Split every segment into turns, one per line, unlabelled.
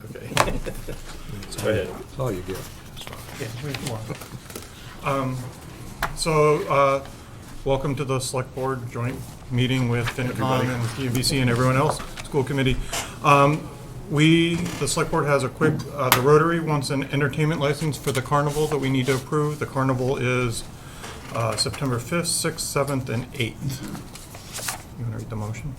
Okay. Go ahead.
That's all you get. That's fine.
Yeah, we can walk. Welcome to the Select Board joint meeting with FinCom and PMBC and everyone else, school committee. The Select Board has a quick, the Rotary wants an entertainment license for the carnival that we need to approve. The carnival is September 5th, 6th, 7th, and 8th. You want to read the motion?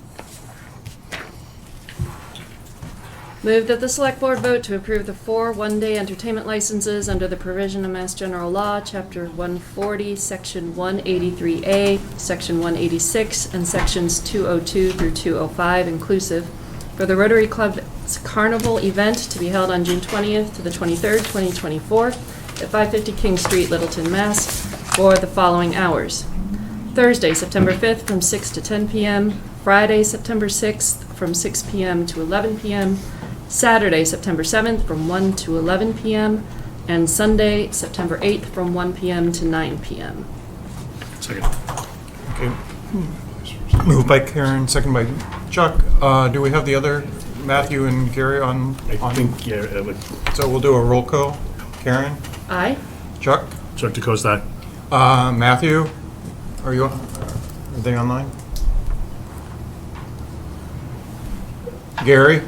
Move that the Select Board vote to approve the 4 one-day entertainment licenses under the provision of Mass General Law, Chapter 140, Section 183A, Section 186, and Sections 202 through 205 inclusive, for the Rotary Club's Carnival event to be held on June 20th to the 23rd, 2024, at 550 King Street, Littleton, Mass., for the following hours. Thursday, September 5th, from 6 to 10 p.m., Friday, September 6th, from 6 p.m. to 11 p.m., Saturday, September 7th, from 1 to 11 p.m., and Sunday, September 8th, from 1 p.m. to 9 p.m.
Second.
Okay. Moved by Karen, second by Chuck. Do we have the other, Matthew and Gary on?
I think, yeah,
So we'll do a roll call. Karen?
Aye.
Chuck?
Chuck DeCosta.
Matthew? Are you, anything online? Gary?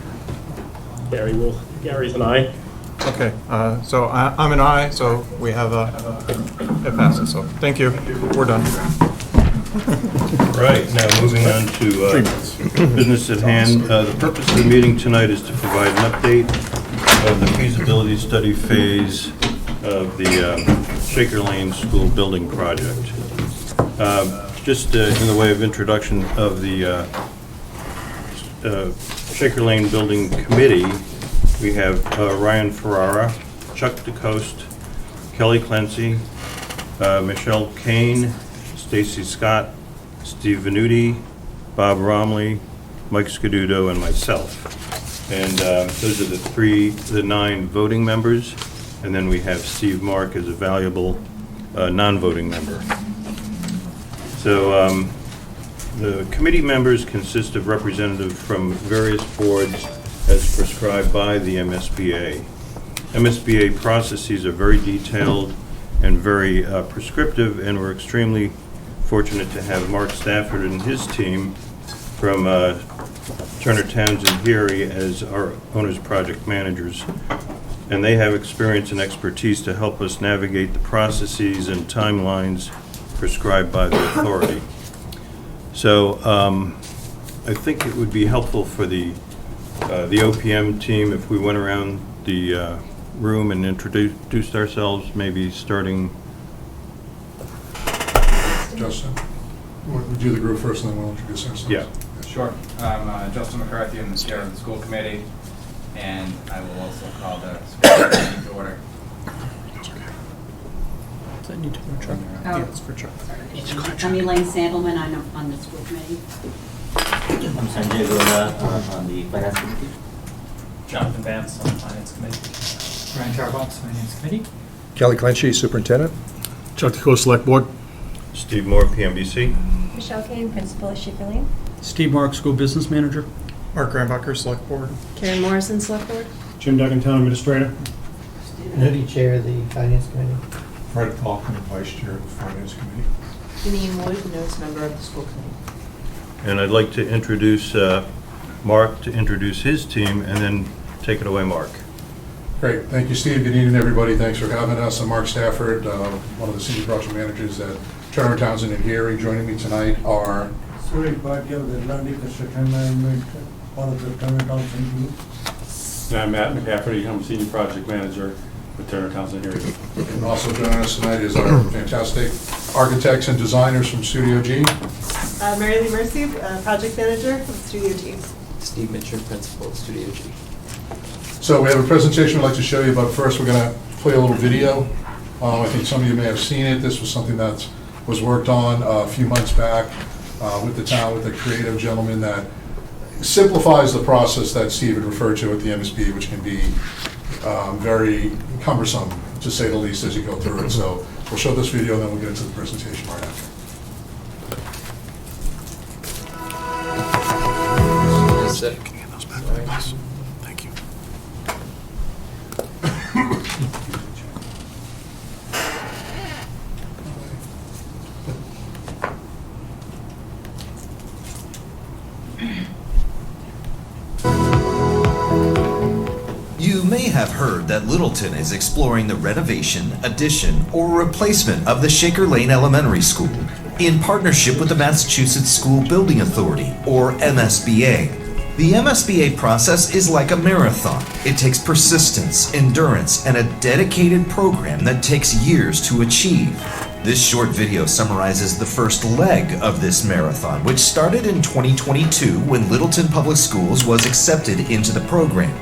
Gary's an aye.
Okay, so I'm an aye, so we have it passes, so thank you, we're done.
Right, now moving on to business at hand. The purpose of the meeting tonight is to provide an update of the feasibility study phase of the Shaker Lane School Building Project. Just in the way of introduction of the Shaker Lane Building Committee, we have Ryan Ferrara, Chuck DeCoste, Kelly Clancy, Michelle Kane, Stacy Scott, Steve Venuti, Bob Romley, Mike Scaduto, and myself. And those are the 9 voting members. And then we have Steve Mark as a valuable non-voting member. So the committee members consist of representatives from various boards as prescribed by the MSBA. MSBA processes are very detailed and very prescriptive, and we're extremely fortunate to have Mark Stafford and his team from Turner Townsend Heary as our owner's project managers. And they have experience and expertise to help us navigate the processes and timelines prescribed by the authority. So I think it would be helpful for the OPM team if we went around the room and introduced ourselves, maybe starting.
Justin, we'll do the group first and then we'll introduce ourselves.
Yeah.
Sure. I'm Justin McCarthy. I'm the chair of the school committee, and I will also call the school committee to order.
Does that need to go Chuck?
Oh.
Yeah, it's for Chuck.
I'm Elaine Sandelman, I'm on the school committee.
I'm Sanjay Gowda on the finance committee.
Jonathan Vance on the finance committee.
Ryan Tarbox, finance committee.
Kelly Clancy, superintendent.
Chuck DeCosta, Select Board.
Steve Moore, PMBC.
Michelle Kane, principal at Shaker Lane.
Steve Mark, school business manager.
Mark Grambacher, Select Board.
Karen Morrison, Select Board.
Jim Duggan, town administrator.
Nudie, chair of the finance committee.
Fred Falcon, vice chair of the finance committee.
Janine Wood, newest member of the school committee.
And I'd like to introduce Mark to introduce his team, and then take it away, Mark.
Great, thank you, Steve. Good evening, everybody. Thanks for having us. I'm Mark Stafford, one of the senior project managers at Turner Townsend and Heary. Joining me tonight are
Suraj Bhatia, the Atlantic Construction Management, part of the Turner Townsend team.
And I'm Matt McCafferty. I'm senior project manager with Turner Townsend Heary.
and also joining us tonight is our fantastic architects and designers from Studio G.
Mary Lee Mercy, project manager of Studio G.
Steve Mitchell, principal at Studio G.
So we have a presentation we'd like to show you, but first we're going to play a little video. I think some of you may have seen it. This was something that was worked on a few months back with the town, with a creative gentleman that simplifies the process that Steve had referred to at the MSB, which can be very cumbersome, to say the least, as you go through it. So we'll show this video, and then we'll get into the presentation right after.
Thank you.
You may have heard that Littleton is exploring the renovation, addition, or replacement of the Shaker Lane Elementary School in partnership with the Massachusetts School Building Authority, or MSBA. The MSBA process is like a marathon. It takes persistence, endurance, and a dedicated program that takes years to achieve. This short video summarizes the first leg of this marathon, which started in 2022 when Littleton Public Schools was accepted into the program.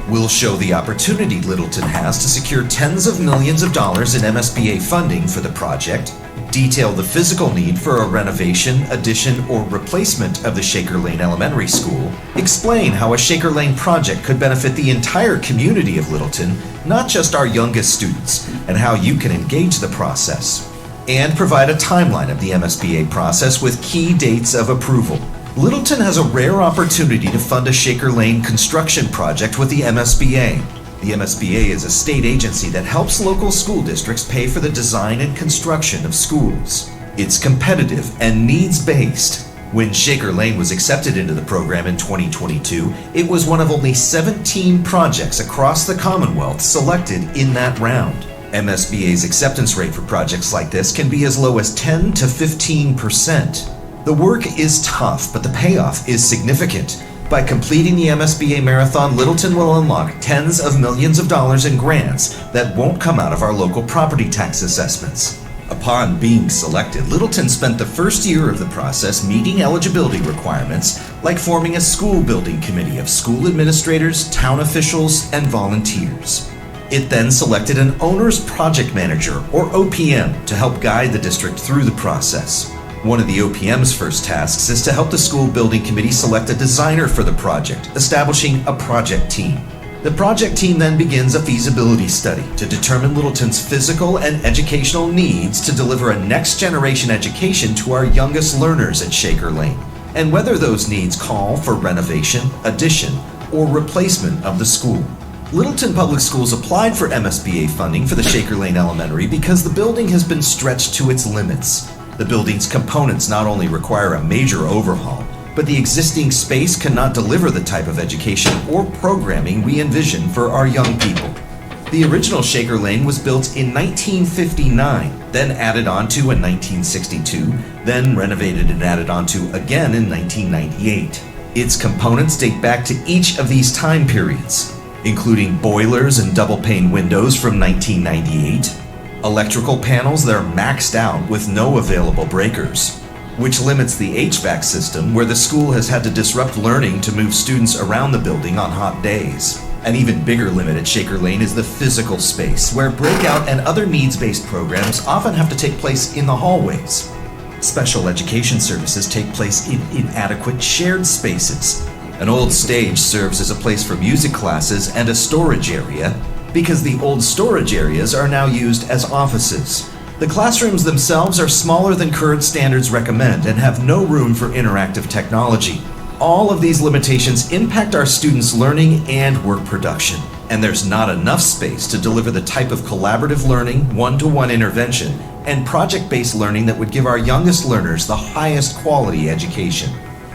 We'll show the opportunity Littleton has to secure tens of millions of dollars in MSBA funding for the project, detail the physical need for a renovation, addition, or replacement of the Shaker Lane Elementary School, explain how a Shaker Lane project could benefit the entire community of Littleton, not just our youngest students, and how you can engage the process, and provide a timeline of the MSBA process with key dates of approval. Littleton has a rare opportunity to fund a Shaker Lane construction project with the MSBA. The MSBA is a state agency that helps local school districts pay for the design and construction of schools. It's competitive and needs-based. When Shaker Lane was accepted into the program in 2022, it was one of only 17 projects across the Commonwealth selected in that round. MSBA's acceptance rate for projects like this can be as low as 10 to 15%. The work is tough, but the payoff is significant. By completing the MSBA Marathon, Littleton will unlock tens of millions of dollars in grants that won't come out of our local property tax assessments. Upon being selected, Littleton spent the first year of the process meeting eligibility requirements, like forming a school building committee of school administrators, town officials, and volunteers. It then selected an owner's project manager, or OPM, to help guide the district through the process. One of the OPM's first tasks is to help the school building committee select a designer for the project, establishing a project team. The project team then begins a feasibility study to determine Littleton's physical and educational needs to deliver a next-generation education to our youngest learners at Shaker Lane, and whether those needs call for renovation, addition, or replacement of the school. Littleton Public Schools applied for MSBA funding for the Shaker Lane Elementary because the building has been stretched to its limits. The building's components not only require a major overhaul, but the existing space cannot deliver the type of education or programming we envision for our young people. The original Shaker Lane was built in 1959, then added onto in 1962, then renovated and added onto again in 1998. Its components date back to each of these time periods, including boilers and double-pane windows from 1998, electrical panels that are maxed out with no available breakers, which limits the HVAC system where the school has had to disrupt learning to move students around the building on hot days. An even bigger limit at Shaker Lane is the physical space, where breakout and other needs-based programs often have to take place in the hallways. Special education services take place in inadequate shared spaces. An old stage serves as a place for music classes and a storage area, because the old storage areas are now used as offices. The classrooms themselves are smaller than current standards recommend and have no room for interactive technology. All of these limitations impact our students' learning and work production, and there's not enough space to deliver the type of collaborative learning, one-to-one intervention, and project-based learning that would give our youngest learners the highest quality education.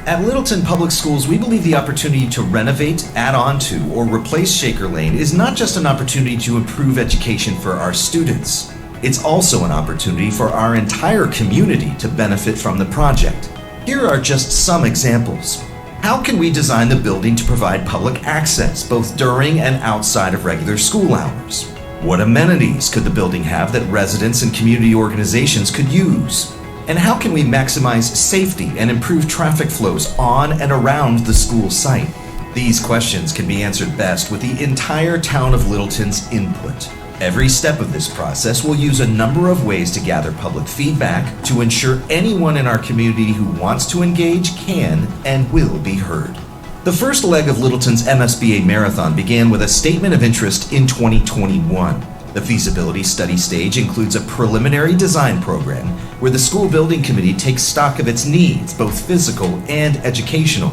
At Littleton Public Schools, we believe the opportunity to renovate, add on to, or replace Shaker Lane is not just an opportunity to improve education for our students. It's also an opportunity for our entire community to benefit from the project. Here are just some examples. How can we design the building to provide public access, both during and outside of regular school hours? What amenities could the building have that residents and community organizations could use? And how can we maximize safety and improve traffic flows on and around the school site? These questions can be answered best with the entire town of Littleton's input. Every step of this process will use a number of ways to gather public feedback to ensure anyone in our community who wants to engage can and will be heard. The first leg of Littleton's MSBA Marathon began with a statement of interest in 2021. The feasibility study stage includes a preliminary design program where the school building committee takes stock of its needs, both physical and educational.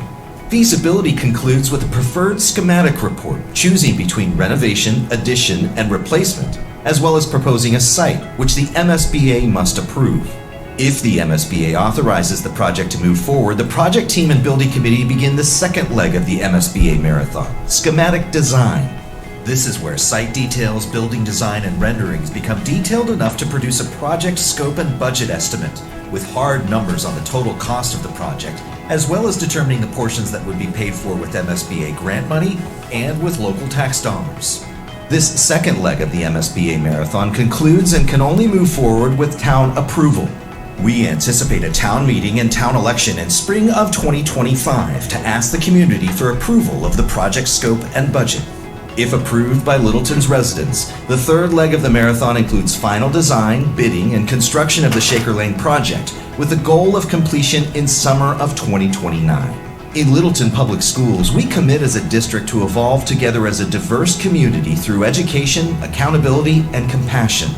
Feasibility concludes with a preferred schematic report, choosing between renovation, addition, and replacement, as well as proposing a site, which the MSBA must approve. If the MSBA authorizes the project to move forward, the project team and building committee begin the second leg of the MSBA marathon, schematic design. This is where site details, building design, and renderings become detailed enough to produce a project scope and budget estimate, with hard numbers on the total cost of the project, as well as determining the portions that would be paid for with MSBA grant money and with local tax dollars. This second leg of the MSBA marathon concludes and can only move forward with town approval. We anticipate a town meeting and town election in spring of 2025 to ask the community for approval of the project scope and budget. If approved by Littleton's residents, the third leg of the marathon includes final design, bidding, and construction of the Shaker Lane project, with the goal of completion in summer of 2029. In Littleton Public Schools, we commit as a district to evolve together as a diverse community through education, accountability, and compassion.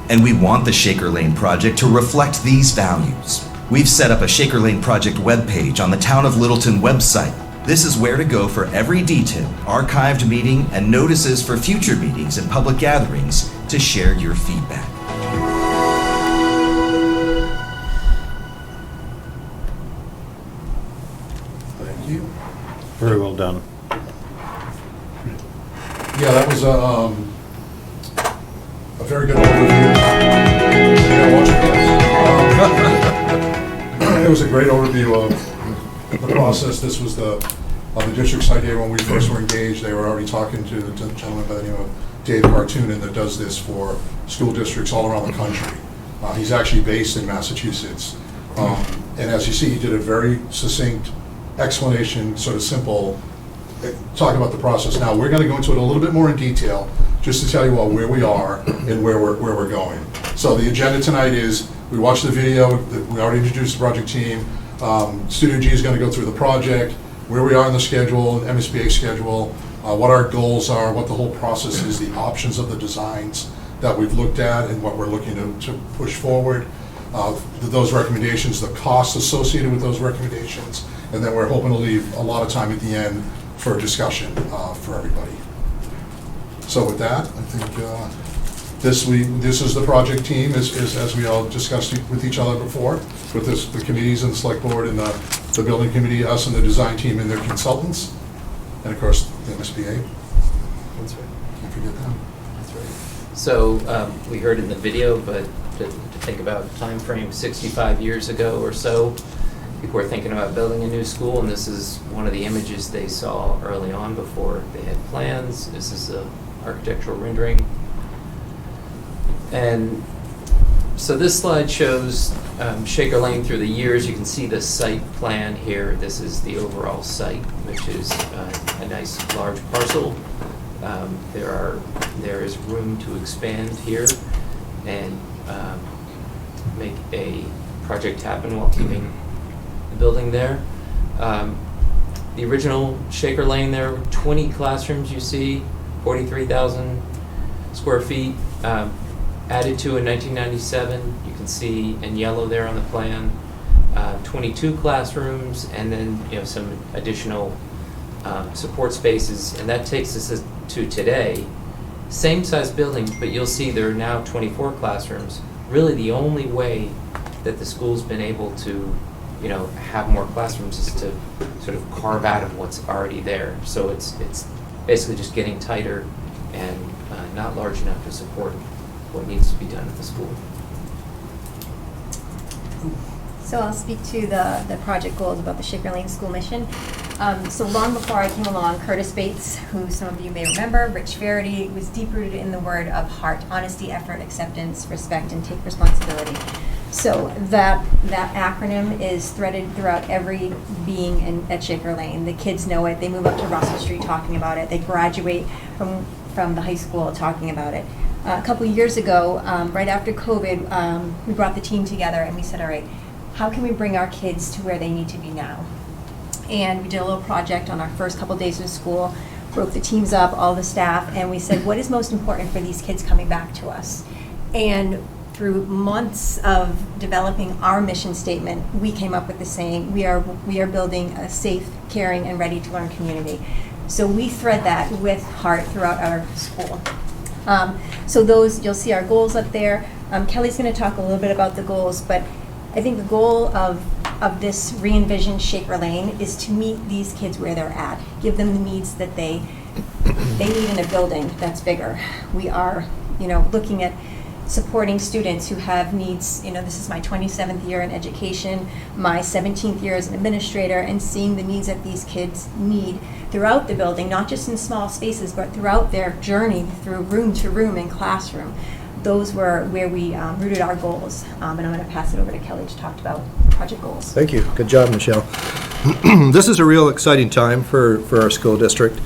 And we want the Shaker Lane project to reflect these values. We've set up a Shaker Lane project webpage on the Town of Littleton website. This is where to go for every detail, archived meeting, and notices for future meetings and public gatherings to share your feedback.
Thank you.
Very well done.
Yeah, that was a very good overview. Yeah, watch it. It was a great overview of the process. This was the district's idea when we first were engaged. They were already talking to the gentleman by the name of Dave Cartoonan that does this for school districts all around the country. He's actually based in Massachusetts. And as you see, he did a very succinct explanation, sort of simple, talking about the process. Now, we're going to go into it a little bit more in detail, just to tell you all where we are and where we're going. So the agenda tonight is, we watched the video, we already introduced the project team. Studio G is going to go through the project, where we are in the schedule, MSBA schedule, what our goals are, what the whole process is, the options of the designs that we've looked at and what we're looking to push forward, those recommendations, the costs associated with those recommendations, and then we're hoping to leave a lot of time at the end for discussion for everybody. So with that, I think this is the project team, as we all discussed with each other before, with the committees and the select board and the building committee, us and the design team and their consultants, and of course the MSBA.
That's right.
Can't forget them.
That's right. So we heard in the video, but to think about time frame 65 years ago or so, people were thinking about building a new school, and this is one of the images they saw early on before they had plans. This is a architectural rendering. And so this slide shows Shaker Lane through the years. You can see the site plan here. This is the overall site, which is a nice large parcel. There is room to expand here and make a project happen while keeping the building there. The original Shaker Lane, there were 20 classrooms you see, 43,000 square feet. Added to in 1997, you can see in yellow there on the plan, 22 classrooms, and then some additional support spaces, and that takes us to today. Same size building, but you'll see there are now 24 classrooms. Really, the only way that the school's been able to, have more classrooms is to sort of carve out of what's already there. So it's basically just getting tighter and not large enough to support what needs to be done at the school.
So I'll speak to the project goals about the Shaker Lane School mission. So long before I came along, Curtis Bates, who some of you may remember, Rich Verity, was deep-rooted in the word of heart, honesty, effort, acceptance, respect, and take responsibility. So that acronym is threaded throughout every being at Shaker Lane. The kids know it. They move up to Russell Street talking about it. They graduate from the high school talking about it. A couple of years ago, right after COVID, we brought the team together and we said, all right, how can we bring our kids to where they need to be now? And we did a little project on our first couple days of school, broke the teams up, all the staff, and we said, what is most important for these kids coming back to us? And through months of developing our mission statement, we came up with the saying, we are building a safe, caring, and ready-to-learn community. So we thread that with heart throughout our school. So those, you'll see our goals up there. Kelly's going to talk a little bit about the goals, but I think the goal of this re-envisioned Shaker Lane is to meet these kids where they're at, give them the needs that they need in a building that's bigger. We are, looking at supporting students who have needs. This is my 27th year in education, my 17th year as an administrator, and seeing the needs that these kids need throughout the building, not just in small spaces, but throughout their journey through room to room and classroom. Those were where we rooted our goals. And I'm going to pass it over to Kelly to talk about project goals.
Thank you. Good job, Michelle. This is a real exciting time for our school district.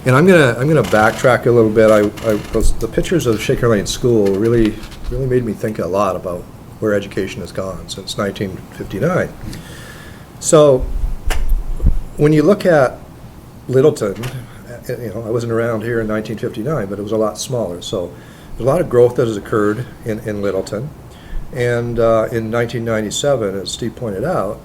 And I'm gonna backtrack a little bit. The pictures of Shaker Lane School really made me think a lot about where education has gone since 1959. So when you look at Littleton, I wasn't around here in 1959, but it was a lot smaller. So there's a lot of growth that has occurred in Littleton. And in 1997, as Steve pointed out,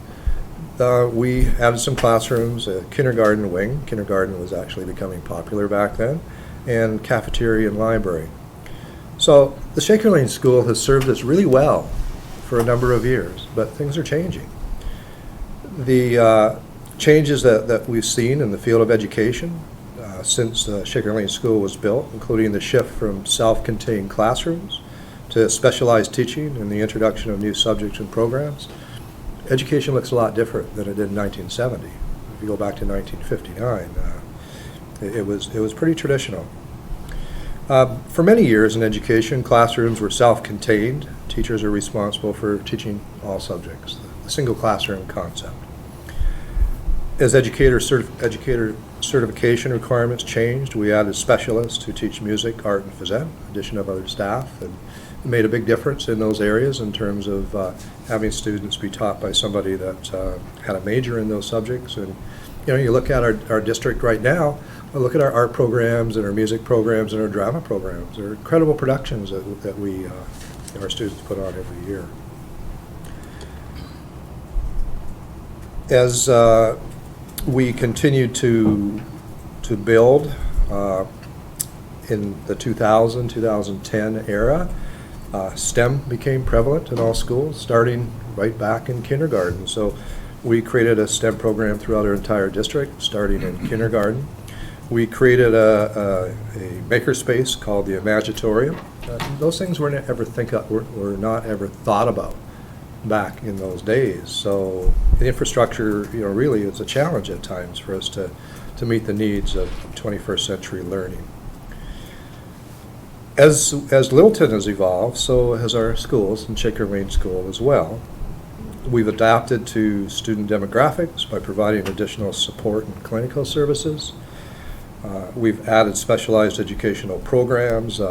we added some classrooms, a kindergarten wing. Kindergarten was actually becoming popular back then, and cafeteria and library. So the Shaker Lane School has served us really well for a number of years, but things are changing. The changes that we've seen in the field of education since Shaker Lane School was built, including the shift from self-contained classrooms to specialized teaching and the introduction of new subjects and programs, education looks a lot different than it did in 1970. If you go back to 1959, it was pretty traditional. For many years in education, classrooms were self-contained. Teachers are responsible for teaching all subjects, the single classroom concept. As educator certification requirements changed, we added specialists who teach music, art, and phys ed, addition of other staff, and it made a big difference in those areas in terms of having students be taught by somebody that had a major in those subjects. And you look at our district right now, look at our art programs and our music programs and our drama programs. They're incredible productions that our students put on every year. As we continued to build in the 2000-2010 era, STEM became prevalent in all schools, starting right back in kindergarten. So we created a STEM program throughout our entire district, starting in kindergarten. We created a makerspace called the Imaginatorium. Those things were not ever thought about back in those days. So the infrastructure, really is a challenge at times for us to meet the needs of 21st century learning. As Littleton has evolved, so has our schools, and Shaker Lane School as well. We've adapted to student demographics by providing additional support and clinical services. We've added specialized educational programs.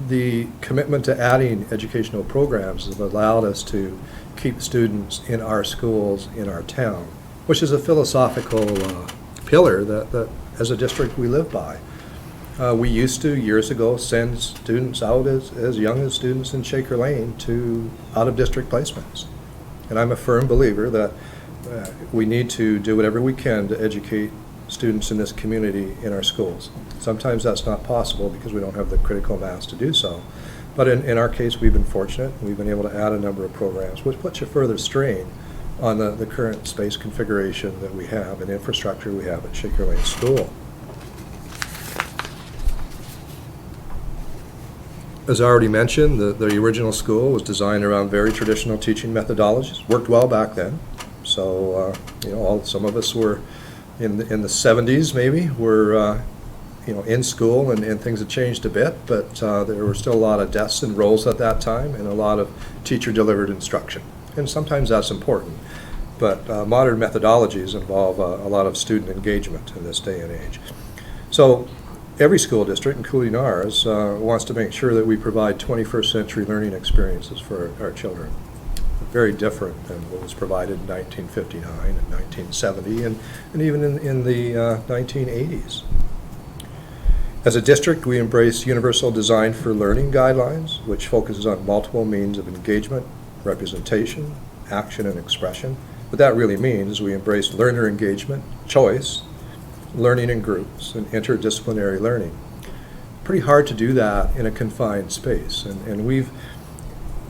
The commitment to adding educational programs has allowed us to keep students in our schools, in our town, which is a philosophical pillar that as a district we live by. We used to, years ago, send students out as young as students in Shaker Lane to out-of-district placements. And I'm a firm believer that we need to do whatever we can to educate students in this community in our schools. Sometimes that's not possible because we don't have the critical mass to do so. But in our case, we've been fortunate. We've been able to add a number of programs, which puts a further strain on the current space configuration that we have and infrastructure we have at Shaker Lane School. As I already mentioned, the original school was designed around very traditional teaching methodologies. Worked well back then. So, some of us were in the 70s maybe, were in school and things had changed a bit, but there were still a lot of desks and roles at that time and a lot of teacher-delivered instruction. And sometimes that's important. But modern methodologies involve a lot of student engagement in this day and age. So every school district, including ours, wants to make sure that we provide 21st century learning experiences for our children. Very different than what was provided in 1959 and 1970 and even in the 1980s. As a district, we embrace Universal Design for Learning guidelines, which focuses on multiple means of engagement, representation, action, and expression. What that really means is we embrace learner engagement, choice, learning in groups, and interdisciplinary learning. Pretty hard to do that in a confined space. And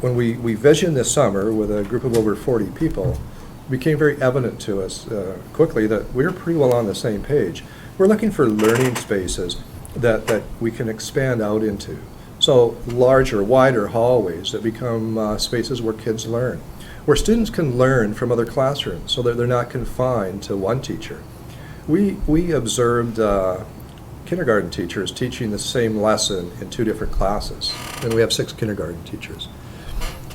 when we visioned this summer with a group of over 40 people, it became very evident to us quickly that we're pretty well on the same page. We're looking for learning spaces that we can expand out into. So larger, wider hallways that become spaces where kids learn, where students can learn from other classrooms so that they're not confined to one teacher. We observed kindergarten teachers teaching the same lesson in 2 different classes, and we have 6 kindergarten teachers.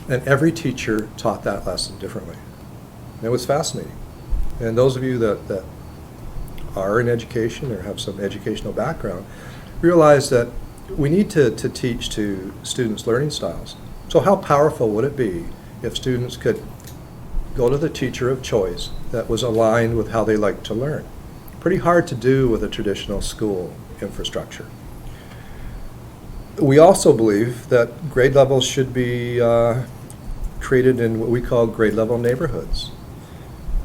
And every teacher taught that lesson differently. And it was fascinating. And those of you that are in education or have some educational background realize that we need to teach to students' learning styles. So how powerful would it be if students could go to the teacher of choice that was aligned with how they like to learn? Pretty hard to do with a traditional school infrastructure. We also believe that grade levels should be created in what we call grade level neighborhoods.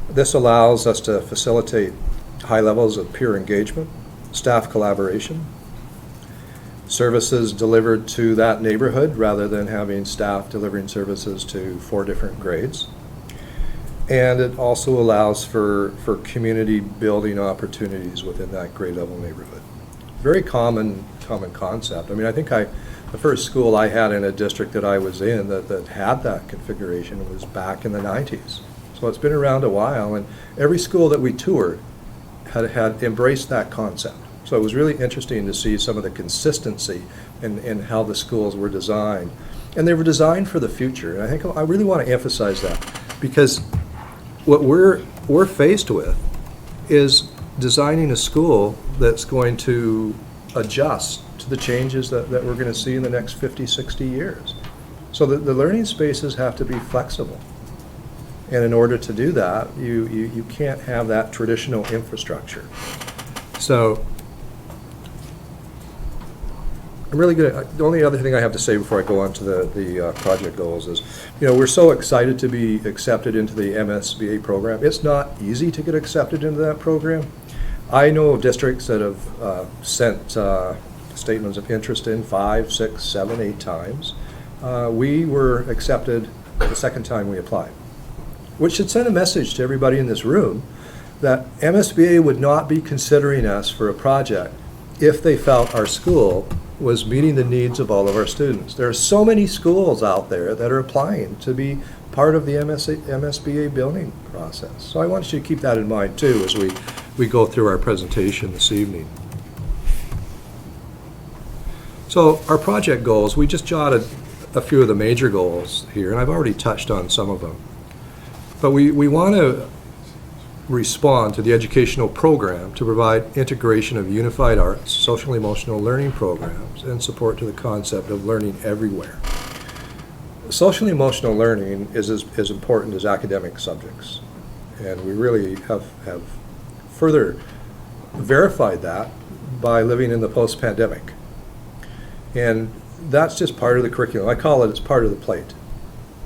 This allows us to facilitate high levels of peer engagement, staff collaboration, services delivered to that neighborhood rather than having staff delivering services to 4 different grades. And it also allows for community building opportunities within that grade level neighborhood. Very common concept. I mean, I think the first school I had in a district that I was in that had that configuration was back in the 90s. So it's been around a while, and every school that we toured had embraced that concept. So it was really interesting to see some of the consistency in how the schools were designed. And they were designed for the future. And I think I really want to emphasize that, because what we're faced with is designing a school that's going to adjust to the changes that we're going to see in the next 50, 60 years. So the learning spaces have to be flexible. And in order to do that, you can't have that traditional infrastructure. So I'm really gonna, the only other thing I have to say before I go on to the project goals is, we're so excited to be accepted into the MSBA program. It's not easy to get accepted into that program. I know of districts that have sent statements of interest in 5, 6, 7, 8 times. We were accepted the second time we applied, which should send a message to everybody in this room that MSBA would not be considering us for a project if they felt our school was meeting the needs of all of our students. There are so many schools out there that are applying to be part of the MSBA building process. So I want you to keep that in mind too as we go through our presentation this evening. So our project goals, we just jotted a few of the major goals here, and I've already touched on some of them. But we want to respond to the educational program to provide integration of unified arts, social emotional learning programs, and support to the concept of learning everywhere. Social emotional learning is as important as academic subjects, and we really have further verified that by living in the post-pandemic. And that's just part of the curriculum. I call it's part of the plate.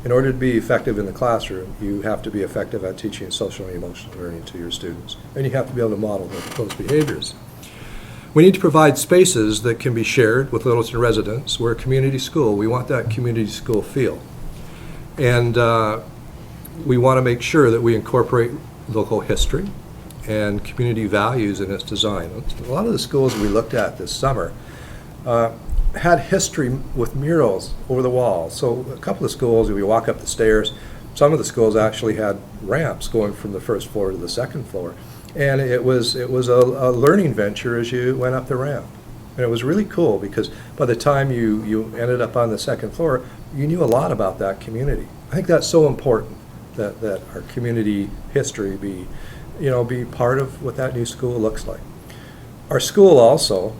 In order to be effective in the classroom, you have to be effective at teaching social and emotional learning to your students, and you have to be able to model those behaviors. We need to provide spaces that can be shared with Littleton residents. We're a community school. We want that community school feel. And we want to make sure that we incorporate local history and community values in its design. A lot of the schools we looked at this summer had history with murals over the walls. So a couple of schools, if you walk up the stairs, some of the schools actually had ramps going from the first floor to the second floor. And it was a learning venture as you went up the ramp. And it was really cool because by the time you ended up on the second floor, you knew a lot about that community. I think that's so important that our community history be part of what that new school looks like. Our school also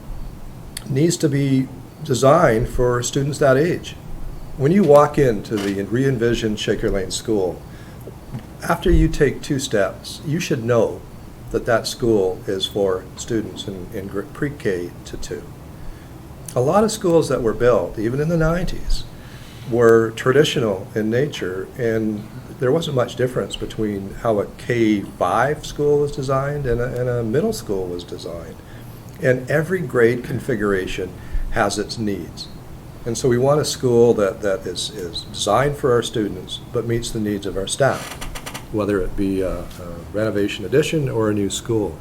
needs to be designed for students that age. When you walk into the re-envisioned Shaker Lane School, after you take 2 steps, you should know that school is for students in pre-K to 2. a lot of schools that were built, even in the 90s, were traditional in nature, and there wasn't much difference between how a K-5 school was designed and a middle school was designed. And every grade configuration has its needs. And so we want a school that is designed for our students, but meets the needs of our staff, whether it be a renovation addition or a new school.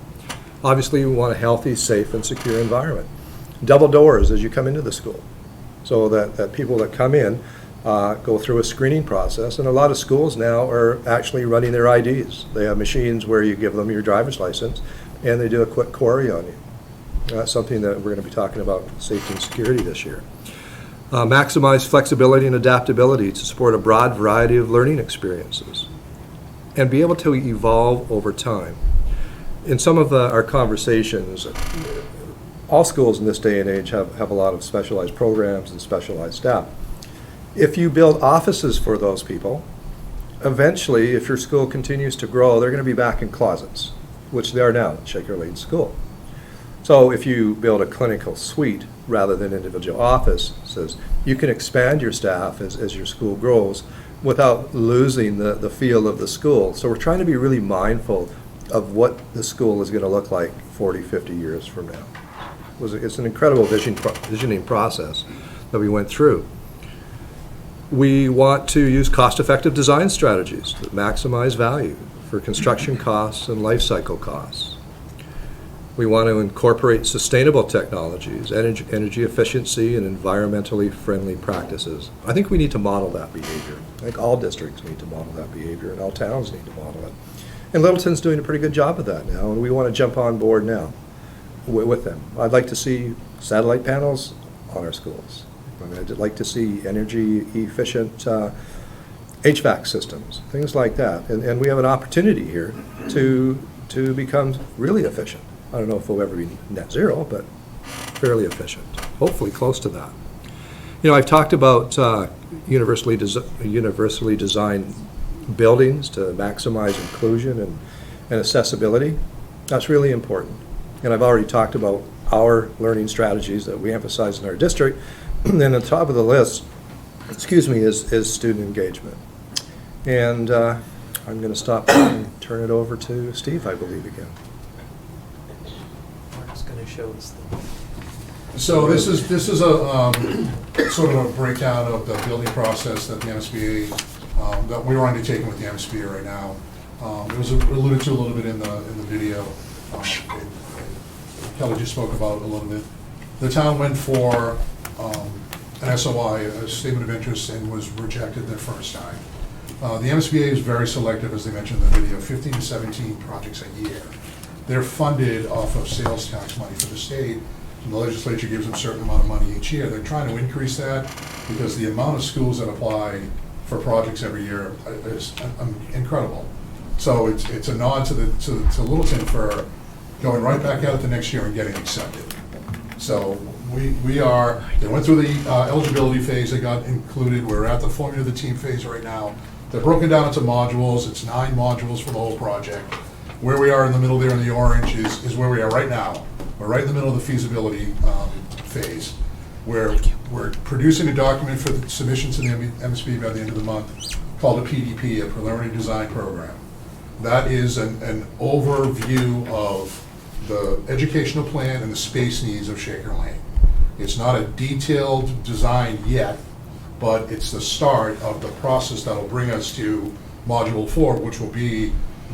Obviously, we want a healthy, safe, and secure environment. Double doors as you come into the school, so that people that come in go through a screening process. And a lot of schools now are actually running their IDs. They have machines where you give them your driver's license, and they do a quick query on you. That's something that we're going to be talking about safety and security this year. Maximize flexibility and adaptability to support a broad variety of learning experiences and be able to evolve over time. In some of our conversations, all schools in this day and age have a lot of specialized programs and specialized staff. If you build offices for those people, eventually, if your school continues to grow, they're going to be back in closets, which they are now at Shaker Lane School. So if you build a clinical suite rather than individual offices, you can expand your staff as your school grows without losing the feel of the school. So we're trying to be really mindful of what the school is going to look like 40, 50 years from now. It's an incredible visioning process that we went through. We want to use cost-effective design strategies that maximize value for construction costs and life cycle costs. We want to incorporate sustainable technologies, energy efficiency, and environmentally friendly practices. I think we need to model that behavior. I think all districts need to model that behavior, and all towns need to model it. And Littleton's doing a pretty good job of that now, and we want to jump on board now with them. I'd like to see satellite panels on our schools. I'd like to see energy efficient HVAC systems, things like that. And we have an opportunity here to become really efficient. I don't know if we'll ever be net zero, but fairly efficient, hopefully close to that. You know, I've talked about universally designed buildings to maximize inclusion and accessibility. That's really important. And I've already talked about our learning strategies that we emphasize in our district. And then on top of the list, is student engagement. And I'm going to stop and turn it over to Steve, I believe, again.
Mark's going to show us the...
So this is a sort of a breakdown of the building process that the MSBA, that we're undertaking with the MSBA right now. It was alluded to a little bit in the video. Kelly just spoke about a little bit. The town went for an SOI, a statement of interest, and was rejected the first time. The MSBA is very selective, as they mentioned in the video, 15 to 17 projects a year. They're funded off of sales tax money for the state, and the legislature gives them a certain amount of money each year. They're trying to increase that because the amount of schools that apply for projects every year is incredible. So it's a nod to Littleton for going right back at it the next year and getting accepted. So they went through the eligibility phase, they got included, we're at the formula of the team phase right now. They're broken down into modules, it's 9 modules for the whole project. Where we are in the middle there in the orange is where we are right now. We're right in the middle of the feasibility phase, where we're producing a document for the submission to the MSB by the end of the month called a PDP, a preliminary design program. That is an overview of the educational plan and the space needs of Shaker Lane. It's not a detailed design yet, but it's the start of the process that'll bring us to Module 4, which will be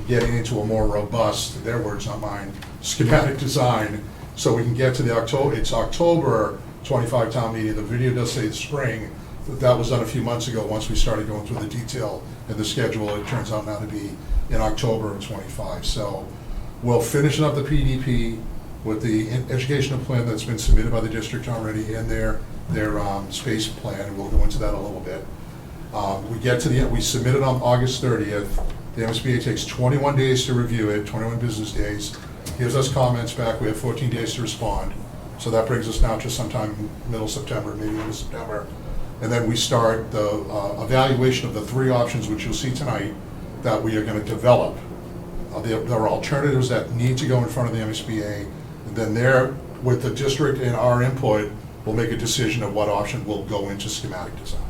getting into a more robust, their words not mine, schematic design, so we can get to the October 25 town meeting. The video does say the spring, but that was done a few months ago once we started going through the detail and the schedule. It turns out now to be in October of 25. So we'll finish up the PDP with the educational plan that's been submitted by the district already and their space plan, and we'll go into that a little bit. We submit it on August 30th. The MSBA takes 21 days to review it, 21 business days, gives us comments back. We have 14 days to respond. So that brings us now to sometime middle September, maybe end of September. And then we start the evaluation of the 3 options, which you'll see tonight, that we are going to develop. There are alternatives that need to go in front of the MSBA. And then there, with the district and our input, we'll make a decision of what option will go into schematic design.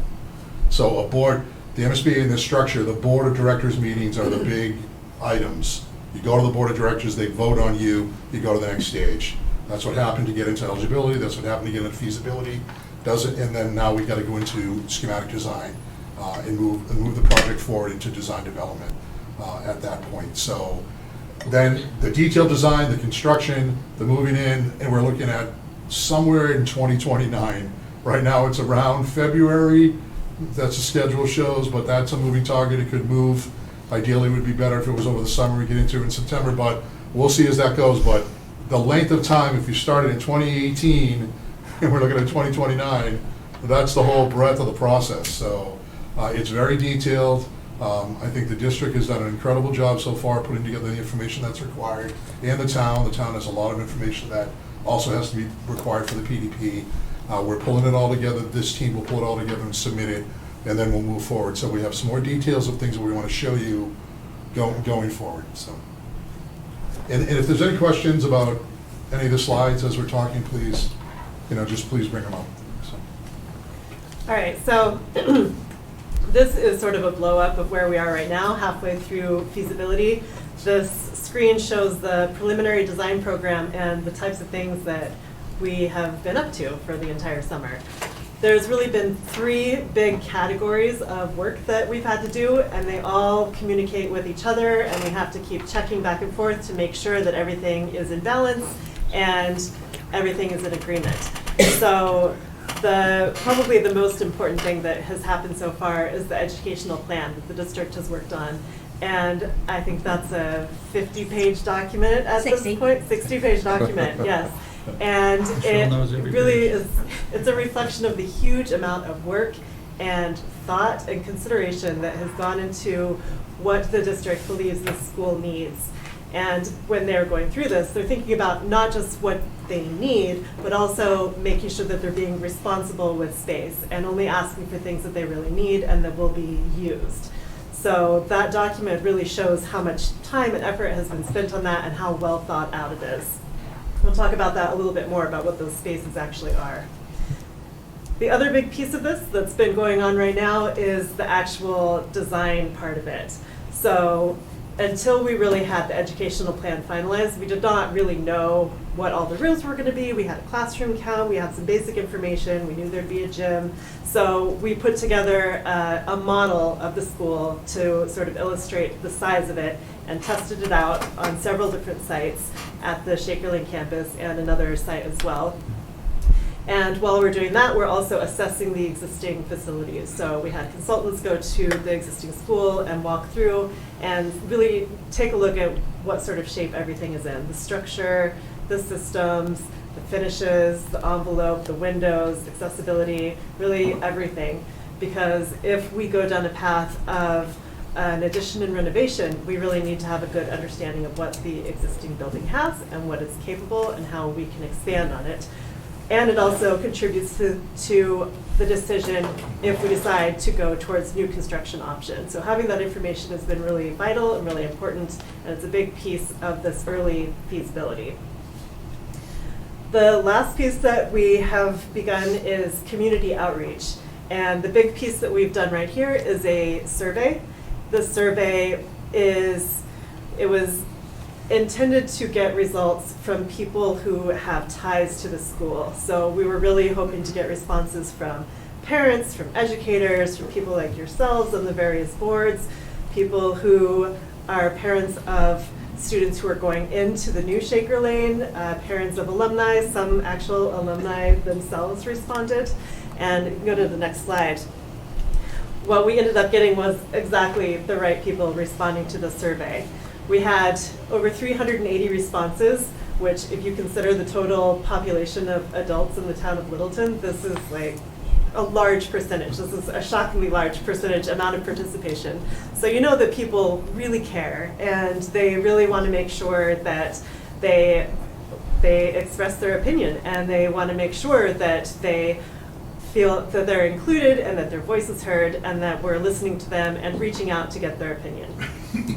So a board, the MSBA in this structure, the board of directors meetings are the big items. You go to the board of directors, they vote on you, you go to the next stage. That's what happened to get into eligibility, that's what happened to get into feasibility. And then now we've got to go into schematic design and move the project forward into design development at that point. So then the detailed design, the construction, the moving in, and we're looking at somewhere in 2029. Right now, it's around February. That's the schedule shows, but that's a moving target. It could move. Ideally, it would be better if it was over the summer. We get into it in September, but we'll see as that goes. But the length of time, if you started in 2018 and we're looking at 2029, that's the whole breadth of the process. So it's very detailed. I think the district has done an incredible job so far putting together the information that's required. And the town has a lot of information that also has to be required for the PDP. We're pulling it all together. This team will pull it all together and submit it, and then we'll move forward. So we have some more details of things that we want to show you going forward. So, and if there's any questions about any of the slides as we're talking, please, just please bring them up. So.
All right, so this is sort of a blow up of where we are right now, halfway through feasibility. This screen shows the preliminary design program and the types of things that we have been up to for the entire summer. There's really been 3 big categories of work that we've had to do, and they all communicate with each other, and we have to keep checking back and forth to make sure that everything is in balance and everything is in agreement. So probably the most important thing that has happened so far is the educational plan that the district has worked on. And I think that's a 50-page document at this point. 60-page document, yes. And it really is, it's a reflection of the huge amount of work and thought and consideration that has gone into what the district believes the school needs. And when they're going through this, they're thinking about not just what they need, but also making sure that they're being responsible with space and only asking for things that they really need and that will be used. So that document really shows how much time and effort has been spent on that and how well thought out it is. We'll talk about that a little bit more, about what those spaces actually are. The other big piece of this that's been going on right now is the actual design part of it. So until we really had the educational plan finalized, we did not really know what all the rooms were going to be. We had a classroom count, we had some basic information, we knew there'd be a gym. So we put together a model of the school to sort of illustrate the size of it and tested it out on several different sites at the Shaker Lane campus and another site as well. And while we're doing that, we're also assessing the existing facilities. So we had consultants go to the existing school and walk through and really take a look at what sort of shape everything is in. The structure, the systems, the finishes, the envelope, the windows, accessibility, really everything. Because if we go down a path of an addition and renovation, we really need to have a good understanding of what the existing building has and what it's capable and how we can expand on it. And it also contributes to the decision if we decide to go towards new construction options. So having that information has been really vital and really important, and it's a big piece of this early feasibility. The last piece that we have begun is community outreach. And the big piece that we've done right here is a survey. The survey was intended to get results from people who have ties to the school. So we were really hoping to get responses from parents, from educators, from people like yourselves on the various boards, people who are parents of students who are going into the new Shaker Lane, parents of alumni, some actual alumni themselves responded. And you can go to the next slide. What we ended up getting was exactly the right people responding to the survey. We had over 380 responses, which if you consider the total population of adults in the town of Littleton, this is like a large percentage. This is a shockingly large percentage amount of participation. So you know that people really care and they really want to make sure that they express their opinion, and they want to make sure that they feel that they're included and that their voice is heard and that we're listening to them and reaching out to get their opinion.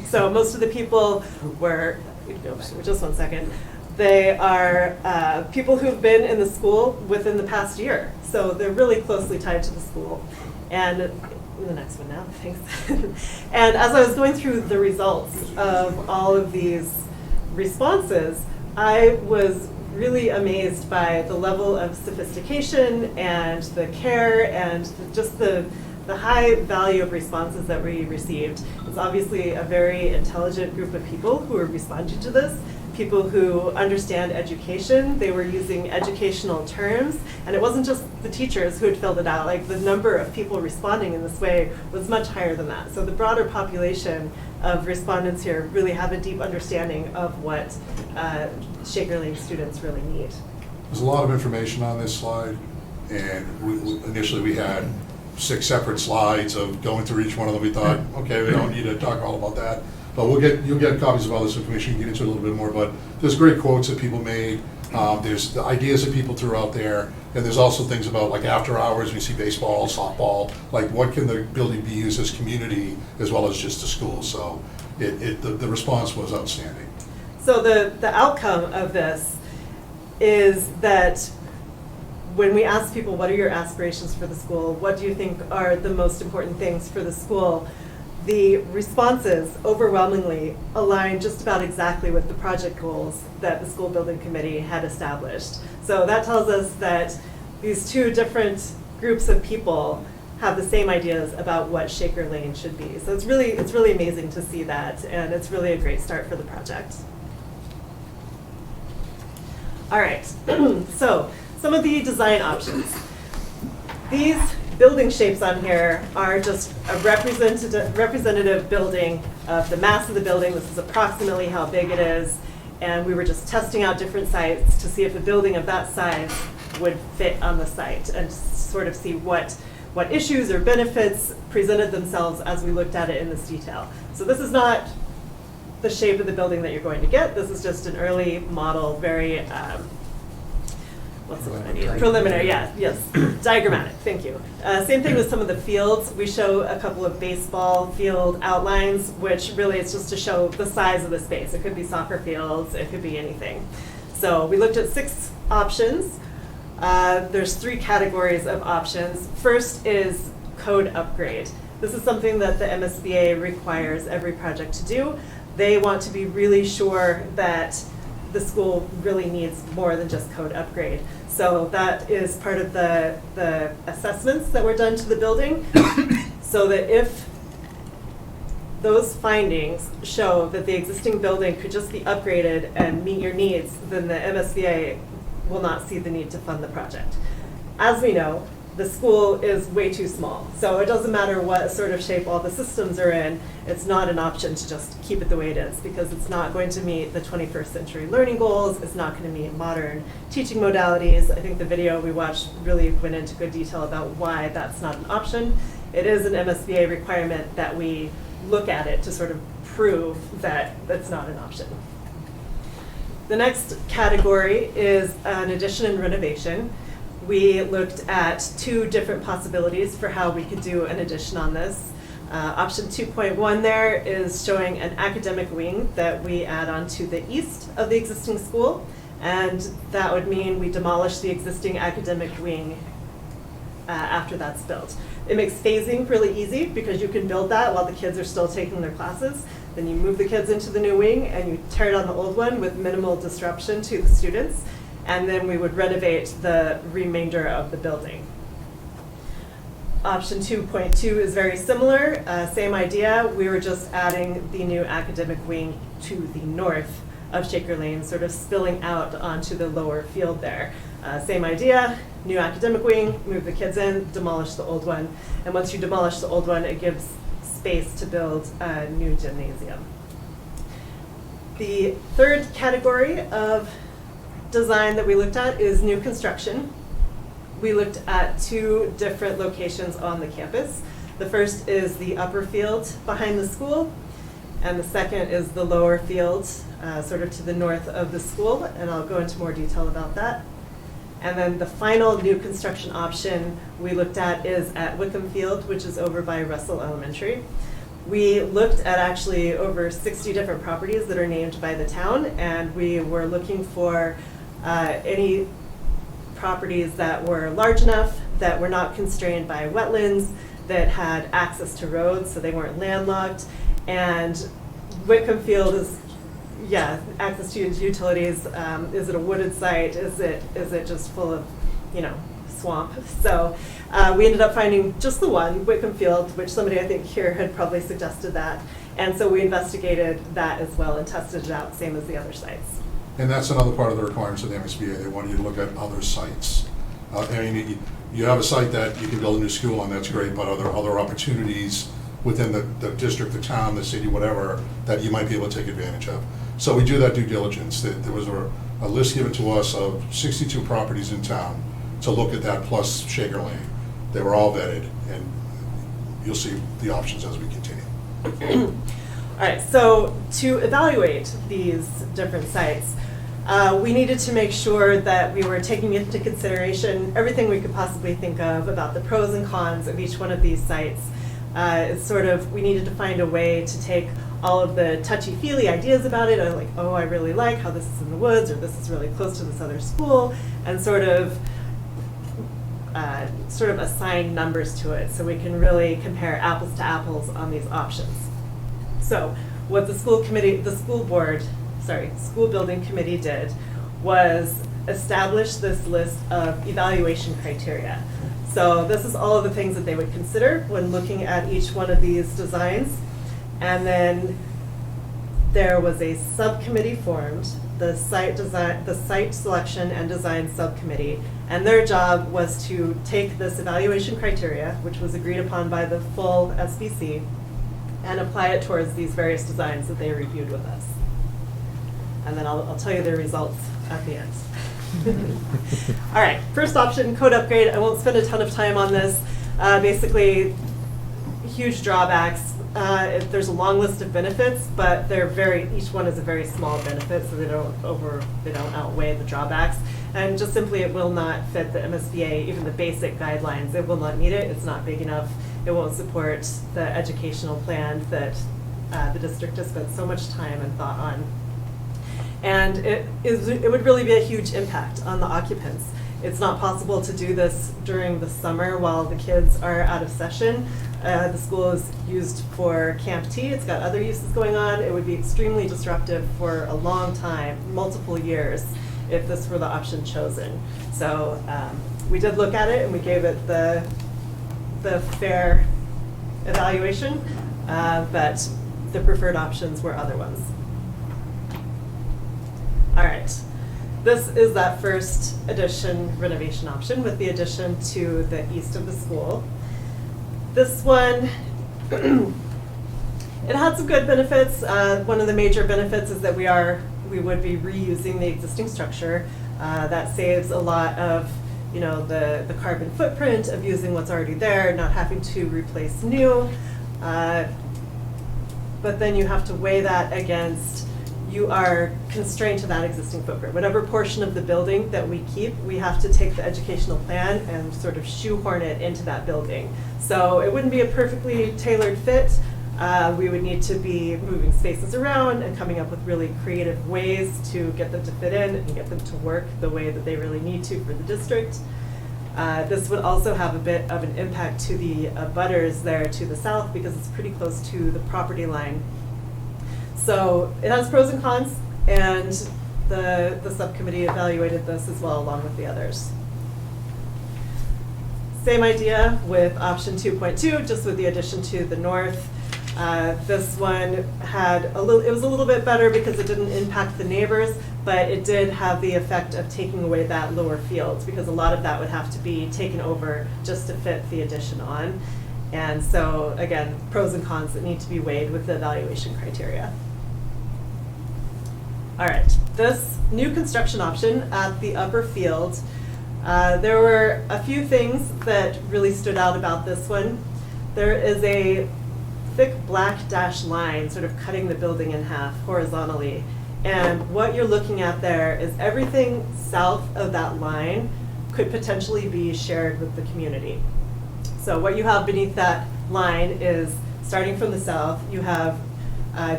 So most of the people were, go back just one second, They are people who've been in the school within the past year, so they're really closely tied to the school. And the next one now, thanks. And as I was going through the results of all of these responses, I was really amazed by the level of sophistication and the care and just the high value of responses that we received. It's obviously a very intelligent group of people who are responding to this, people who understand education. They were using educational terms, and it wasn't just the teachers who had filled it out. Like, the number of people responding in this way was much higher than that. So the broader population of respondents here really have a deep understanding of what Shaker Lane students really need.
There's a lot of information on this slide, and initially we had 6 separate slides of going through each one of them. We thought, okay, we don't need to talk all about that. But you'll get copies of all this information, you can get into it a little bit more, but there's great quotes that people made, there's the ideas that people threw out there, and there's also things about, like, after hours, we see baseball, softball, like, what can the building be used as community as well as just a school, so the response was outstanding.
So the outcome of this is that when we ask people, what are your aspirations for the school, what do you think are the most important things for the school, the responses overwhelmingly align just about exactly with the project goals that the school building committee had established. So that tells us that these two different groups of people have the same ideas about what Shaker Lane should be. So it's really amazing to see that, and it's really a great start for the project. All right, so some of the design options. These building shapes on here are just a representative building of the mass of the building. This is approximately how big it is, and we were just testing out different sites to see if a building of that size would fit on the site and sort of see what issues or benefits presented themselves as we looked at it in this detail. So this is not the shape of the building that you're going to get. This is just an early model, very what's the word I need? Preliminary, yes, diagrammatic, thank you. Same thing with some of the fields. We show a couple of baseball field outlines, which really is just to show the size of the space. It could be soccer fields, it could be anything. So we looked at 6 options. There's 3 categories of options. First is code upgrade. This is something that the MSBA requires every project to do. They want to be really sure that the school really needs more than just code upgrade. So that is part of the assessments that were done to the building, so that if those findings show that the existing building could just be upgraded and meet your needs, then the MSBA will not see the need to fund the project. As we know, the school is way too small, so it doesn't matter what sort of shape all the systems are in, it's not an option to just keep it the way it is, because it's not going to meet the 21st century learning goals, it's not going to meet modern teaching modalities. I think the video we watched really went into good detail about why that's not an option. It is an MSBA requirement that we look at it to sort of prove that that's not an option. The next category is an addition and renovation. We looked at 2 different possibilities for how we could do an addition on this. Option 2.1 there is showing an academic wing that we add on to the east of the existing school, and that would mean we demolish the existing academic wing after that's built. It makes phasing really easy because you can build that while the kids are still taking their classes. Then you move the kids into the new wing and you tear down the old one with minimal disruption to the students. And then we would renovate the remainder of the building. Option 2.2 is very similar, same idea. We were just adding the new academic wing to the north of Shaker Lane, sort of spilling out onto the lower field there. Same idea, new academic wing, move the kids in, demolish the old one. And once you demolish the old one, it gives space to build a new gymnasium. The third category of design that we looked at is new construction. We looked at 2 different locations on the campus. The first is the upper field behind the school, and the second is the lower field, sort of to the north of the school, and I'll go into more detail about that. And then the final new construction option we looked at is at Wickham Field, which is over by Russell Elementary. We looked at actually over 60 different properties that are named by the town, and we were looking for any properties that were large enough, that were not constrained by wetlands, that had access to roads, so they weren't landlocked. And Whitcomb Field is, yeah, access to utilities. Is it a wooded site? Is it just full of, swamp? So we ended up finding just the one, Whitcomb Field, which somebody I think here had probably suggested that. And so we investigated that as well and tested it out, same as the other sites.
And that's another part of the requirements of the MSBA. They want you to look at other sites. You have a site that you can build a new school on, that's great, but are there other opportunities within the district, the town, the city, whatever, that you might be able to take advantage of? So we do that due diligence. There was a list given to us of 62 properties in town to look at that, plus Shaker Lane. They were all vetted, and you'll see the options as we continue.
All right, so to evaluate these different sites, we needed to make sure that we were taking into consideration everything we could possibly think of about the pros and cons of each one of these sites. We needed to find a way to take all of the touchy-feely ideas about it, like, oh, I really like how this is in the woods, or this is really close to this other school, and sort of assign numbers to it so we can really compare apples to apples on these options. So what the school building committee did was establish this list of evaluation criteria. So this is all of the things that they would consider when looking at each one of these designs. And then there was a subcommittee formed, the site selection and design subcommittee, and their job was to take this evaluation criteria, which was agreed upon by the full SBC, and apply it towards these various designs that they reviewed with us. And then I'll tell you their results at the end. All right, first option, code upgrade. I won't spend a ton of time on this. Basically, huge drawbacks. There's a long list of benefits, but each one is a very small benefit, so they don't outweigh the drawbacks. And just simply, it will not fit the MSBA, even the basic guidelines. It will not meet it. It's not big enough. It won't support the educational plan that the district has spent so much time and thought on. And it would really be a huge impact on the occupants. It's not possible to do this during the summer while the kids are out of session. The school is used for Camp T. It's got other uses going on. It would be extremely disruptive for a long time, multiple years, if this were the option chosen. So we did look at it and we gave it the fair evaluation, but the preferred options were other ones. All right, this is that first addition renovation option with the addition to the east of the school. This one, it had some good benefits. One of the major benefits is that we would be reusing the existing structure. That saves a lot of the carbon footprint of using what's already there, not having to replace new. But then you have to weigh that against, you are constrained to that existing footprint. Whatever portion of the building that we keep, we have to take the educational plan and sort of shoehorn it into that building. So it wouldn't be a perfectly tailored fit. We would need to be moving spaces around and coming up with really creative ways to get them to fit in and get them to work the way that they really need to for the district. This would also have a bit of an impact to the abutters there to the south because it's pretty close to the property line. So it has pros and cons, and the subcommittee evaluated this as well along with the others. Same idea with option 2.2, just with the addition to the north. This one it was a little bit better because it didn't impact the neighbors, but it did have the effect of taking away that lower field because a lot of that would have to be taken over just to fit the addition on. And so again, pros and cons that need to be weighed with the evaluation criteria. All right, this new construction option at the upper field, there were a few things that really stood out about this one. There is a thick black dashed line sort of cutting the building in half horizontally. And what you're looking at there is everything south of that line could potentially be shared with the community. So what you have beneath that line is starting from the south, you have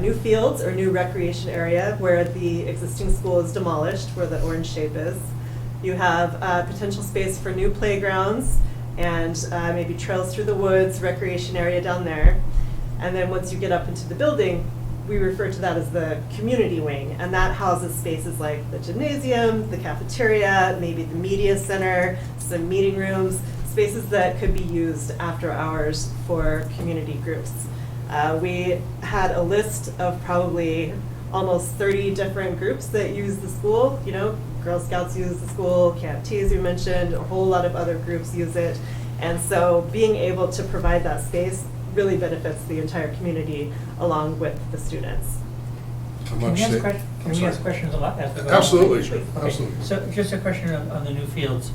new fields or new recreation area where the existing school is demolished, where the orange shape is. You have potential space for new playgrounds and maybe trails through the woods, recreation area down there. And then once you get up into the building, we refer to that as the community wing, and that houses spaces like the gymnasium, the cafeteria, maybe the media center, some meeting rooms, spaces that could be used after hours for community groups. We had a list of probably almost 30 different groups that use the school. You know, Girl Scouts use the school, Camp Tees you mentioned, a whole lot of other groups use it. And so being able to provide that space really benefits the entire community along with the students.
How
Can
much
we ask,
they-
can
I'm
we
sorry.
ask questions a lot? As we go
Absolutely,
along? Okay.
absolutely.
So just a question on the new fields.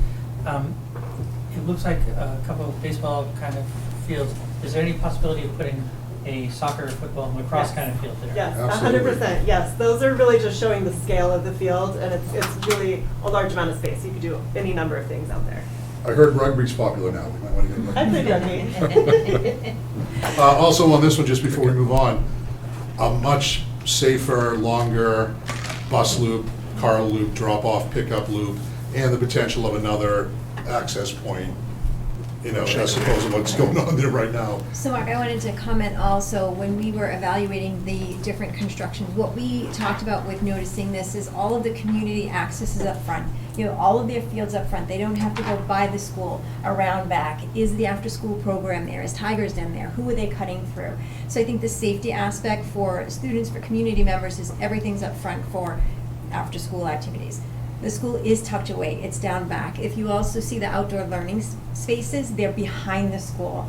It looks like a couple of baseball kind of fields. Is there any possibility of putting a soccer, football, and lacrosse
Yes.
kind of field there?
Yes,
Absolutely.
100%, yes. Those are really just showing the scale of the field, and it's really a large amount of space. You could do any number of things out there.
I heard rugby's popular now, we might want to get
I
rugby.
played rugby.
Also on this one, just before we move on, a much safer, longer bus loop, car loop, drop-off, pickup loop, and the potential of another access point, you know, as opposed to what's going on there right now.
So Mark, I wanted to comment also, when we were evaluating the different constructions, what we talked about with noticing this is all of the community access is up front. You know, all of their fields up front, they don't have to go by the school, around back. Is the after-school program there? Is Tigers Den there? Who are they cutting through? So I think the safety aspect for students, for community members, is everything's up front for after-school activities. The school is tucked away, it's down back. If you also see the outdoor learning spaces, they're behind the school,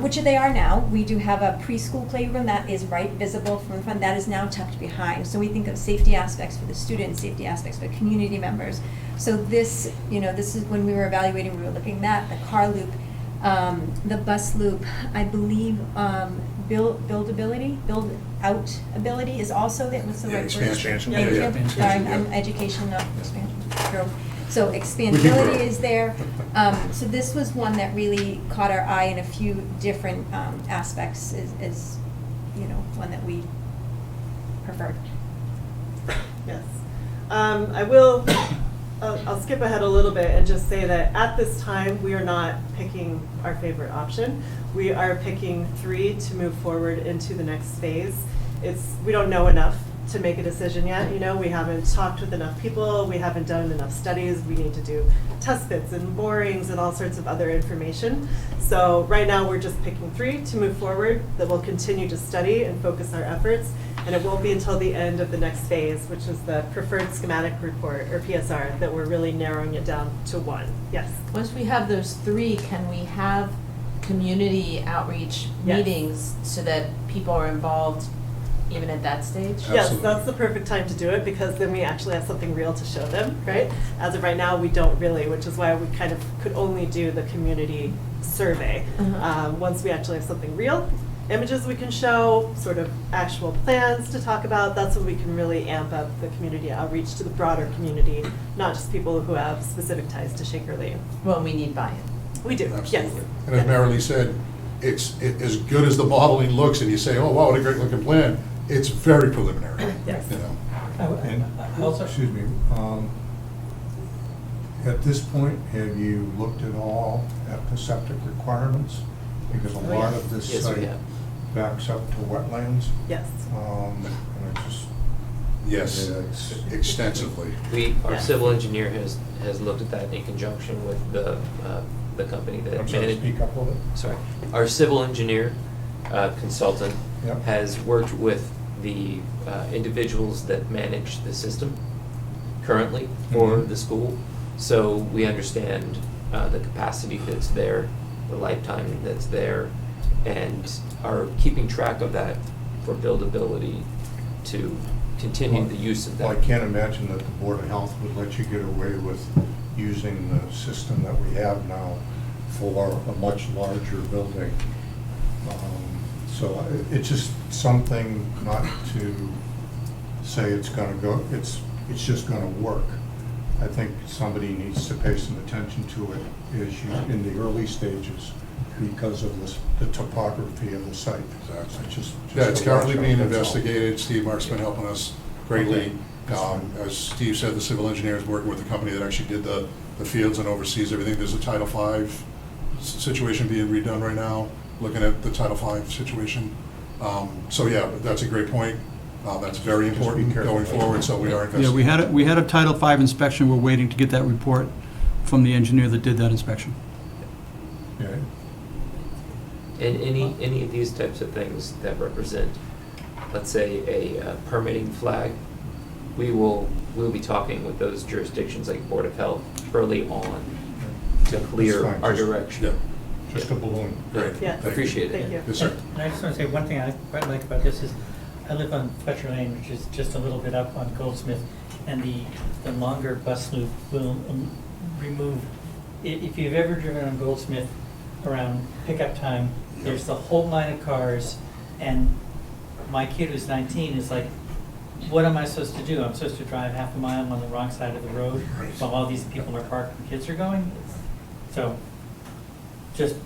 which they are now. We do have a preschool playroom that is right visible from the front, that is now tucked behind. So we think of safety aspects for the students, safety aspects for community members. So this, you know, this is when we were evaluating, we were looking at the car loop, the bus loop, I believe, build out ability is also there. What's the
Yeah,
right word?
expansion.
Thank
Yeah,
you.
yeah.
Sorry, I'm
Yeah.
education, not expansion. Grow. So
We can
expandability
grow.
is there. So this was one that really caught our eye in a few different aspects, is, you know, one that we preferred.
Yes. I'll skip ahead a little bit and just say that at this time, we are not picking our favorite option. We are picking 3 to move forward into the next phase. We don't know enough to make a decision yet. You know, we haven't talked with enough people. We haven't done enough studies. We need to do test pits and borings and all sorts of other information. So right now, we're just picking 3 to move forward that we'll continue to study and focus our efforts. And it won't be until the end of the next phase, which is the preferred schematic report, or PSR, that we're really narrowing it down to 1. Yes.
Once we have those 3, can we have community outreach
Yes.
meetings so that people are involved even at that stage?
Yes, that's the perfect time to do it, because then we actually have something real to show them, right? As of right now, we don't really, which is why we kind of could only do the community survey. Once we actually have something real, images we can show, sort of actual plans to talk about, that's when we can really amp up the community outreach to the broader community, not just people who have specific ties to Shaker Lane.
Well, we need buy-in.
We do, yes.
Absolutely. And as Marilee said, it's as good as the modeling looks, and you say, oh, wow, what a great looking plan, it's very preliminary.
Yes.
You know.
Excuse me, at this point, have you looked at all at the septic requirements? Because a
Oh,
lot
yeah.
of this
Yes, we
site
have.
backs up to wetlands.
Yes.
And it just.
Yes,
Yeah, it's-
extensively.
Our
Yes.
civil engineer has looked at that in conjunction with the company that
I'm sorry,
managed.
speak up a little bit.
Sorry. Our civil engineer consultant
Yep.
has worked with the individuals that manage the system currently for
Mhm.
the school. So we understand the capacity that's there, the lifetime that's there, and are keeping track of that for buildability to continue the use of
Well, I
that.
can't imagine that the Board of Health would let you get away with using the system that we have now for a much larger building. So it's just something not to say it's gonna go, it's just gonna work. I think somebody needs to pay some attention to it in the early stages because of the topography of the site.
Yeah, it's
to watch
currently
out,
being
that's all.
investigated. Steve Mark's been helping us greatly. As Steve said, the civil engineer is working with the company that actually did the fields and oversees everything. There's a Title V situation being redone right now, looking at the Title V situation. So yeah, that's a great point. That's very important going forward, so we are investigating.
Yeah, we had a Title V inspection. We're waiting to get that report from the engineer that did that inspection.
Yeah.
And any of these types of things that represent, let's say, a permitting flag, we'll be talking with those jurisdictions like Board of Health early on to clear
That's fine.
our
Just-
direction.
Just a balloon.
Great.
Yeah.
Appreciate it.
Thank you.
Yes, sir.
And I just want to say one thing I quite like about this is, I live on Fletcher Lane, which is just a little bit up on Goldsmith, and the longer bus loop will remove, if you've ever driven on Goldsmith around pickup time, there's the whole line of cars, and my kid who's 19 is like, what am I supposed to do? I'm supposed to drive half a mile on the wrong side of the road while all these people are parked and kids are going? So, just,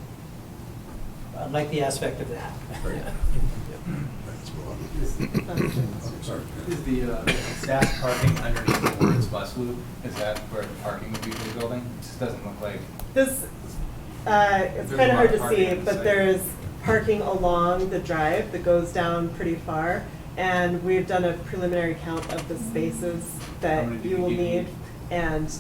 I like the aspect of that.
Sorry.
Is the staff parking underneath the words bus loop, is that where the parking would be for the building? It just doesn't look like.
This, it's
There's
kind
a
of
lot
hard
of
to
parking
see,
on the
but
site.
there's parking along the drive that goes down pretty far. And we've done a preliminary count of the spaces
How
that
many do
you
you
will
need?
need, and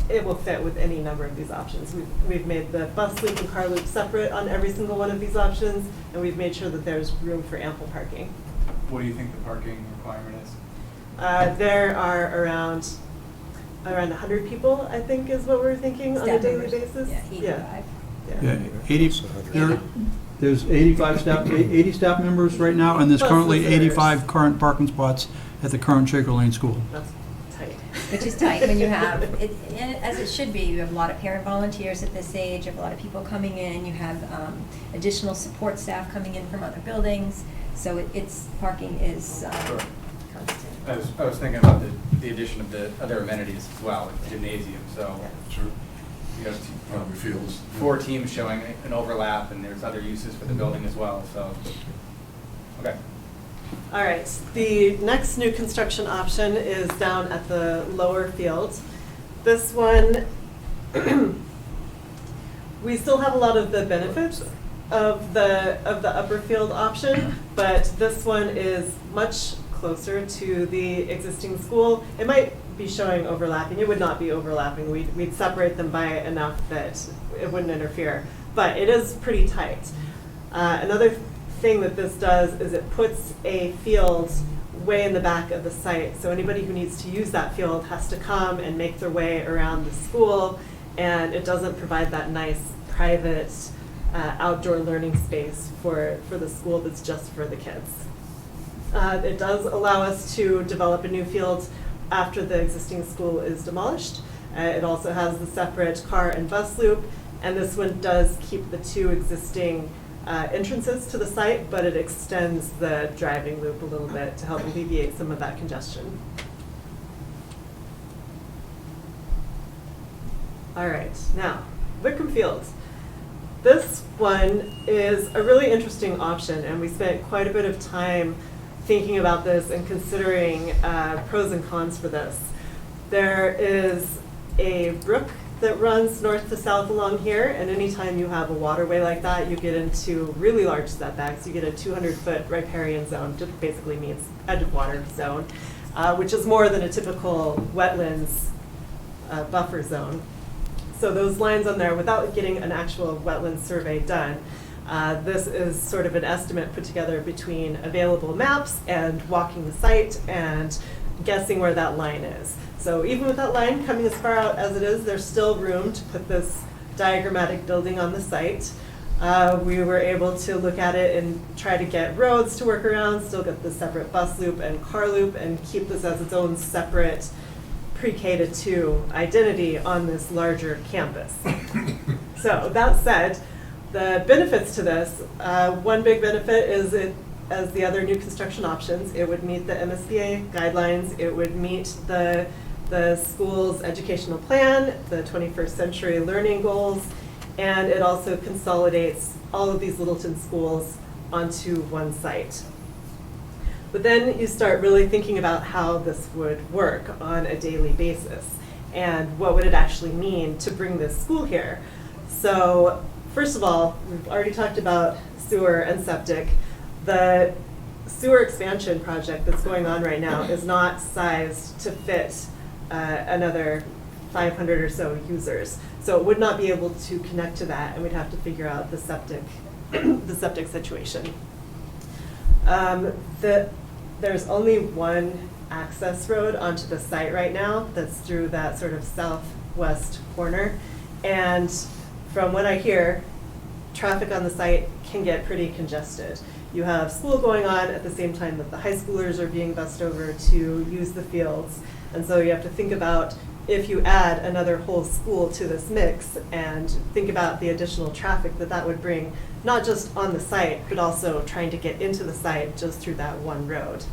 it will fit with any number of these options. We've made the bus loop and car loop separate on every single one of these options, and we've made sure that there's room for ample parking.
What do you think the parking requirement is?
There are around 100 people, I think, is what we're thinking on a
Staff
daily
members.
basis.
Yeah, 85.
Yeah, 80, there's 85 staff, 80 staff members right now, and there's
Plus
currently
visitors.
85 current parking spots at the current Shaker Lane School.
That's tight.
Which is tight when you have, and as it should be, you have a lot of parent volunteers at this age, you have a lot of people coming in, you have additional support staff coming in from other buildings, so parking is
Sure.
constant.
I was thinking about the addition of the other amenities as well, like the gymnasium, so.
Sure.
You have
Probably fields.
4 teams showing an overlap, and there's other uses for the building as well, so. Okay.
All right, the next new construction option is down at the lower field. This one, we still have a lot of the benefits of the upper field option, but this one is much closer to the existing school. It might be showing overlapping. It would not be overlapping. We'd separate them by enough that it wouldn't interfere, but it is pretty tight. Another thing that this does is it puts a field way in the back of the site. So anybody who needs to use that field has to come and make their way around the school, and it doesn't provide that nice private outdoor learning space for the school that's just for the kids. It does allow us to develop a new field after the existing school is demolished. It also has the separate car and bus loop, and this one does keep the 2 existing entrances to the site, but it extends the driving loop a little bit to help alleviate some of that congestion. All right, now, Wickham Fields. This one is a really interesting option, and we spent quite a bit of time thinking about this and considering pros and cons for this. There is a brook that runs north to south along here, and anytime you have a waterway like that, you get into really large setbacks. You get a 200-foot riparian zone, just basically means edge of water zone, which is more than a typical wetlands buffer zone. So those lines on there, without getting an actual wetland survey done, this is sort of an estimate put together between available maps and walking the site and guessing where that line is. So even with that line coming as far out as it is, there's still room to put this diagrammatic building on the site. We were able to look at it and try to get roads to work around, still get the separate bus loop and car loop, and keep this as its own separate pre-K to 2 identity on this larger campus. So that said, the benefits to this, one big benefit is it, as the other new construction options, it would meet the MSBA guidelines, it would meet the the school's educational plan, the 21st century learning goals, and it also consolidates all of these Littleton schools onto one site. But then you start really thinking about how this would work on a daily basis and what would it actually mean to bring this school here. So first of all, we've already talked about sewer and septic. The sewer expansion project that's going on right now is not sized to fit another 500 or so users. So it would not be able to connect to that, and we'd have to figure out the septic, the septic situation. There's only one access road onto the site right now that's through that sort of southwest corner. And from what I hear, traffic on the site can get pretty congested. You have school going on at the same time that the high schoolers are being bussed over to use the fields. And so you have to think about if you add another whole school to this mix and think about the additional traffic that that would bring, not just on the site, but also trying to get into the site just through that one road.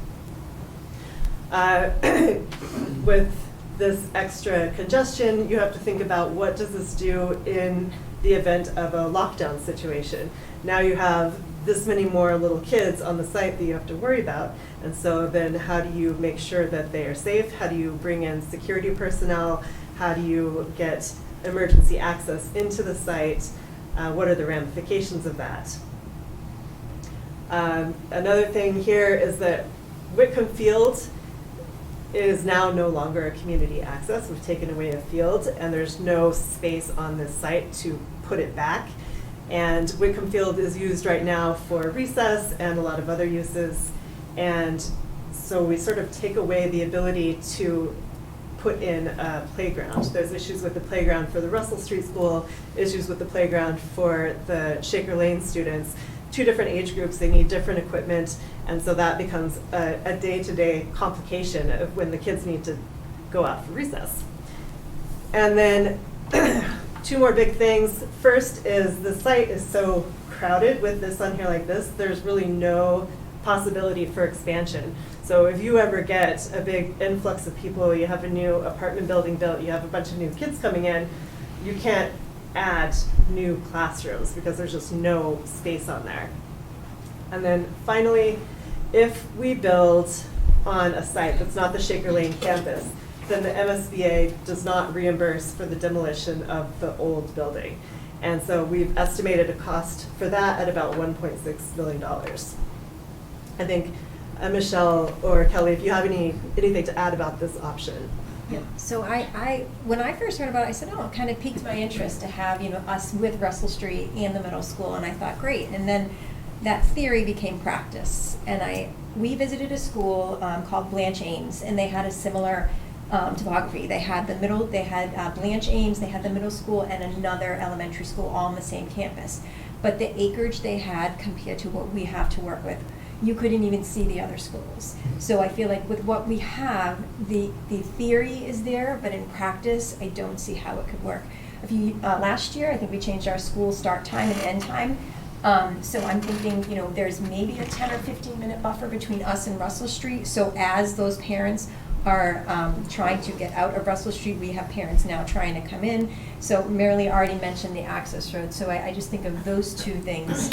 With this extra congestion, you have to think about what does this do in the event of a lockdown situation. Now you have this many more little kids on the site that you have to worry about. And so then how do you make sure that they are safe? How do you bring in security personnel? How do you get emergency access into the site? What are the ramifications of that? Another thing here is that Whitcomb Field is now no longer a community access. We've taken away a field and there's no space on this site to put it back. And Whitcomb Field is used right now for recess and a lot of other uses. And so we sort of take away the ability to put in a playground. There's issues with the playground for the Russell Street School, issues with the playground for the Shaker Lane students. Two different age groups, they need different equipment, and so that becomes a day-to-day complication of when the kids need to go out for recess. And then two more big things. First is the site is so crowded with this on here like this, there's really no possibility for expansion. So if you ever get a big influx of people, you have a new apartment building built, you have a bunch of new kids coming in, you can't add new classrooms because there's just no space on there. And then finally, if we build on a site that's not the Shaker Lane campus, then the MSBA does not reimburse for the demolition of the old building. And so we've estimated a cost for that at about $1.6 million. I think Michelle or Kelly, if you have anything to add about this option.
Yeah. So when I first heard about it, I said, oh, it kind of piqued my interest to have, us with Russell Street and the middle school, and I thought, great. And then that theory became practice. And we visited a school called Blanche Ames, and they had a similar topography. They had Blanche Ames, they had the middle school and another elementary school all on the same campus. But the acreage they had compared to what we have to work with, you couldn't even see the other schools. So I feel like with what we have, the theory is there, but in practice, I don't see how it could work. Last year, I think we changed our school start time and end time. So I'm thinking, there's maybe a 10 or 15 minute buffer between us and Russell Street. So as those parents are trying to get out of Russell Street, we have parents now trying to come in. So Marilee already mentioned the access road. So I just think of those two things.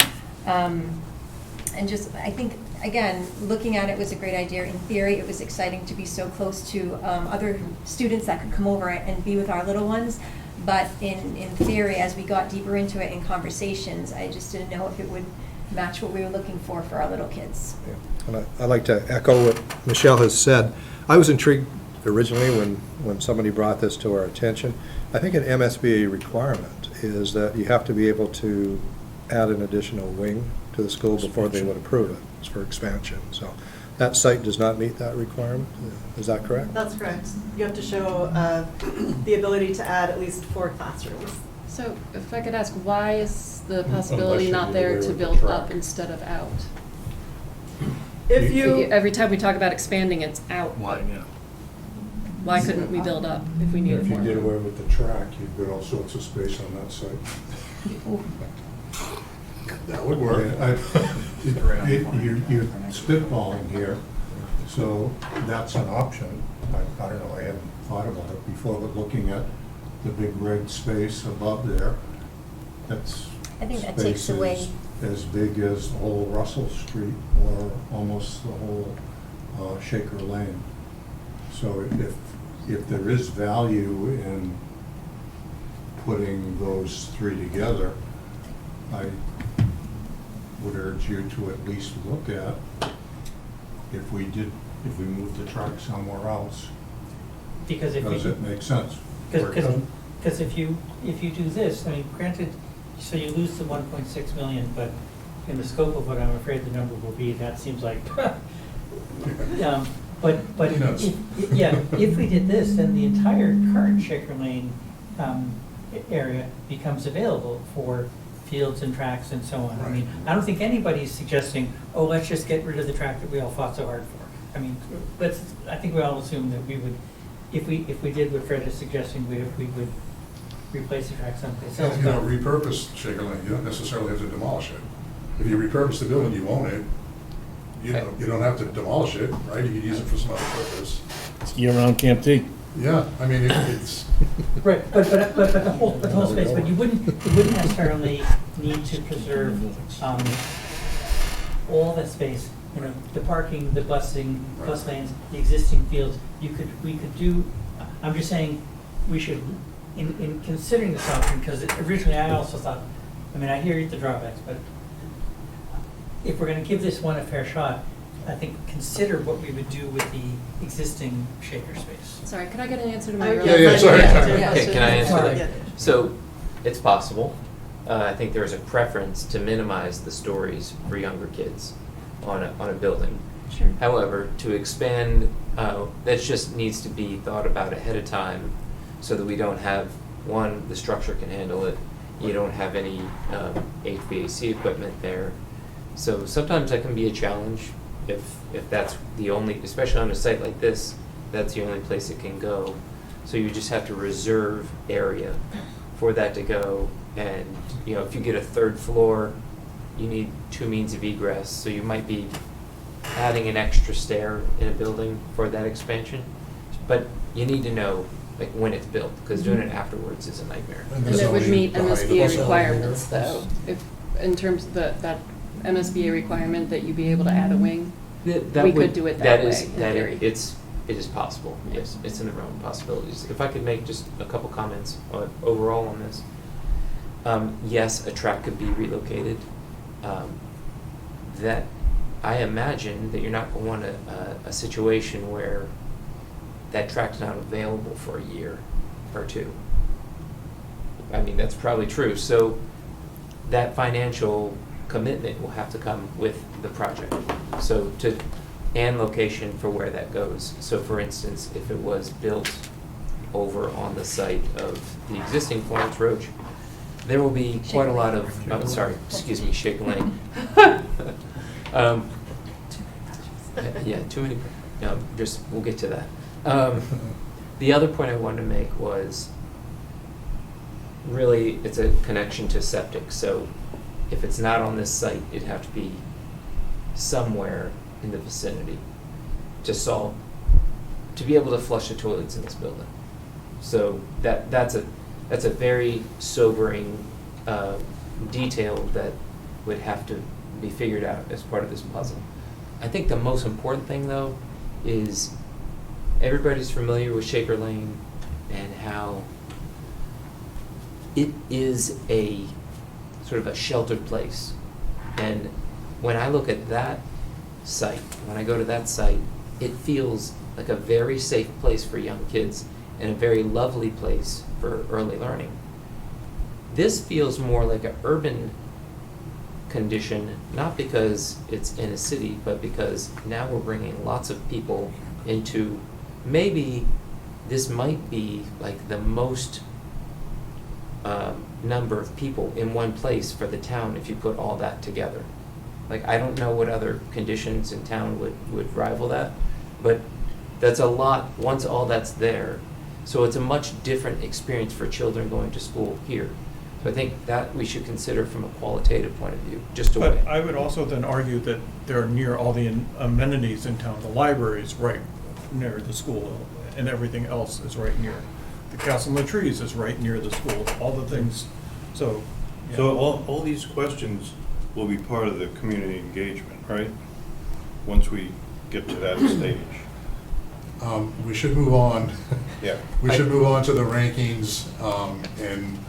And just, I think, again, looking at it was a great idea. In theory, it was exciting to be so close to other students that could come over and be with our little ones. But in theory, as we got deeper into it in conversations, I just didn't know if it would match what we were looking for our little kids.
Yeah. And I'd like to echo what Michelle has said. I was intrigued originally when somebody brought this to our attention. I think an MSBA requirement is that you have to be able to add an additional wing to the school before they would approve it. It's for expansion. So that site does not meet that requirement. Is that correct?
That's correct. You have to show the ability to add at least 4 classrooms.
So if I could ask, why is the possibility not there to build up instead of out? Every time we talk about expanding, it's out.
Why, yeah.
Why couldn't we build up if we needed
If you
more?
did away with the track, you'd get all sorts of space on that site.
That would work.
You're spitballing here, so that's an option. I don't know, I haven't thought about it before, but looking at the big red space above there, that's
I think that takes
space
away.
is as big as the whole Russell Street or almost the whole Shaker Lane. So if there is value in putting those three together, I would urge you to at least look at if we moved the track somewhere else.
Because if
Does
you,
it make sense?
because if you do this, I mean, granted, so you lose the 1.6 million, but in the scope of what I'm afraid the number will be, that seems like, but
Who knows?
if we did this, then the entire current Shaker Lane area becomes available for fields and tracks and so on. I mean, I don't think anybody's suggesting, oh, let's just get rid of the track that we all fought so hard for. I mean, I think we all assume that we would, if we did what Fred is suggesting, we would replace the track someplace else.
You know, repurpose Shaker Lane, you don't necessarily have to demolish it. If you repurpose the building, you own it, you don't have to demolish it, right? You could use it for some other purpose.
It's year-round Camp T.
Yeah, I mean, it's.
Right, but the whole space, but you wouldn't necessarily need to preserve all that space, you know, the parking, the busing, bus lanes, the existing fields. We could do, I'm just saying, we should, in considering this option, because originally I also thought, I mean, I hear the drawbacks, but if we're gonna give this one a fair shot, I think consider what we would do with the existing Shaker space.
Sorry, could I get an answer to my
Yeah,
earlier
yeah, sorry.
question?
Okay, can I answer
Sorry.
that? So, it's possible. I think there is a preference to minimize the stories for younger kids on a building.
Sure.
However, to expand, that just needs to be thought about ahead of time so that we don't have, one, the structure can handle it, you don't have any HVAC equipment there. So sometimes that can be a challenge if that's the only, especially on a site like this, that's the only place it can go. So you just have to reserve area for that to go. And, you know, if you get a third floor, you need two means of egress. So you might be adding an extra stair in a building for that expansion. But you need to know, like, when it's built, because doing it afterwards is a nightmare.
And it would meet MSBA requirements, though, if, in terms of that MSBA requirement that you be able to add a wing. We could do it that way, in theory.
It is possible, yes, it's in the realm of possibilities. If I could make just a couple comments overall on this. Yes, a track could be relocated. That, I imagine that you're not going to want a situation where that track's not available for a year or two. I mean, that's probably true. So that financial commitment will have to come with the project. So and location for where that goes. So for instance, if it was built over on the site of the existing Florence Roach, there will be quite a lot of, Shaker Lane. Yeah, too many, no, we'll get to that. The other point I wanted to make was, really, it's a connection to septic. So if it's not on this site, it'd have to be somewhere in the vicinity to be able to flush the toilets in this building. So that's a very sobering detail that would have to be figured out as part of this puzzle. I think the most important thing, though, is everybody's familiar with Shaker Lane and how it is a sort of a sheltered place. And when I look at that site, when I go to that site, it feels like a very safe place for young kids and a very lovely place for early learning. This feels more like an urban condition, not because it's in a city, but because now we're bringing lots of people into, maybe this might be like the most number of people in one place for the town if you put all that together. Like, I don't know what other conditions in town would rival that, but that's a lot once all that's there. So it's a much different experience for children going to school here. So I think that we should consider from a qualitative point of view, just a way.
But I would also then argue that they're near all the amenities in town. The library is right near the school, and everything else is right near. The Castle in the Trees is right near the school, all the things, so. yeah.
So all these questions will be part of the community engagement, right? Once we get to that stage.
We should move on.
Yeah.
We should move on to the rankings and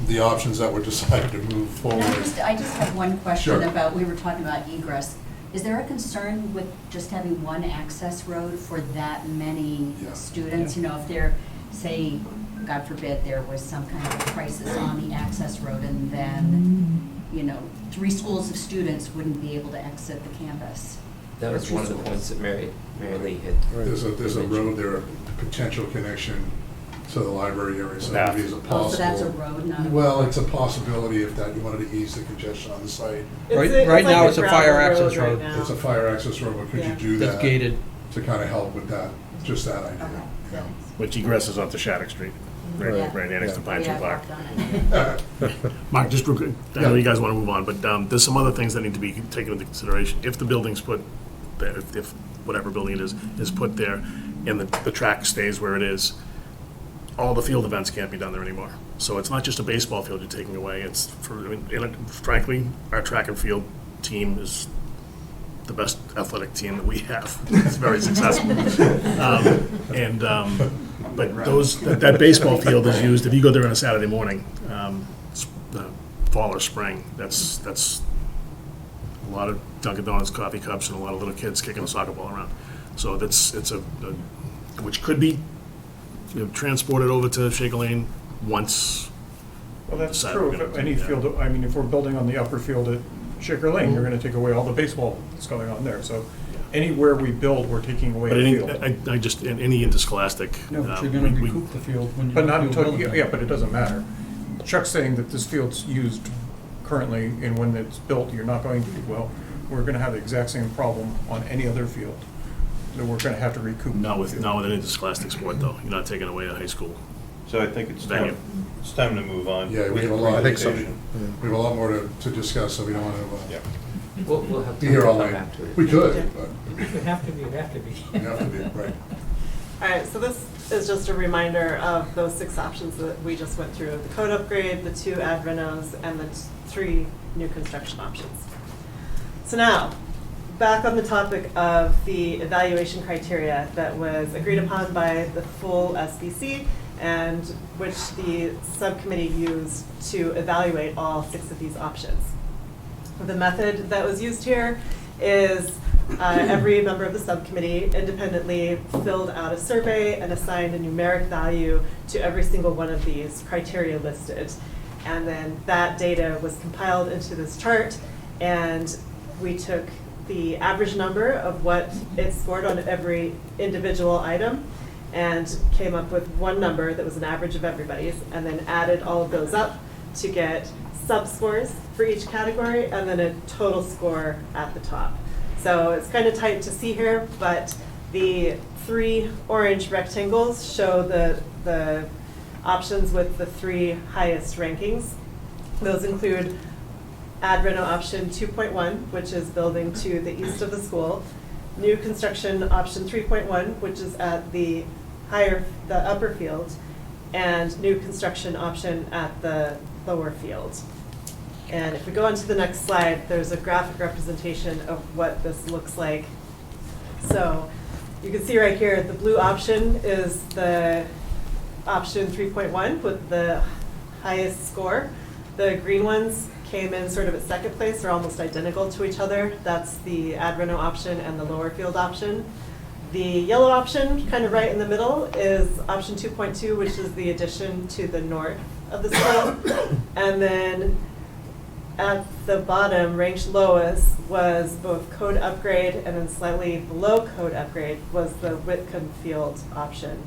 the options that were decided to move forward.
I just have one question
Sure.
about, we were talking about egress. Is there a concern with just having one access road for that many students? You know, if there, say, God forbid, there was some kind of crisis on the access road and then, you know, 3 schools of students wouldn't be able to exit the campus.
That was
Or
one of
2
the
schools.
points that Mary Lee had.
There's a road there, a potential connection to the library area, so maybe as a possible.
Oh, so that's a road, not a.
Well, it's a possibility if that, you wanted to ease the congestion on the site.
Right now, it's a fire access road.
It's a fire access road, but could you do that?
It's gated.
To kind of help with that, just that idea.
Which egresses onto Shattuck Street, right,
Right.
right next to Pine Tree
Yeah,
Park.
I've done it.
Mark, just real quick, I know you guys want to move on, but there's some other things that need to be taken into consideration. If the building's put, there, if whatever building it is put there, and the track stays where it is, all the field events can't be done there anymore. So it's not just a baseball field you're taking away, it's, frankly, our track and field team is the best athletic team that we have. It's very successful. But that baseball field is used, if you go there on a Saturday morning, fall or spring, that's a lot of Dunkin' Donuts coffee cups and a lot of little kids kicking a soccer ball around. So it's which could be transported over to Shaker Lane once.
Well, that's
decided
true.
we're gonna
If
do
any
that.
field, I mean, if we're building on the upper field at Shaker Lane, you're gonna take away all the baseball that's going on there. So anywhere we build, we're taking away
But
a
any,
field.
I just, in any interscholastic.
No, but you're gonna recoup the field when you.
But not
you
until,
build it.
yeah, but it doesn't matter. Chuck's saying that this field's used currently, and when it's built, you're not going to, well, we're gonna have the exact same problem on any other field. That we're gonna have to recoup.
Not with an interscholastic sport, though. You're not taking away a high school.
So I think it's
Venue.
time to move on.
Yeah, we
with
have a lot,
the
I think so.
presentation.
We have a lot more to discuss, so we don't want to
Yeah.
We'll have
be
time
here
to
all
come
night.
back to it.
We could, but
If you have to be, you have to be.
we have to be, right.
All right, so this is just a reminder of those 6 options that we just went through. The code upgrade, the 2 ad renos, and the 3 new construction options. So now, back on the topic of the evaluation criteria that was agreed upon by the full SBC and which the subcommittee used to evaluate all 6 of these options. The method that was used here is every member of the subcommittee independently filled out a survey and assigned a numeric value to every single one of these criteria listed. And then that data was compiled into this chart, and we took the average number of what it scored on every individual item and came up with one number that was an average of everybody's, and then added all of those up to get sub-scores for each category, and then a total score at the top. So it's kind of tight to see here, but the 3 orange rectangles show the options with the 3 highest rankings. Those include ad reno option 2.1, which is building to the east of the school, new construction option 3.1, which is at the upper field, and new construction option at the lower field. And if we go on to the next slide, there's a graphic representation of what this looks like. So you can see right here, the blue option is the option 3.1 with the highest score. The green ones came in sort of at second place. They're almost identical to each other. That's the ad reno option and the lower field option. The yellow option, kind of right in the middle, is option 2.2, which is the addition to the north of the school. And then at the bottom, ranked lowest, was both code upgrade, and then slightly below code upgrade was the Whitcomb Field option.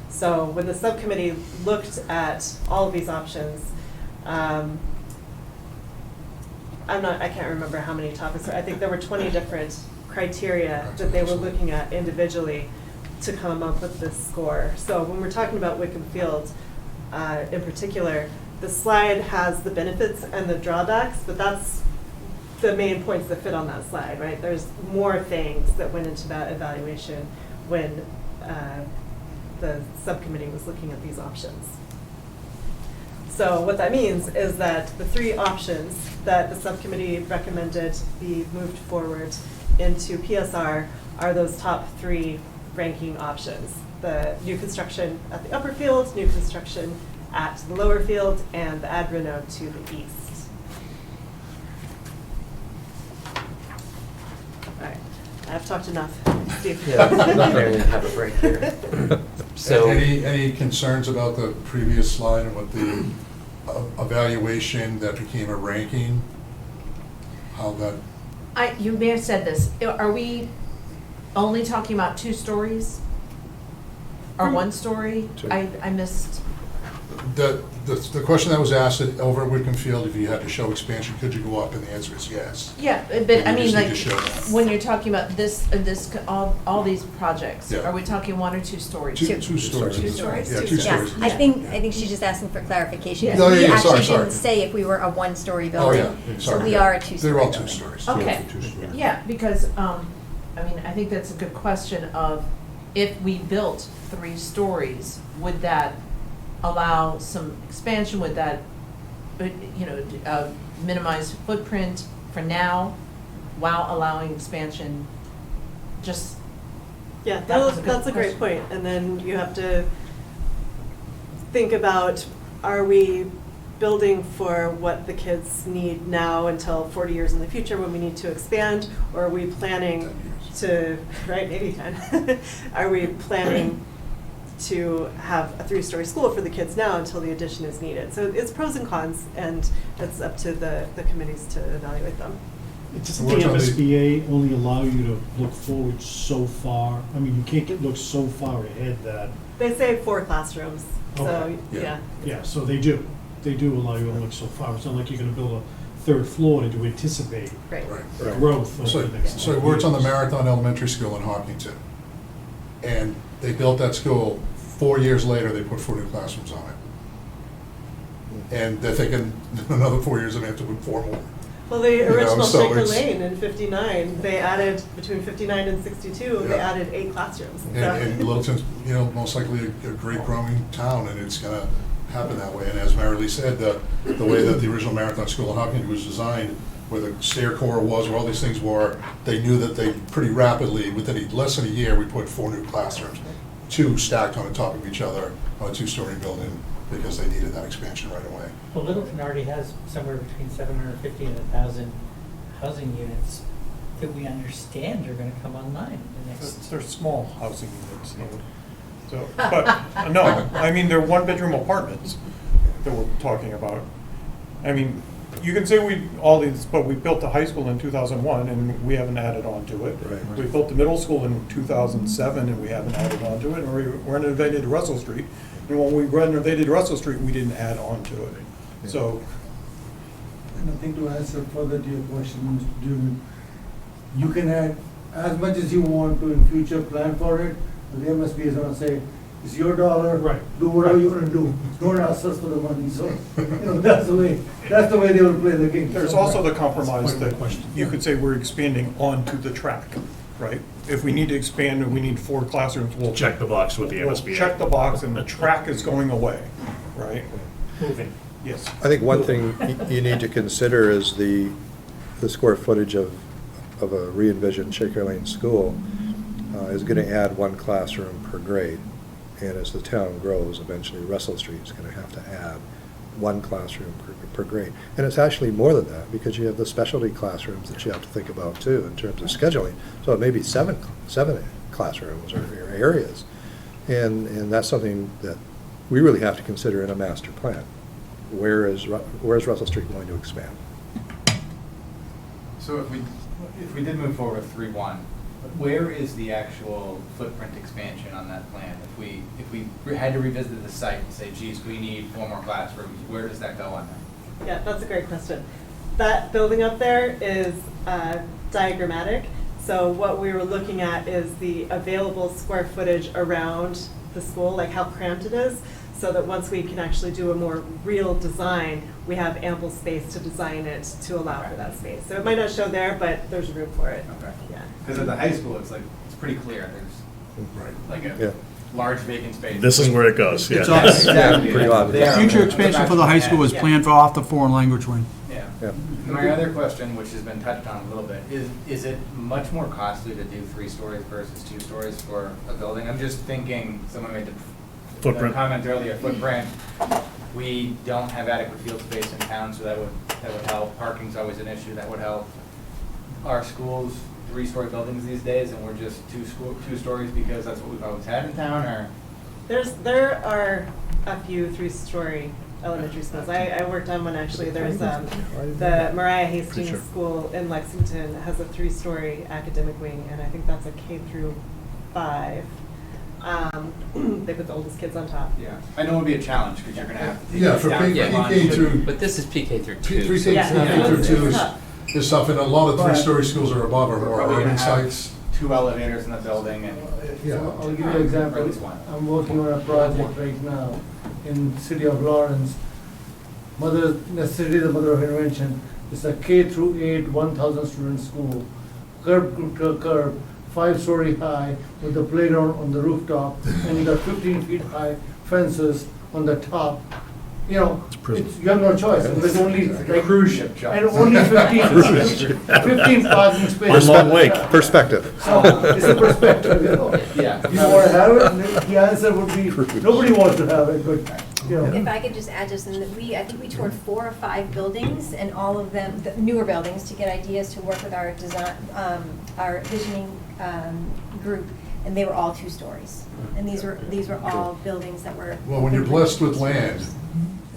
So when the subcommittee looked at all of these options, I can't remember how many topics. I think there were 20 different criteria that they were looking at individually to come up with this score. So when we're talking about Whitcomb Field in particular, the slide has the benefits and the drawbacks, but that's the main points that fit on that slide, right? There's more things that went into that evaluation when the subcommittee was looking at these options. So what that means is that the three options that the subcommittee recommended be moved forward into PSR are those top three ranking options. The new construction at the upper field, new construction at the lower field, and the ad reno to the east. All right, I've talked enough. Steve.
Yeah, I'm not going to have a break here. So,
Any concerns about the previous slide and what the evaluation that became a ranking? How that,
You may have said this, are we only talking about 2 stories? Or 1 story?
Two.
I missed,
the question that was asked over at Whitcomb Field, if you had to show expansion, could you go up? And the answer is yes.
yeah, but
You
I mean,
just need
like,
to show that.
when you're talking about all these projects,
Yeah.
are we talking 1 or 2 stories?
Two stories.
Two stories?
Yeah,
Two
two
stories.
stories.
I think she's just asking for clarification.
Yeah.
Oh, yeah,
We
yeah, sorry,
actually
sorry.
didn't say if we were a 1-story
Oh,
building.
yeah,
So
sorry.
we are a 2-story
They're all
building.
2 stories.
Okay,
Two stories.
yeah, because, I mean, I think that's a good question of, if we built 3 stories, would that allow some expansion? Would that, minimize footprint for now while allowing expansion? Just,
Yeah,
That was a good
that's a great
question.
point. And then you have to think about, are we building for what the kids need now until 40 years in the future when we need to expand? Or are we planning to, right, maybe 10. Are we planning to have a 3-story school for the kids now until the addition is needed? So it's pros and cons, and it's up to the committees to evaluate them.
Doesn't the MSBA only allow you to look forward so far? I mean, you can't look so far ahead that.
They say 4 classrooms, so,
Okay.
yeah.
Yeah, so they do. They do allow you to look so far. It's not like you're gonna build a 3rd floor to anticipate
Right.
growth over
So,
the next.
so I
10
worked on the
years.
Marathon Elementary School in Hopkinton. And they built that school, 4 years later, they put 4 new classrooms on it. And they're thinking, another 4 years, they may have to put 4 more.
Well, the
You know,
original
so
Shaker
it's-
Lane in 59, they added, between 59 and 62, they
Yeah.
added 8 classrooms.
And Littleton's, most likely a great growing town, and it's gonna happen that way. And as Marilee said, the way that the original Marathon School in Hopkins was designed, where the stair core was, where all these things were, they knew that they pretty rapidly, within less than a year, we put 4 new classrooms, 2 stacked on the top of each other on a 2-story building, because they needed that expansion right away.
Well, Littleton already has somewhere between 750 and 1,000 housing units that we understand are gonna come online in the next.
They're small housing units, so, but, no, I mean, they're 1-bedroom apartments that we're talking about. I mean, you can say but we built the high school in 2001 and we haven't added on to it.
Right.
We built the middle school in 2007 and we haven't added on to it, and we renovated Russell Street. And when we renovated Russell Street, we didn't add on to it. So,
Nothing to answer further to your question, Mr. Dugan. You can add as much as you want to in future, plan for it, but the MSB is gonna say, it's your dollar.
Right.
Do whatever you wanna do. Don't ask us for the money, so, that's the way they will play the game.
there's also the compromise
That's my
that
question.
you could say we're expanding onto the track, right? If we need to expand and we need 4 classrooms, we'll
Check the box with the
we'll
MSBA.
check the box and the track is going away, right?
Moving.
Yes.
I think one thing you need to consider is the square footage of a re-envisioned Shaker Lane school is going to add 1 classroom per grade. And as the town grows, eventually Russell Street is going to have to add 1 classroom per grade. And it's actually more than that, because you have the specialty classrooms that you have to think about too, in terms of scheduling. So it may be 7 classrooms or areas. And that's something that we really have to consider in a master plan. Where's Russell Street going to expand?
So if we did move forward with 3-1, where is the actual footprint expansion on that plan? If we had to revisit the site and say, geez, we need 4 more classrooms, where does that go on there?
Yeah, that's a great question. That building up there is diagrammatic. So what we were looking at is the available square footage around the school, like how cramped it is, so that once we can actually do a more real design, we have ample space to design it to allow for that space. So it might not show there, but there's room for it.
Okay.
Yeah.
Because at the high school, it's pretty clear. There's like
Yeah.
large vacant space.
This is where it goes, yeah.
It's obvious.
Exactly.
Pretty obvious.
There.
Future expansion for the high school is planned for off the foreign language wing.
Yeah.
Yeah.
My other question, which has been touched on a little bit, is it much more costly to do 3 stories versus 2 stories for a building? I'm just thinking, someone made the
Footprint.
comment earlier, footprint. We don't have adequate field space in town, so that would help. Parking's always an issue, that would help. Our schools 3-story buildings these days, and we're just 2 stories because that's what we've always had in town, or?
There are a few 3-story elementary schools. I worked on one actually. There's the Mariah Hastings
Sure.
School in Lexington has a 3-story academic wing, and I think that's a K through 5. They put the oldest kids on top.
Yeah, I know it would be a challenge because you're going to have to take
Yeah,
kids
for
down
PK
lunch.
through,
But this is PK through 2.
PK
Yeah.
through 2
Yeah.
is tough, and a lot of
But
3-story schools are above or
We're
more
probably going
urban
to have
sites.
2 elevators in the building and.
Yeah.
I'll give you an example.
Or at least one.
I'm working on a project right now in city of Lawrence. Necessity is the mother of invention. It's a K through 8, 1,000 student school. Curb to curb, 5-story high with the playground on the rooftop and the 15 feet high fences on the top. You know, you have no choice. There's only like
Cruise ship, Chuck.
and only 15 parking spaces.
On Long Lake.
Perspective.
So it's a perspective, you know.
Yeah.
You want to have it, the answer would be, nobody wants to have it, but, you know.
If I could just add just, I think we toured 4 or 5 buildings, and all of them, the newer buildings, to get ideas to work with our design, our visioning group, and they were all 2 stories. And these were all buildings that were.
Well, when you're blessed with land,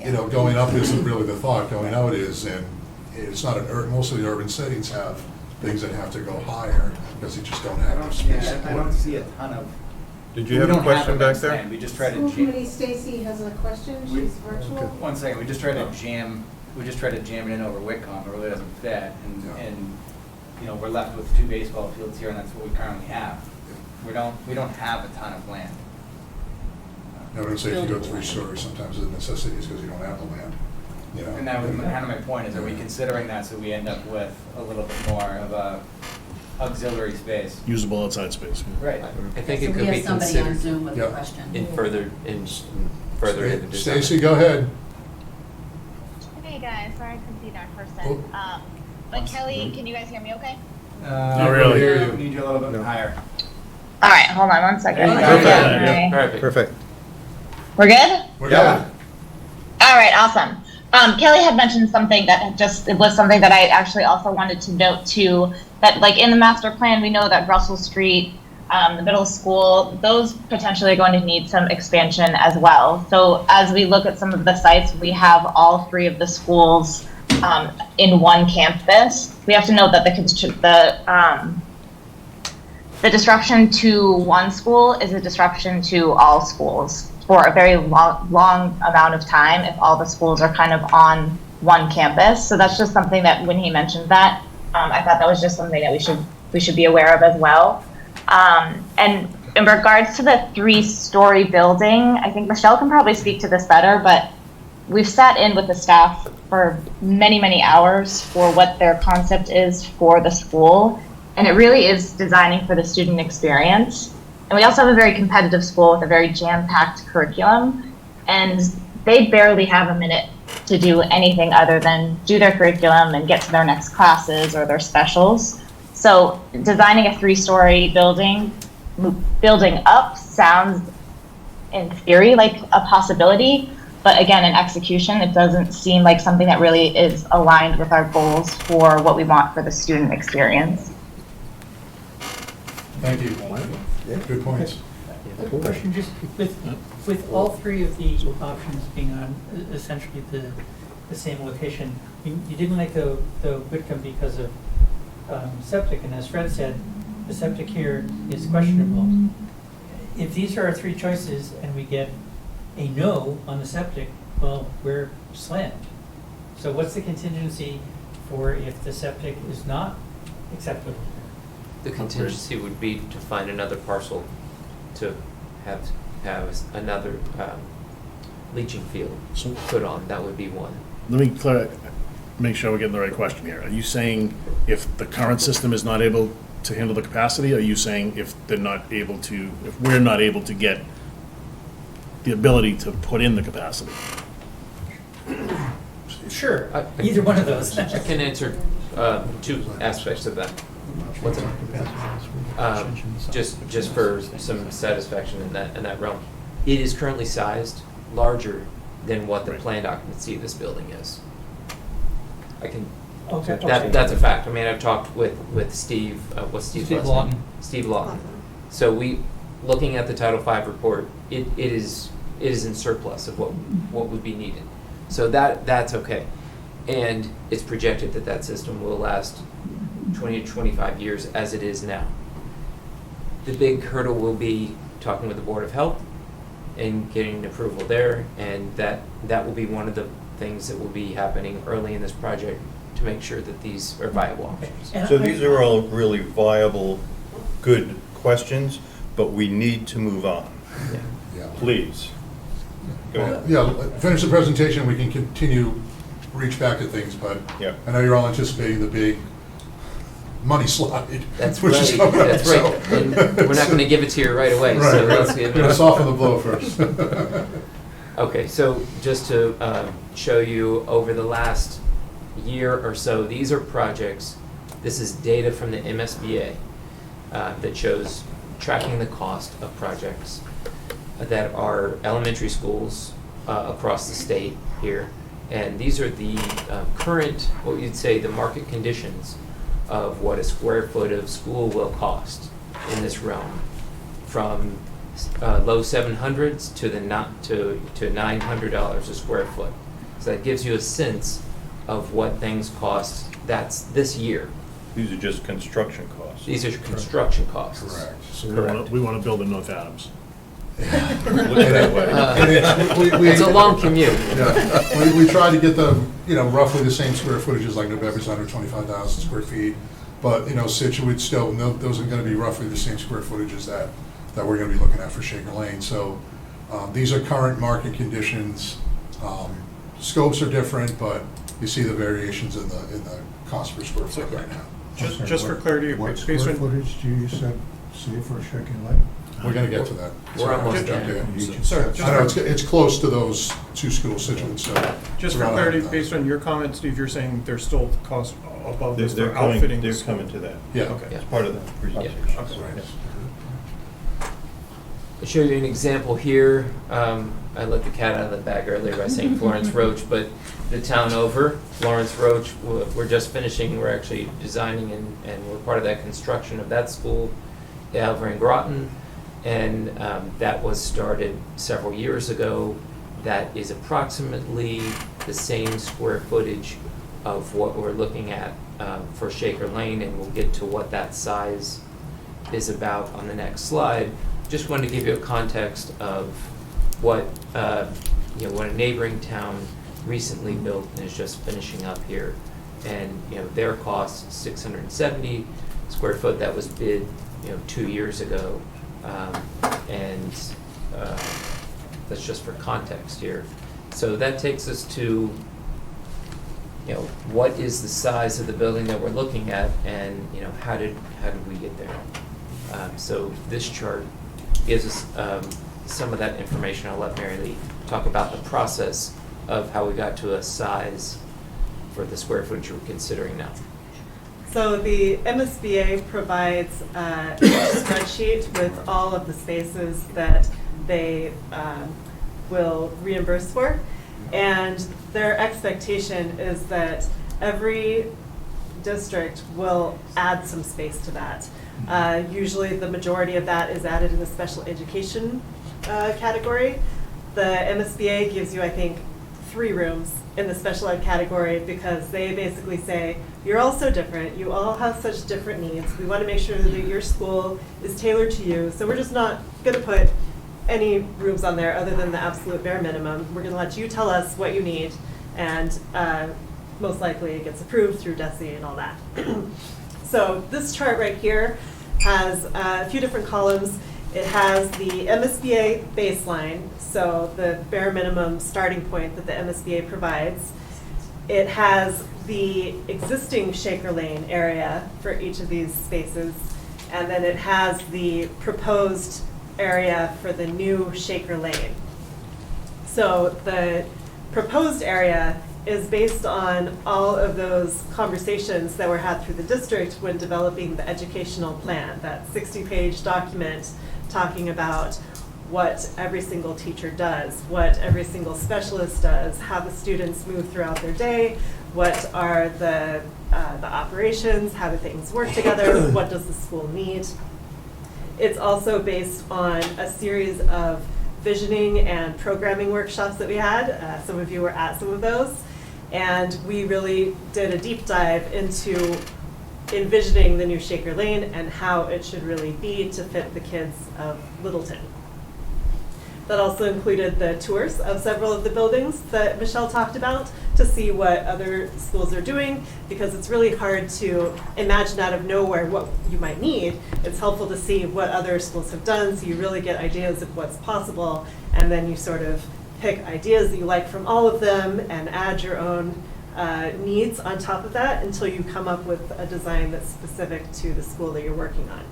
you know, going up isn't really the thought, going out is, and it's not most of the urban settings have things that have to go higher, because they just don't have the space.
I don't see a ton of.
Did you have a question back there?
Plan. We just try to
School
jam.
committee Stacy has a question, she's virtual.
One second, we just try to jam it in over Whitcomb, it really doesn't fit, and, you know, we're left with 2 baseball fields here, and that's what we currently have. We don't have a ton of land.
I would say if you go 3 stories, sometimes the necessity is because you don't have the land, you know.
And that was kind of my point, is are we considering that so we end up with a little bit more of a auxiliary space?
Usable outside space. Yeah.
Right.
I think
So
it
we
could
have
be
somebody on
considered
Zoom with a
Yeah.
question.
in further in the design.
Stacy, go ahead.
Hey guys, sorry I couldn't be there in person. But Kelly, can you guys hear me okay?
Not really.
We need you a little bit higher.
All right, hold on 1 second.
Perfect.
Okay.
Perfect.
Perfect.
We're good?
We're good.
All right, awesome. Kelly had mentioned something that it was something that I actually also wanted to note too, that like in the master plan, we know that Russell Street, the middle school, those potentially are going to need some expansion as well. So as we look at some of the sites, we have all 3 of the schools in one campus. We have to note that the disruption to one school is a disruption to all schools for a very long amount of time if all the schools are kind of on one campus. So that's just something that when he mentioned that, I thought that was just something that we should be aware of as well. And in regards to the 3-story building, I think Michelle can probably speak to this better, but we've sat in with the staff for many, many hours for what their concept is for the school. And it really is designing for the student experience. And we also have a very competitive school with a very jam-packed curriculum. And they barely have a minute to do anything other than do their curriculum and get to their next classes or their specials. So designing a 3-story building up sounds in theory like a possibility, but again, in execution, it doesn't seem like something that really is aligned with our goals for what we want for the student experience.
Thank you. Good points.
A question, just with all 3 of the options being on essentially the same location, you didn't like the Whitcomb because of septic, and as Fred said, the septic here is questionable. If these are our 3 choices and we get a no on the septic, well, we're slammed. So what's the contingency for if the septic is not acceptable?
The contingency would be to find another parcel to have another leaching field put on. That would be one.
Let me make sure we're getting the right question here. Are you saying if the current system is not able to handle the capacity? Are you saying if we're not able to get the ability to put in the capacity.
Sure, either one of those.
I can answer two aspects of that. What's it? Just for some satisfaction in that realm. It is currently sized larger than what the planned occupancy of this building is. I can,
Okay.
that's a fact. I mean, I've talked with Steve, what's Steve's
Steve
last
Lawton.
name? Steve Lawton. So looking at the Title V report, it is in surplus of what would be needed. So that's okay. And it's projected that system will last 20 to 25 years as it is now. The big hurdle will be talking with the Board of Health and getting approval there, and that will be one of the things that will be happening early in this project to make sure that these are viable options.
So these are all really viable, good questions, but we need to move on.
Yeah.
Please. Go ahead.
Yeah, finish the presentation, we can continue, reach back at things, but
Yeah.
I know you're all anticipating the big money slide.
That's
which is
right,
coming up,
that's right.
so-
And we're not gonna give it to you right away,
Right,
so
right.
let's give it.
Gonna soften the blow first.
Okay, so just to show you over the last year or so, these are projects, this is data from the MSBA that shows tracking the cost of projects that are elementary schools across the state here. And these are the current, what you'd say, the market conditions of what a square foot of school will cost in this realm, from low 700s to $900 a square foot. So that gives you a sense of what things cost. That's this year.
These are just construction costs.
These are construction costs.
Correct.
So
Correct.
we want to build in North Adams.
Look that way.
It's a long commute.
Yeah, we tried to get the, roughly the same square footages like New Bedford's 125,000 square feet, but, Situate still, those are gonna be roughly the same square footages that we're gonna be looking at for Shaker Lane. So, these are current market conditions. Scopes are different, but you see the variations in the cost per square foot right now.
Just for clarity,
What
based
square
on,
footage do you see for Shaker Lane?
We're gonna get to that.
We're almost
Yeah.
there.
sorry,
I know, it's close to those two schools, Situate, so.
just for
around
clarity,
100,000.
based on your comment, Steve, you're saying there's still costs above this
They're
for outfitting the
they're
school?
coming to that.
Yeah.
Okay.
It's part of the presentation.
Okay.
I'll show you an example here. I let the cat out of the bag earlier by saying Florence Roach, but the town over, Florence Roach, we're just finishing, we're actually designing and we're part of that construction of that school, Alva and Groton. And that was started several years ago. That is approximately the same square footage of what we're looking at for Shaker Lane, and we'll get to what that size is about on the next slide. Just wanted to give you a context of what what a neighboring town recently built and is just finishing up here, and their cost 670 square foot. That was bid 2 years ago, and that's just for context here. So that takes us to what is the size of the building that we're looking at, and how did we get there? So this chart gives us some of that information. I'll let Mary Lee talk about the process of how we got to a size for the square footage we're considering now.
So the MSBA provides a spreadsheet with all of the spaces that they will reimburse for. And their expectation is that every district will add some space to that. Usually the majority of that is added in the special education category. The MSBA gives you, I think, 3 rooms in the special ed category because they basically say, you're all so different, you all have such different needs. We want to make sure that your school is tailored to you, so we're just not going to put any rooms on there other than the absolute bare minimum. We're going to let you tell us what you need, and most likely it gets approved through DESE and all that. So this chart right here has a few different columns. It has the MSBA baseline, so the bare minimum starting point that the MSBA provides. It has the existing Shaker Lane area for each of these spaces, and then it has the proposed area for the new Shaker Lane. So the proposed area is based on all of those conversations that were had through the district when developing the educational plan, that 60-page document talking about what every single teacher does, what every single specialist does, how the students move throughout their day, what are the operations, how do things work together, what does the school need. It's also based on a series of visioning and programming workshops that we had. Some of you were at some of those. And we really did a deep dive into envisioning the new Shaker Lane and how it should really be to fit the kids of Littleton. That also included the tours of several of the buildings that Michelle talked about to see what other schools are doing, because it's really hard to imagine out of nowhere what you might need. It's helpful to see what other schools have done so you really get ideas of what's possible, and then you sort of pick ideas that you like from all of them and add your own needs on top of that until you come up with a design that's specific to the school that you're working on.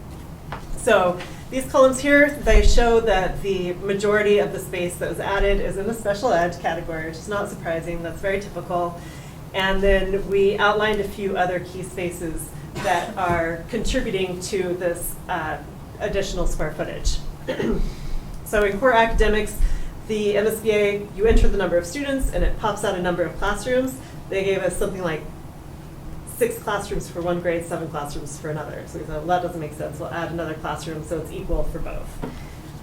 So these columns here, they show that the majority of the space that was added is in the special ed category, which is not surprising. That's very typical. And then we outlined a few other key spaces that are contributing to this additional square footage. So in core academics, the MSBA, you enter the number of students and it pops out a number of classrooms. They gave us something like 6 classrooms for one grade, 7 classrooms for another. So we said, well, that doesn't make sense. We'll add another classroom so it's equal for both.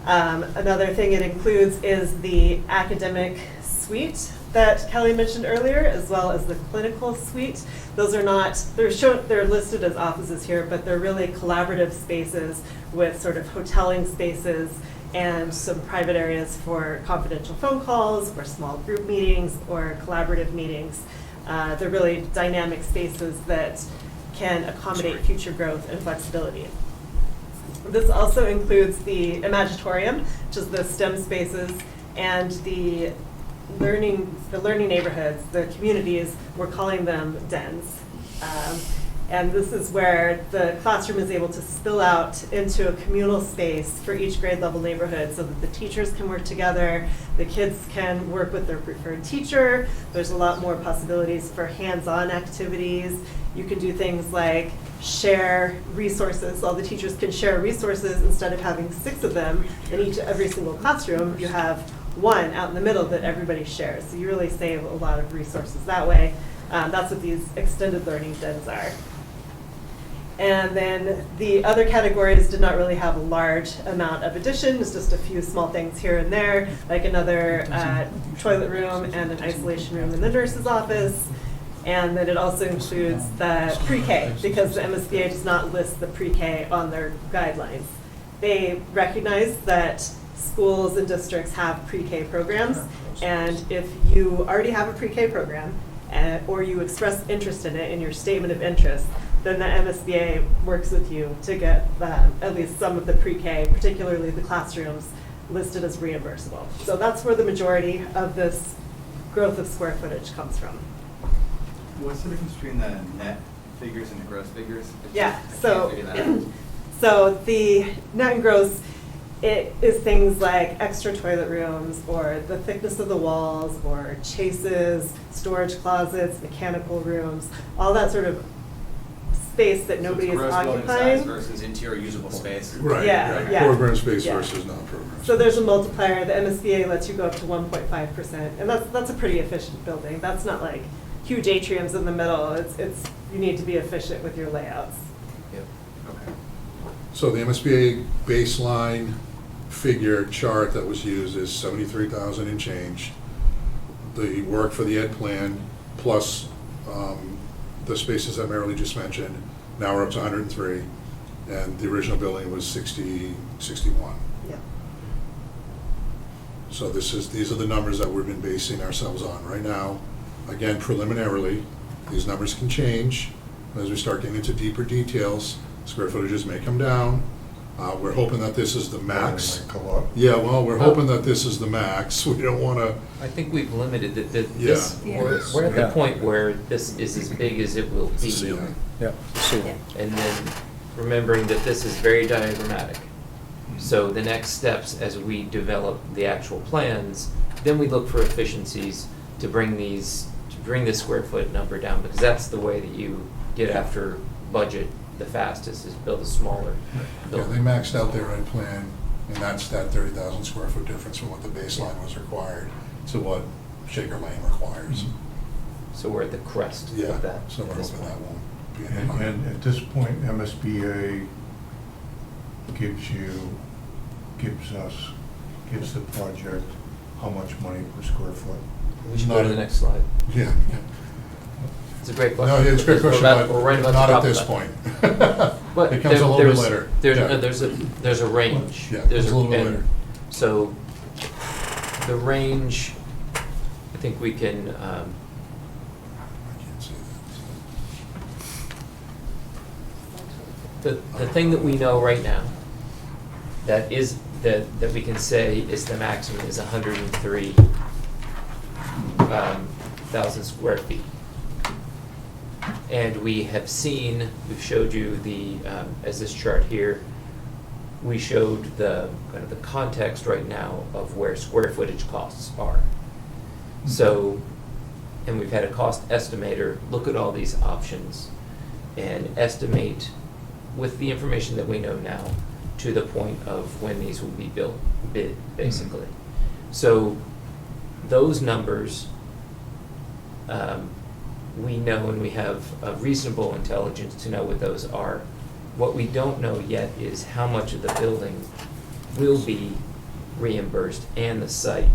Another thing it includes is the academic suite that Kelly mentioned earlier, as well as the clinical suite. Those are not, they're listed as offices here, but they're really collaborative spaces with sort of hoteling spaces and some private areas for confidential phone calls or small group meetings or collaborative meetings. They're really dynamic spaces that can accommodate future growth and flexibility. This also includes the Imagitorium, which is the STEM spaces, and the learning neighborhoods, the communities. We're calling them dens. And this is where the classroom is able to spill out into a communal space for each grade level neighborhood so that the teachers can work together, the kids can work with their preferred teacher. There's a lot more possibilities for hands-on activities. You can do things like share resources. All the teachers can share resources instead of having 6 of them in every single classroom. You have one out in the middle that everybody shares. So you really save a lot of resources that way. That's what these extended learning dens are. And then the other categories did not really have a large amount of additions, just a few small things here and there, like another toilet room and an isolation room in the nurse's office. And then it also includes the pre-K, because the MSBA does not list the pre-K on their guidelines. They recognize that schools and districts have pre-K programs, and if you already have a pre-K program, or you express interest in it in your statement of interest, then the MSBA works with you to get at least some of the pre-K, particularly the classrooms, listed as reimbursable. So that's where the majority of this growth of square footage comes from.
What's the difference between the net figures and the gross figures?
Yeah,
I
so,
can't figure that out.
so the net and gross, it is things like extra toilet rooms, or the thickness of the walls, or chases, storage closets, mechanical rooms, all that sort of space that nobody is
Gross building
occupying.
size versus interior usable space.
Right,
Yeah,
right.
yeah.
Program space
Yeah.
versus non-program.
So there's a multiplier. The MSBA lets you go up to 1.5%, and that's a pretty efficient building. That's not like huge atriums in the middle. It's you need to be efficient with your layouts.
Yep. Okay.
So the MSBA baseline figure chart that was used is 73,000 and change. The work for the ed plan plus the spaces that Marilee just mentioned, now we're up to 103, and the original building was 61.
Yeah.
So these are the numbers that we've been basing ourselves on right now. Again, preliminarily, these numbers can change as we start getting into deeper details. Square footages may come down. We're hoping that this is the max. Yeah, well, we're hoping that this is the max. We don't want to.
I think we've limited it.
Yeah.
We're at the
Yeah.
point where this is as big as it will be.
Ceiling.
Yeah, ceiling.
And then remembering that this is very diagrammatic. So the next steps as we develop the actual plans then we look for efficiencies to bring the square foot number down, because that's the way that you get after budget the fastest, is build a smaller
Yeah,
building.
they maxed out their ed plan, and that's that 30,000 square foot difference from what the baseline was required to what Shaker Lane requires.
So we're at the crest
Yeah,
of that.
so we're
at this
hoping
point.
that won't be an
And
issue.
and at this point, MSBA gives the project how much money per square foot?
We should go to the next slide.
Yeah.
It's a great question.
No, yeah, it's a great question,
We're right
but
about
not
the
at
top
this
of that.
point.
But
It comes a little bit later.
There's a range.
Yeah,
There's
it's a little bit
and
later.
So the range, I think we can,
I can't see that.
the thing that we know right now, that we can say is the maximum is 103,000 square feet. And we have seen, we've showed you as this chart here, we showed the kind of the context right now of where square footage costs are. So, and we've had a cost estimator look at all these options and estimate with the information that we know now to the point of when these will be bid, basically. So those numbers, we know, and we have a reasonable intelligence to know what those are. What we don't know yet is how much of the building will be reimbursed, and the site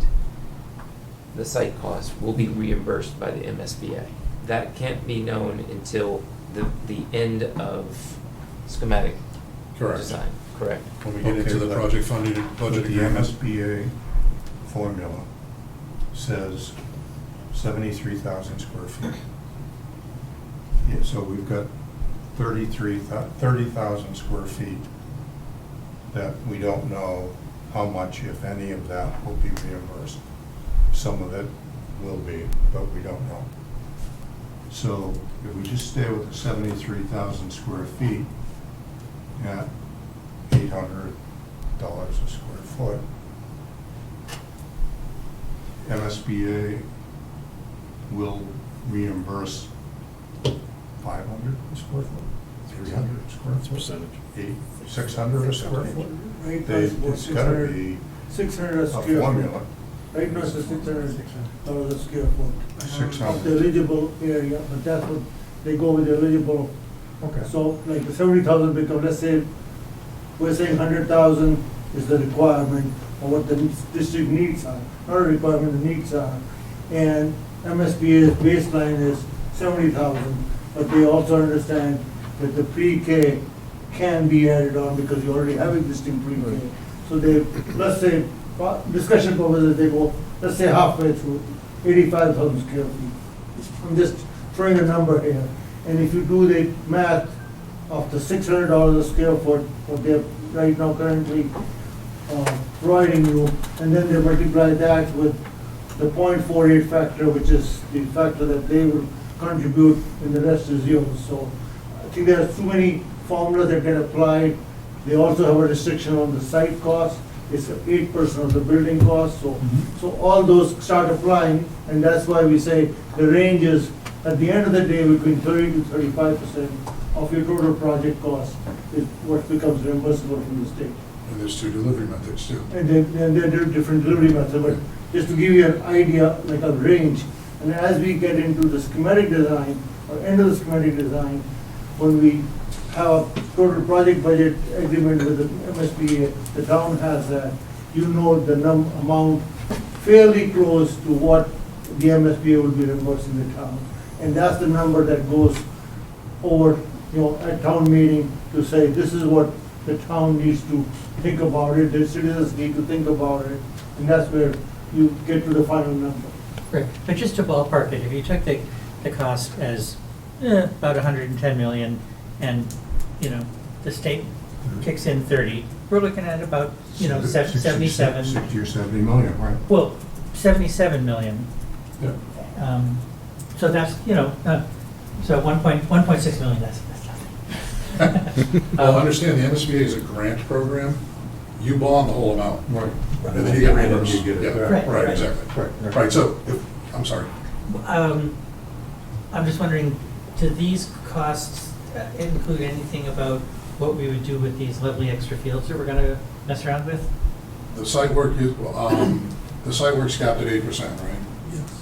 cost will be reimbursed by the MSBA. That can't be known until the end of schematic
Correct.
design, correct?
When we get into the
but-
project funded budget
but the
agreement.
MSBA formula says 73,000 square feet. Yeah, so we've got 30,000 square feet that we don't know how much, if any, of that will be reimbursed. Some of it will be, but we don't know. So if we just stay with the 73,000 square feet at $800 a square foot, MSBA will reimburse 500 a square foot, 300 a square foot,
Percentage.
600 a square foot.
Right,
They-
it's about
it's gotta be
600 a
a
square
formula.
foot. Right now, it's $600 a square foot.
600.
Of the eligible area, but that's what, they go with the eligible.
Okay.
So like the 70,000 become, let's say, we're saying 100,000 is the requirement or what the district needs are, not a requirement, the needs are. And MSBA's baseline is 70,000, but they also understand that the pre-K can be added on because you already have existing pre-K. So they, let's say, discussion purposes, they go, let's say halfway through, 85,000 square feet. I'm just throwing a number here. And if you do the math of the $600 a square foot, what they're right now currently providing you, and then they multiply that with the 0.48 factor, which is the factor that they will contribute, and the rest is yours. So I think there are too many formulas that get applied. They also have a restriction on the site cost. It's 8% of the building cost, so all those start applying, and that's why we say the range is, at the end of the day, between 30 to 35% of your total project cost is what becomes reimbursable from the state.
And there's two delivery methods too.
And there are different delivery methods, but just to give you an idea, like a range, and as we get into the schematic design, or end of the schematic design, when we have a total project budget agreement with the MSBA, the town has that, you know the amount fairly close to what the MSBA will be reimbursing the town. And that's the number that goes over, at town meeting to say, this is what the town needs to think about it, the citizens need to think about it, and that's where you get to the final number.
Right, but just to ballpark it, if you took the cost as about 110 million, and, the state kicks in 30, we're looking at about, 77.
60 or 70 million, right?
Well, 77 million.
Yeah.
So that's, so 1.6 million, that's nothing.
Well, understand, the MSBA is a grant program. you bond the whole amount.
Right.
And then you get reimbursed.
You get it
Yeah,
back.
Right,
right,
right.
exactly.
Right.
Right, so, I'm sorry.
I'm just wondering, do these costs include anything about what we would do with these lovely extra fields that we're gonna mess around with?
The site work is, the site work's capped at 8%, right?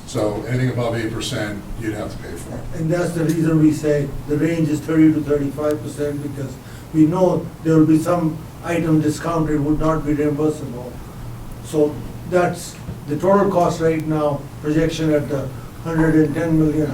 So anything above 8%, you'd have to pay for it.
And that's the reason we say the range is 30 to 35%, because we know there will be some item discounted would not be reimbursable. So that's the total cost right now, projection at the 110 million,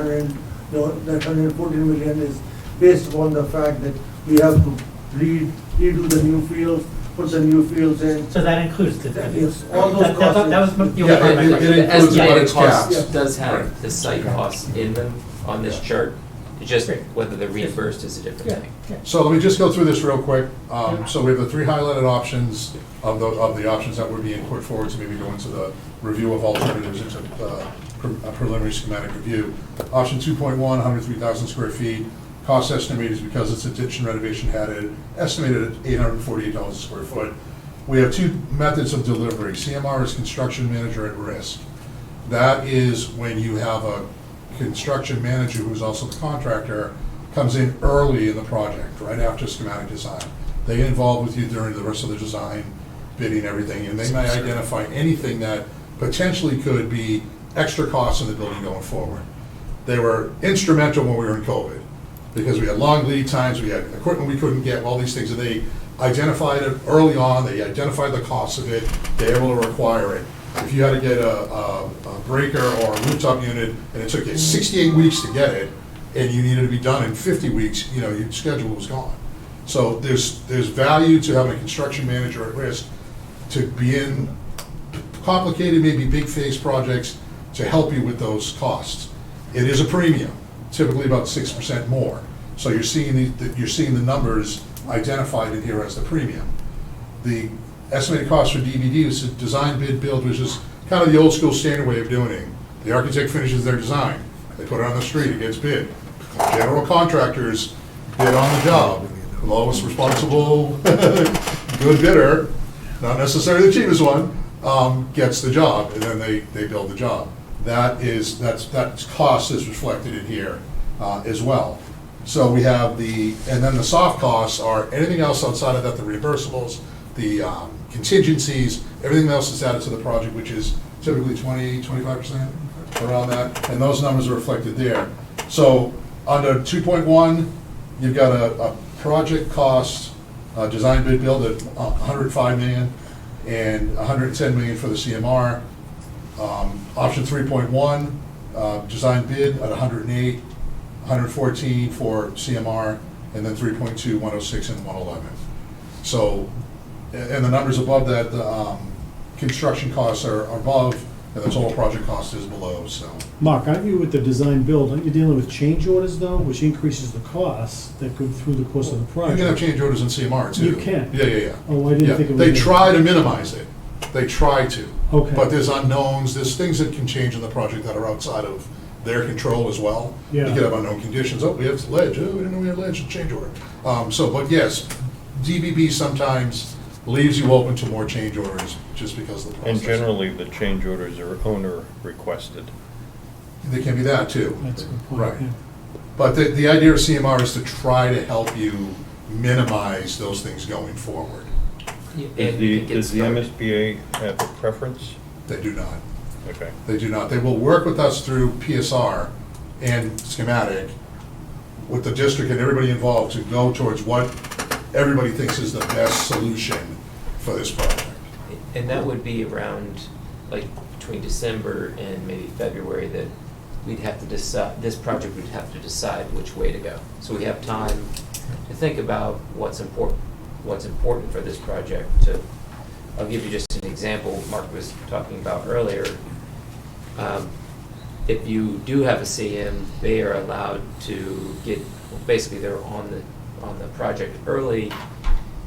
that 114 million is based upon the fact that we have to redo the new fields, put the new fields in.
So that includes the.
Yes, all those
That
costs.
was the
Yeah,
only part of my
it
question.
The
includes it, but
estimated
it's
cost
capped.
does have
Right.
the site costs in them on this chart. It's just whether they're reimbursed is a different thing.
So let me just go through this real quick. So we have the three highlighted options of the options that were being put forward to maybe go into the review of alternatives into a preliminary schematic review. Option 2.1, 103,000 square feet. Cost estimate is because it's addition renovation had it estimated at $848 a square foot. We have two methods of delivery. CMR is construction manager at risk. That is when you have a construction manager who's also the contractor comes in early in the project, right after schematic design. They get involved with you during the rest of the design, bidding, everything, and they may identify anything that potentially could be extra costs in the building going forward. They were instrumental when we were in COVID, because we had long lead times, we had equipment we couldn't get, all these things, and they identified it early on, they identified the cost of it, they were able to require it. If you had to get a breaker or a rooftop unit, and it took you 68 weeks to get it, and you needed to be done in 50 weeks, your schedule was gone. So there's value to having a construction manager at risk to be in complicated, maybe big phase projects to help you with those costs. It is a premium, typically about 6% more. So you're seeing the numbers identified in here as the premium. The estimated cost for DVD is a design bid build, which is kind of the old school standard way of doing it. The architect finishes their design, they put it on the street, it gets bid. General contractors bid on the job. The lowest responsible, good bidder, not necessarily the cheapest one, gets the job, and then they build the job. That cost is reflected in here as well. So we have and then the soft costs are anything else outside of that, the reimbursables, the contingencies, everything else is added to the project, which is typically 20-25%, around that, and those numbers are reflected there. So under 2.1, you've got a project cost, design bid build at $105 million and $110 million for the CMR. Option 3.1, design bid at 108, 114 for CMR, and then 3.2, 106 and 111. So, and the numbers above that, the construction costs are above, and the total project cost is below, so.
Mark, aren't you with the design build, aren't you dealing with change orders though, which increases the costs that go through the course of the
You
project?
can have change orders in CMR too.
You can?
Yeah.
Oh, I didn't
Yeah.
think it was.
They try to minimize it. They try to.
Okay.
But there's unknowns, there's things that can change in the project that are outside of their control as well.
Yeah.
You could have unknown conditions. Oh, we have ledge. Oh, we didn't know we had ledge. Change order. But yes, DBB sometimes leaves you open to more change orders just because of the process.
And generally, the change orders are owner requested.
They can be that too.
That's a good point.
Right.
yeah.
But the idea of CMR is to try to help you minimize those things going forward.
Does the MSBA have a preference?
They do not.
Okay.
They do not. They will work with us through PSR and schematic with the district and everybody involved to go towards what everybody thinks is the best solution for this project.
And that would be around, like, between December and maybe February that we'd have to decide, this project would have to decide which way to go. So we have time to think about what's important for this project. I'll give you just an example Mark was talking about earlier. If you do have a CM, they are allowed to get, basically they're on the project early.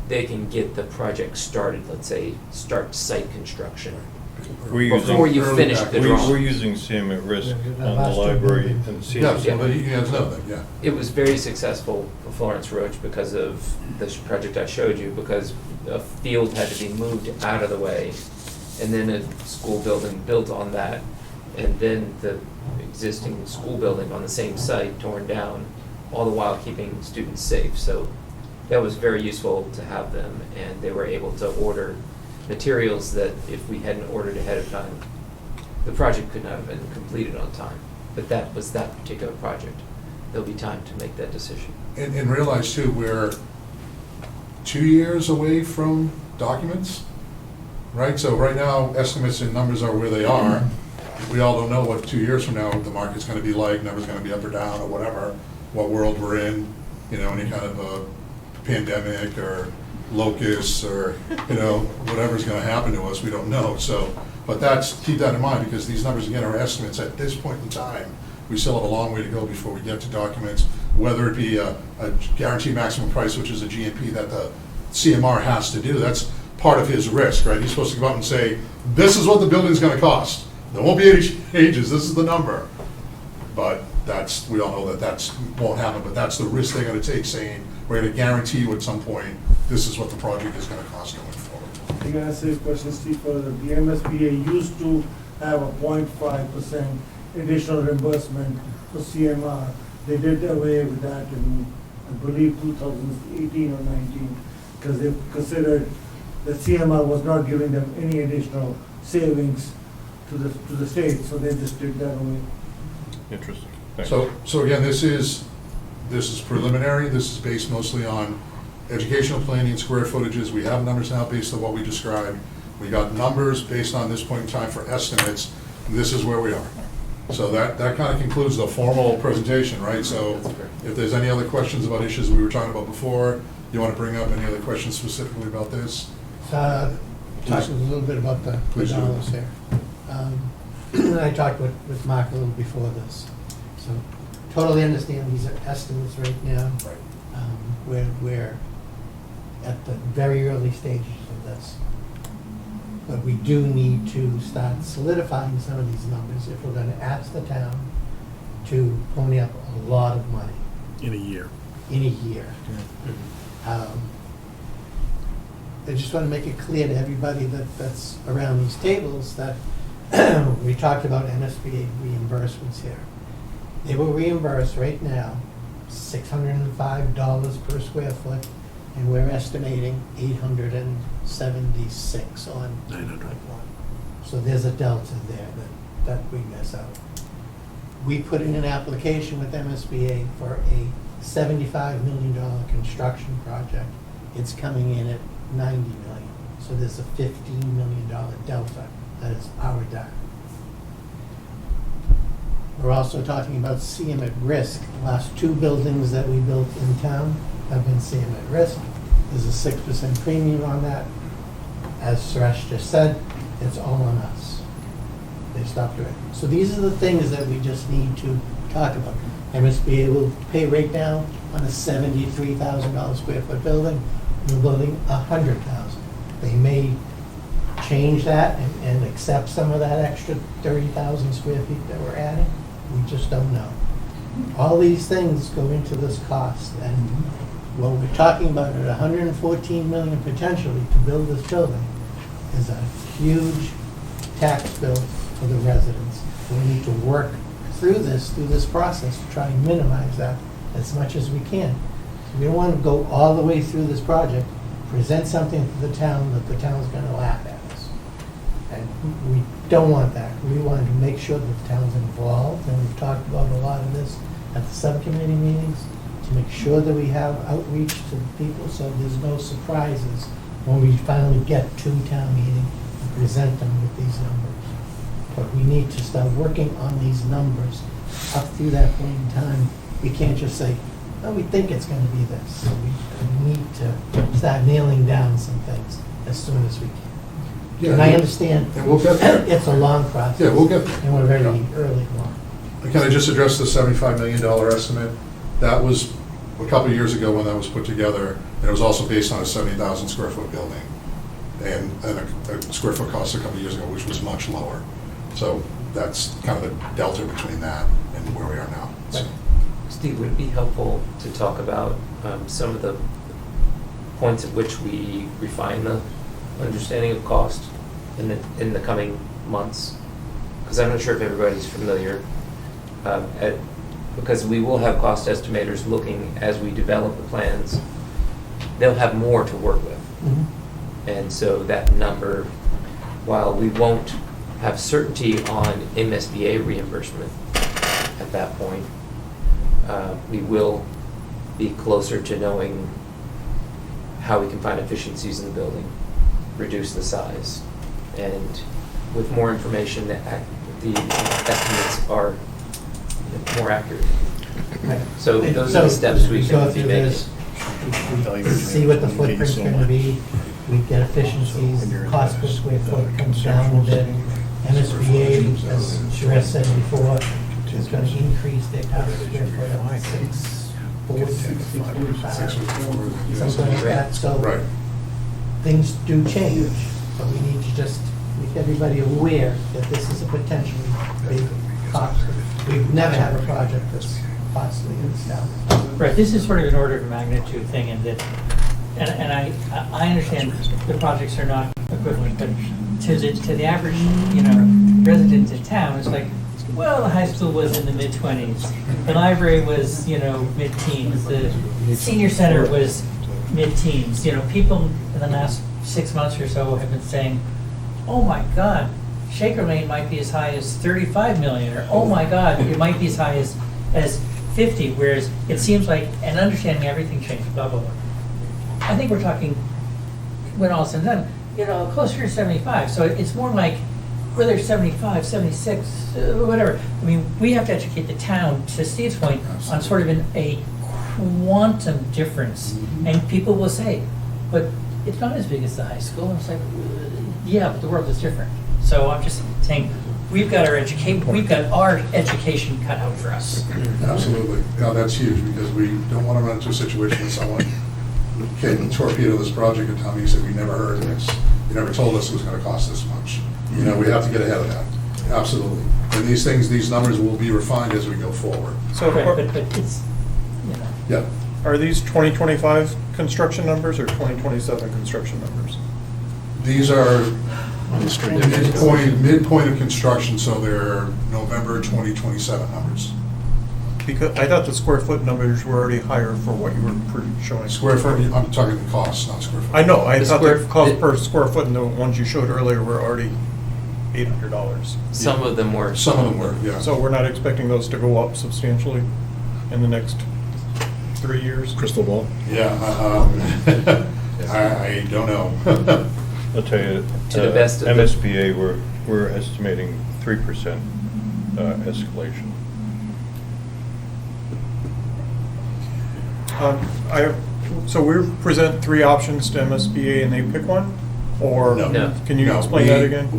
They can get the project started, let's say, start site construction Before you finish the drawings.
We're using CM at Risk
Yeah,
on
last
the
time
library
we did.
and
Yeah,
CM.
so you guys know that, yeah.
It was very successful for Florence Roach because of the project I showed you, because a field had to be moved out of the way, and then a school building built on that, and then the existing school building on the same site torn down, all the while keeping students safe. So that was very useful to have them, and they were able to order materials that if we hadn't ordered ahead of time, the project could not have been completed on time. But that was that particular project. There'll be time to make that decision.
And realize too, we're 2 years away from documents, right? So right now, estimates and numbers are where they are. We all don't know what 2 years from now the market's gonna be like, numbers gonna be up or down or whatever, what world we're in, you know, any kind of a pandemic or locusts or, you know, whatever's gonna happen to us, we don't know. So, but keep that in mind, because these numbers, again, are estimates at this point in time. We still have a long way to go before we get to documents, whether it be a guaranteed maximum price, which is a GMP that the CMR has to do. That's part of his risk, right? He's supposed to go out and say, this is what the building's gonna cost. There won't be any changes, this is the number. But we all know that won't happen, but that's the risk they're gonna take, saying, we're gonna guarantee you at some point, this is what the project is gonna cost going forward.
I can answer your question, Steve, further. The MSBA used to have a 0.5% additional reimbursement for CMR. They did away with that in, I believe, 2018 or 19, because they considered that CMR was not giving them any additional savings to the state, so they just did that away.
Interesting. Thanks.
So again, this is preliminary. This is based mostly on educational planning, square footages. We have numbers now based on what we described. We got numbers based on this point in time for estimates. This is where we are. So that kind of concludes the formal presentation, right? So if there's any other questions about issues we were talking about before, you want to bring up any other questions specifically about this?
Talk a little bit about the
Please do.
dollars here. I talked with Mark a little before this, so totally understand these are estimates right now.
Right.
We're at the very early stages of this. But we do need to start solidifying some of these numbers if we're gonna ask the town to pony up a lot of money
In a year.
in a year. I just want to make it clear to everybody that's around these tables that we talked about MSBA reimbursements here. They will reimburse right now $605 per square foot, and we're estimating $876 on
900.
So there's a delta there that we miss out. We put in an application with MSBA for a $75 million construction project. It's coming in at $90 million. So there's a $15 million delta. That is our debt. We're also talking about CM at risk. The last 2 buildings that we built in town have been CM at risk. There's a 6% premium on that. As Suresh just said, it's all on us. They stopped doing it. So these are the things that we just need to talk about. MSBA will pay right now on a $73,000 square foot building. We're building $100,000. They may change that and accept some of that extra 30,000 square feet that we're adding. We just don't know. All these things go into this cost, and what we're talking about at $114 million potentially to build this building is a huge tax bill for the residents. We need to work through this process to try and minimize that as much as we can. We don't want to go all the way through this project, present something to the town that the town's going to laugh at us. And we don't want that. We want to make sure that the town's involved, and we've talked about a lot of this at the subcommittee meetings, to make sure that we have outreach to the people so there's no surprises when we finally get to town meeting and present them with these numbers. But we need to start working on these numbers up through that point in time. We can't just say, oh, we think it's going to be this. So we need to start nailing down some things as soon as we can.
Yeah,
And I understand
and we'll get there.
it's a long process.
Yeah, we'll get there.
And we're very early on.
Can I just address the $75 million estimate? That was a couple of years ago when that was put together, and it was also based on a 70,000 square foot building. and a square foot cost a couple of years ago, which was much lower. So that's kind of the delta between that and where we are now. So,
Steve, would it be helpful to talk about some of the points at which we refine the understanding of cost in the coming months? Because I'm not sure if everybody's familiar, because we will have cost estimators looking as we develop the plans. They'll have more to work with. And so that number, while we won't have certainty on MSBA reimbursement at that point, we will be closer to knowing how we can find efficiencies in the building, reduce the size, and with more information, the estimates are more accurate. So those are the steps we can be making.
We see what the footprint's gonna be, we get efficiencies, the cost per square foot comes down a bit. MSBA, as Sherez said before, is gonna increase their cost per square foot up to 640, 645, something like that, so
right.
things do change, but we need to just make everybody aware that this is a potentially big cost. We've never had a project that's costly in this town.
Right, this is sort of an order of magnitude thing, and that, and I understand the projects are not equivalent, but to the average, resident in town, it's like, well, the high school was in the mid-20s, the library was, mid-teens, the senior center was mid-teens. People in the last 6 months or so have been saying, oh my God, Shaker Lane might be as high as 35 million, or oh my God, it might be as high as 50, whereas it seems like, and understanding everything changed, blah, blah, blah. I think we're talking, when all is said and done, closer to 75. So it's more like, whether it's 75, 76, whatever. I mean, we have to educate the town, to Steve's point, on sort of a quantum difference. And people will say, but it's not as big as the high school. And it's like, yeah, but the world is different. So I'm just saying, we've got our education cut out for us.
Absolutely. Yeah, that's huge, because we don't want to run into a situation with someone can torpedo this project and tell me, you said, we never heard of this. You never told us it was going to cost this much. We have to get ahead of that. Absolutely. And these numbers will be refined as we go forward.
So,
Right, but it's,
Yeah.
are these 2025 construction numbers or 2027 construction numbers?
These are midpoint of construction, so they're November 2027 numbers.
Because I thought the square foot numbers were already higher for what you were showing.
Square foot, I'm talking the cost, not square foot.
I know, I
The
thought
square-
the cost per square foot in the ones you showed earlier were already $800.
Some of them were.
Some of them were, yeah.
So we're not expecting those to go up substantially in the next 3 years?
Crystal ball.
Yeah, I don't know.
I'll tell you,
To the best of the-
MSBA, we're estimating 3% escalation.
So we present 3 options to MSBA and they pick one? Or
No.
can you
No,
explain that again?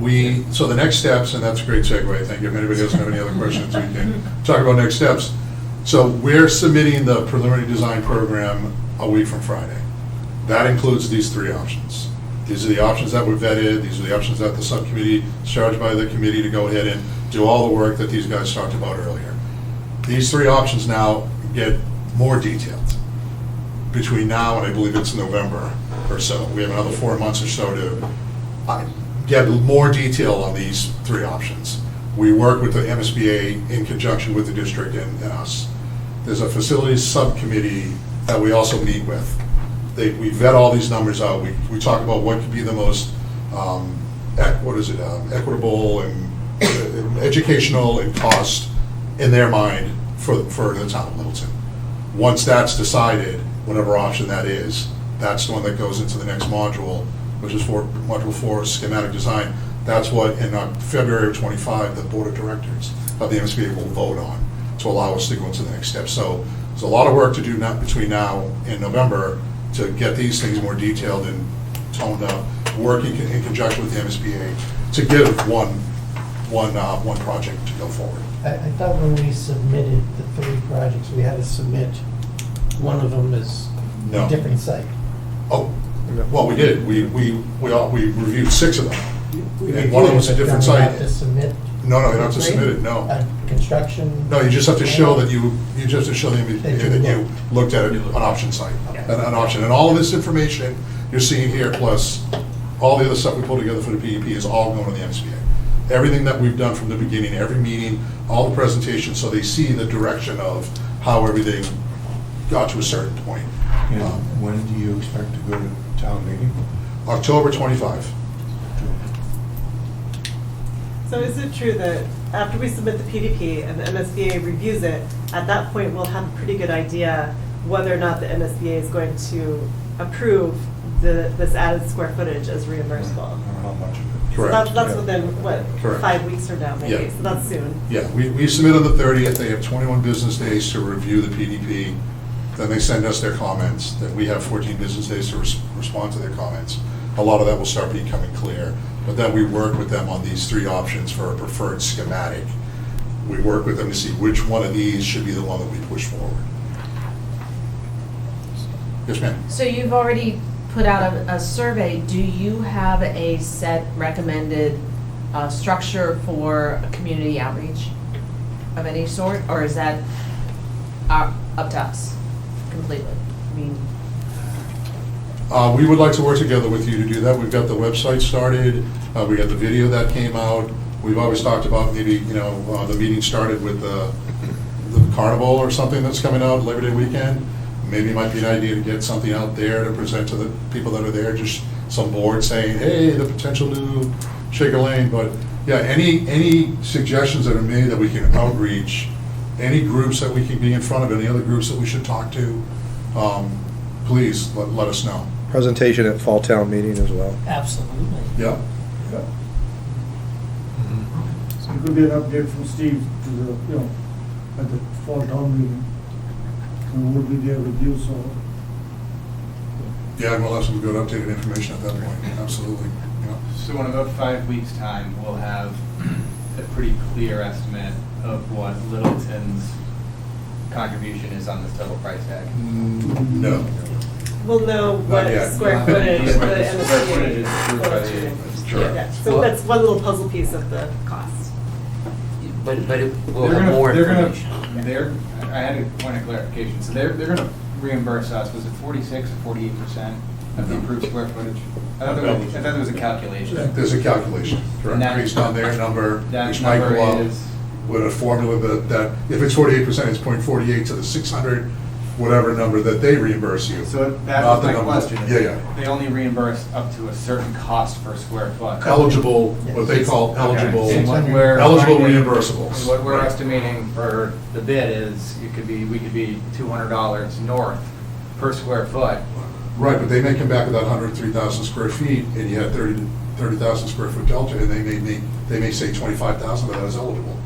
So the next steps, and that's a great segue, thank you. If anybody doesn't have any other questions, we can talk about next steps. So we're submitting the preliminary design program a week from Friday. That includes these 3 options. These are the options that were vetted, these are the options that the subcommittee is charged by the committee to go ahead and do all the work that these guys talked about earlier. These 3 options now get more detailed. Between now and I believe it's November or so, we have another 4 months or so to get more detail on these 3 options. We work with the MSBA in conjunction with the district and us. There's a facilities subcommittee that we also meet with. We vet all these numbers out. We talk about what could be the most equitable and educational and cost in their mind for the town of Littleton. Once that's decided, whatever option that is, that's the one that goes into the next module, which is for module 4, schematic design. That's what in February of 25, the board of directors of the MSBA will vote on to allow us to go into the next step. So there's a lot of work to do between now and November to get these things more detailed and toned up, working in conjunction with the MSBA to give one project to go forward.
I thought when we submitted the 3 projects, we had to submit one of them as
No.
a different site.
Oh, Well, we did. We reviewed 6 of them.
We
And one of them was a
reviewed it, but
different
then we
site.
have to submit.
No, you don't have to submit it, no.
Construction.
No, you just have to show that you just have to show the MBTA that you looked at an option site, an option. And all of this information you're seeing here, plus all the other stuff we pulled together for the PEP is all going to the MSBA. Everything that we've done from the beginning, every meeting, all the presentations, so they see the direction of how everything got to a certain point.
And when do you expect to go to town meeting?
October 25.
So is it true that after we submit the PDP and the MSBA reviews it, at that point, we'll have a pretty good idea whether or not the MSBA is going to approve this added square footage as reimbursable?
How much of it?
So
Correct.
that's within, what,
Correct.
5 weeks from now, maybe?
Yeah.
So that's soon.
Yeah, we submit on the 30th, they have 21 business days to review the PDP, then they send us their comments, then we have 14 business days to respond to their comments. A lot of that will start becoming clear, but then we work with them on these 3 options for a preferred schematic. We work with them to see which one of these should be the one that we push forward. Yes, ma'am?
So you've already put out a survey. Do you have a set recommended structure for a community outreach of any sort? Or is that up to us completely? I mean,
We would like to work together with you to do that. We've got the website started, we got the video that came out. We've always talked about maybe, the meeting started with the carnival or something that's coming out Labor Day weekend. Maybe it might be an idea to get something out there to present to the people that are there, just some board saying, hey, the potential new Shaker Lane. But yeah, any suggestions that are made that we can outreach, any groups that we can be in front of, any other groups that we should talk to, please let us know.
Presentation at Fall Town Meeting as well.
Absolutely.
Yeah.
So it could be an update from Steve to the, at the fall town meeting. And we'll be there with you, so.
Yeah, and we'll have some good updated information at that point, absolutely. Yeah.
So in about 5 weeks' time, we'll have a pretty clear estimate of what Littleton's contribution is on this total price tag.
No.
We'll know what
yet.
square footage the
Square footage is
MSBA
approved by
will
the-
reimburse.
Sure.
Yeah, so that's one little puzzle piece of the cost.
But it will
They're
have
gonna-
more
they're gonna-
information.
I had a point of clarification. So they're gonna reimburse us, was it 46 or 48% of the approved square footage? I thought there was a calculation.
There's a calculation, correct,
And that-
based on their number,
that
which might
number
go up
is-
with a formula that if it's 48%, it's 0.48 to the 600, whatever number that they reimburse you.
So that
not
was
the
my
number-
question.
Yeah.
They only reimburse up to a certain cost per square foot.
Eligible, what they call eligible,
And what we're
eligible
finding-
reimbursables.
and what we're
Right.
estimating for the bid is, we could be $200 north per square foot.
Right, but they may come back with that 103,000 square feet, and you have 30,000 square foot delta, and they may say 25,000 of that is eligible.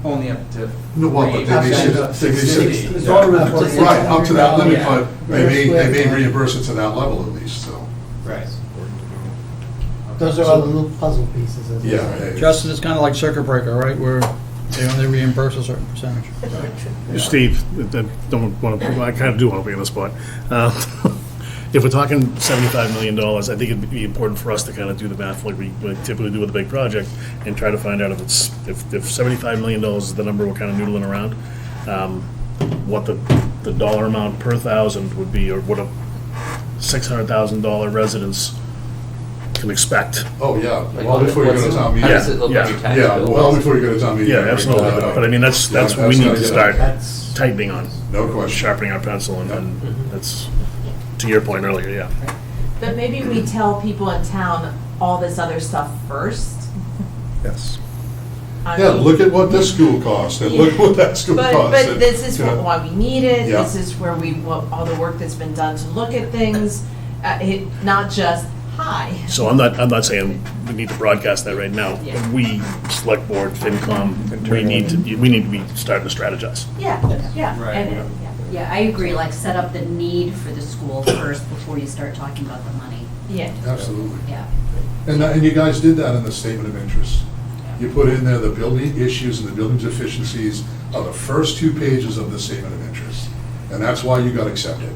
Only up to.
No, well, but they may say,
Up to
they may say,
60.
It's always
Up to
for-
right, up to that limit,
Yeah.
but they may reimburse it to that level at least, so.
Right.
Those are all the little puzzle pieces. as they
Yeah.
say.
it's-
Justin, it's kind of like circuit breaker, right, where they only reimburse a certain percentage.
Steve, I don't want to, I kind of do want to be on the spot. If we're talking $75 million, I think it'd be important for us to kind of do the math like we typically do with a big project and try to find out if $75 million is the number we're kind of noodling around, what the dollar amount per thousand would be, or what a $600,000 residence can expect.
Oh, yeah,
Like,
well before you go to
what's-
town
how
meeting.
does it look on your tax
Yeah,
bill?
well before you go to town meeting.
Yeah,
I
absolutely,
already pulled that
but I
out.
mean, that's
Yeah,
what we need
gotta
to
get
start
That's,
tightening on,
No question.
sharpening our pencil, and that's, to your point earlier, yeah.
but maybe we tell people in town all this other stuff first.
Yes.
I
Yeah,
mean-
look at what this school cost, and look what that school cost.
But this is
You know,
why we need it,
Yeah.
this is where all the work that's been done to look at things, not just, hi.
So I'm not saying we need to broadcast that right now.
Yeah.
We, select board, FinCom, we need to be starting to strategize.
Yeah, yeah.
Right.
And,
Yeah, I agree, like, set up the need for the school first before you start talking about the money.
yeah.
Absolutely.
Yeah.
And you guys did that in the statement of interest. You put in there the building issues and the building deficiencies are the first 2 pages of the statement of interest. And that's why you got accepted,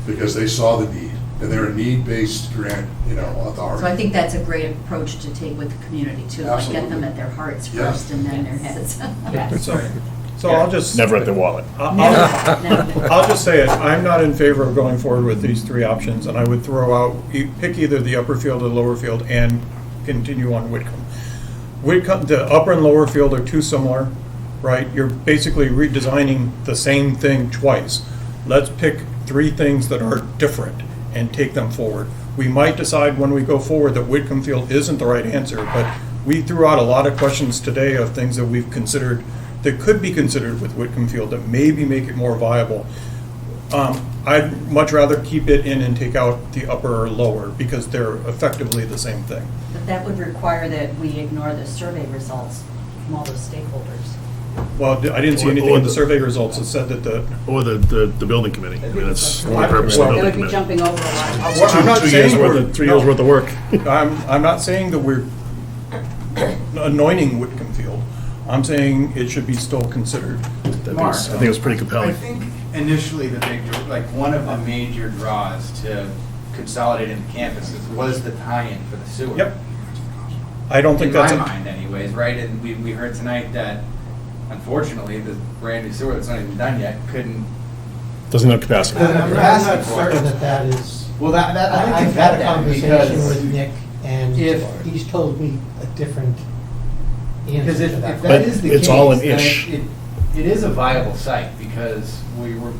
because they saw the need. and they're a need-based grant, authority.
So I think that's a great approach to take with the community too, like get them
Absolutely.
at their hearts
Yeah.
first and then their heads.
So I'll just.
Never at their wallet.
I'll just say it, I'm not in favor of going forward with these three options, and I would throw out, pick either the upper field or the lower field and continue on Whitcomb. Whitcomb, the upper and lower field are too similar, right? You're basically redesigning the same thing twice. Let's pick three things that are different and take them forward. We might decide when we go forward that Whitcomb Field isn't the right answer, but we threw out a lot of questions today of things that we've considered, that could be considered with Whitcomb Field, that maybe make it more viable. I'd much rather keep it in and take out the upper or lower, because they're effectively the same thing.
But that would require that we ignore the survey results from all the stakeholders.
Well, I didn't see anything in the survey results that said that the.
Or the building committee. I mean, that's the only purpose of the
That
building
would be
committee.
jumping over a lot.
Well, I'm not
2
saying
years worth
we're-
of, 3 years worth of work.
I'm not saying that we're anointing Whitcomb Field. I'm saying it should be still considered.
I think it was pretty compelling.
I think initially the big, one of the major draws to consolidating the campuses was the tie-in for the sewer.
Yep. I don't think that's.
In my mind anyways, right? And we heard tonight that unfortunately the brand new sewer that's not even done yet couldn't.
Doesn't have capacity.
I'm not certain that is.
Well, that I like to
I've
vet
had a
that
conversation
because
with Nick, and
if-
he's told me a different
Because
answer
if
to that.
that is the case,
it's all an
then
ish.
it is a viable site because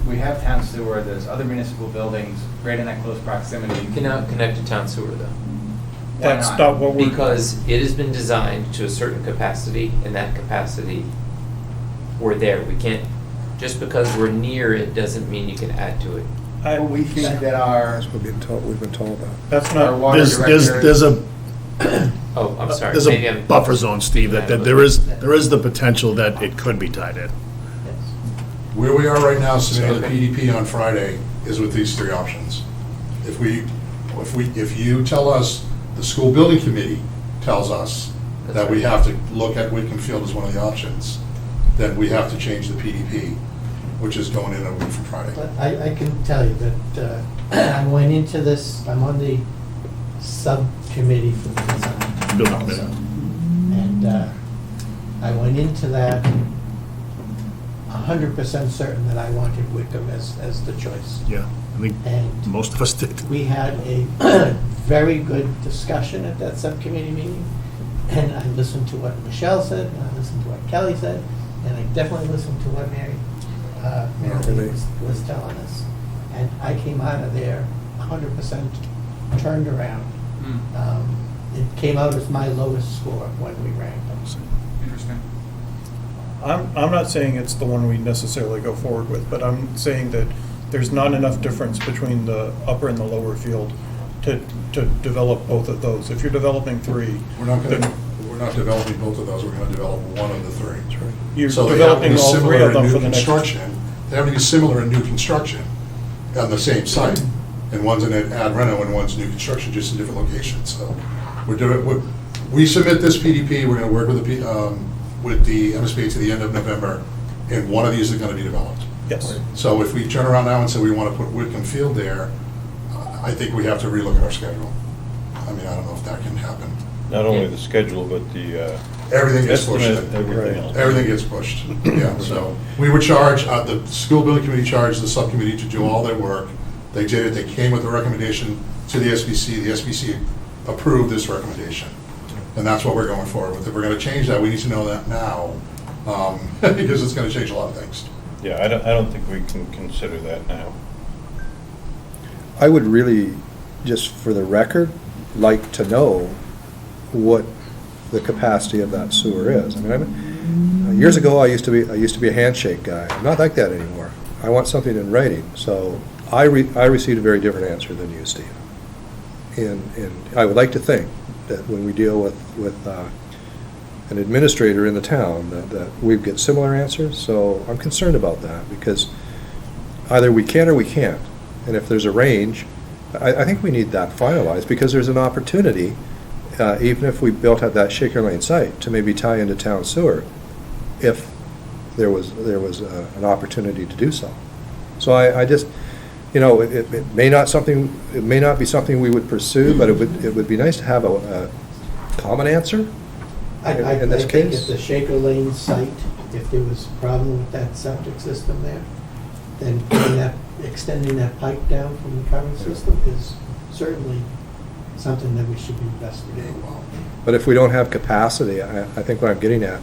we have town sewer, there's other municipal buildings right in that close proximity.
You cannot connect to town sewer though.
Why
That's
not?
not what we're.
Because it has been designed to a certain capacity, and that capacity, we're there. We can't, just because we're near it doesn't mean you can add to it.
Well, we think that our
That's what we've been told about.
That's
our
not.
water director.
There's a
Oh, I'm sorry.
there's
Maybe
a
I'm-
buffer zone, Steve, that there is the potential that it could be tied in.
Where we are right now, submitting the PDP on Friday, is with these three options. If you tell us, the school building committee tells us that we have to look at Whitcomb Field as one of the options, then we have to change the PDP, which is going in a week from Friday.
But I can tell you that I went into this, I'm on the subcommittee for the design
Building
also.
committee.
And I went into that 100% certain that I wanted Whitcomb as the choice.
Yeah, I think
And
most of us did.
we had a very good discussion at that subcommittee meeting, and I listened to what Michelle said, and I listened to what Kelly said, and I definitely listened to what Mary Lee was telling us. And I came out of there 100% turned around. It came out as my lowest score when we ranked them.
Interesting.
I'm not saying it's the one we necessarily go forward with, but I'm saying that there's not enough difference between the upper and the lower field to develop both of those. If you're developing three,
We're not developing both of those, we're gonna develop one of the three.
you're
So they have to
developing
be
all three
similar
of them
in
for
new
the next.
construction. They have to be similar in new construction on the same site. And one's in Ad Reno and one's new construction, just in different locations. So we submit this PDP, we're gonna work with the MSBA to the end of November, and one of these is gonna be developed.
Yes.
So if we turn around now and say we wanna put Whitcomb Field there, I think we have to relook at our schedule. I mean, I don't know if that can happen.
Not only the schedule, but the.
Everything gets pushed.
estimate, everything else.
Everything gets pushed, yeah, so we would charge, the school building committee charged the subcommittee to do all their work. They did it, they came with a recommendation to the SBC approved this recommendation. And that's what we're going forward with. If we're gonna change that, we need to know that now, because it's gonna change a lot of things.
Yeah, I don't think we can consider that now.
I would really, just for the record, like to know what the capacity of that sewer is. I mean, years ago, I used to be a handshake guy. I'm not like that anymore. I want something in writing. So I received a very different answer than you, Steve. And I would like to think that when we deal with an administrator in the town, that we get similar answers. So I'm concerned about that, because either we can or we can't. And if there's a range, I think we need that finalized, because there's an opportunity, even if we built at that Shaker Lane site, to maybe tie into town sewer, if there was an opportunity to do so. So I just, you know, it may not be something we would pursue, but it would be nice to have a common answer
I
in this
think
case.
at the Shaker Lane site, if there was a problem with that septic system there, then extending that pipe down from the current system is certainly something that we should be investigating.
But if we don't have capacity, I think what I'm getting at,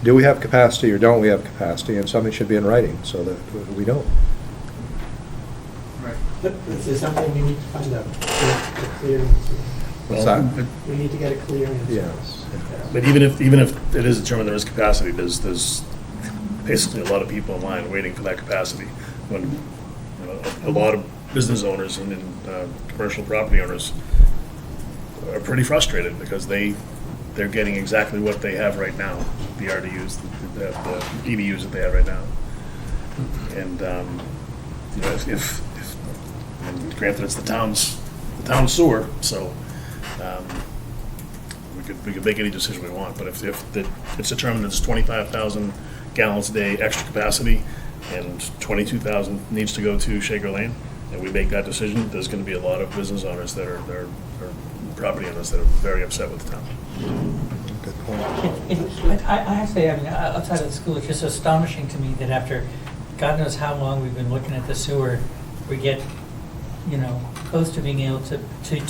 do we have capacity or don't we have capacity? And something should be in writing so that we don't.
But this is something we need to find out, get a clear answer.
What's that?
We need to get a clear answer.
Yes.
But even if it is determined there is capacity, there's basically a lot of people in line waiting for that capacity. When you know, a lot of business owners and commercial property owners are pretty frustrated because they're getting exactly what they have right now, the RDUs, the EDUs that they have right now. And you know, if and granted it's the town's sewer, so we could make any decision we want. But if it's determined that it's 25,000 gallons a day extra capacity and 22,000 needs to go to Shaker Lane, and we make that decision, there's going to be a lot of business owners that are property owners that are very upset with the town.
Good point.
I have to say, I mean, outside of the school, it's just astonishing to me that after God knows how long we've been looking at the sewer, we get, you know, close to being able to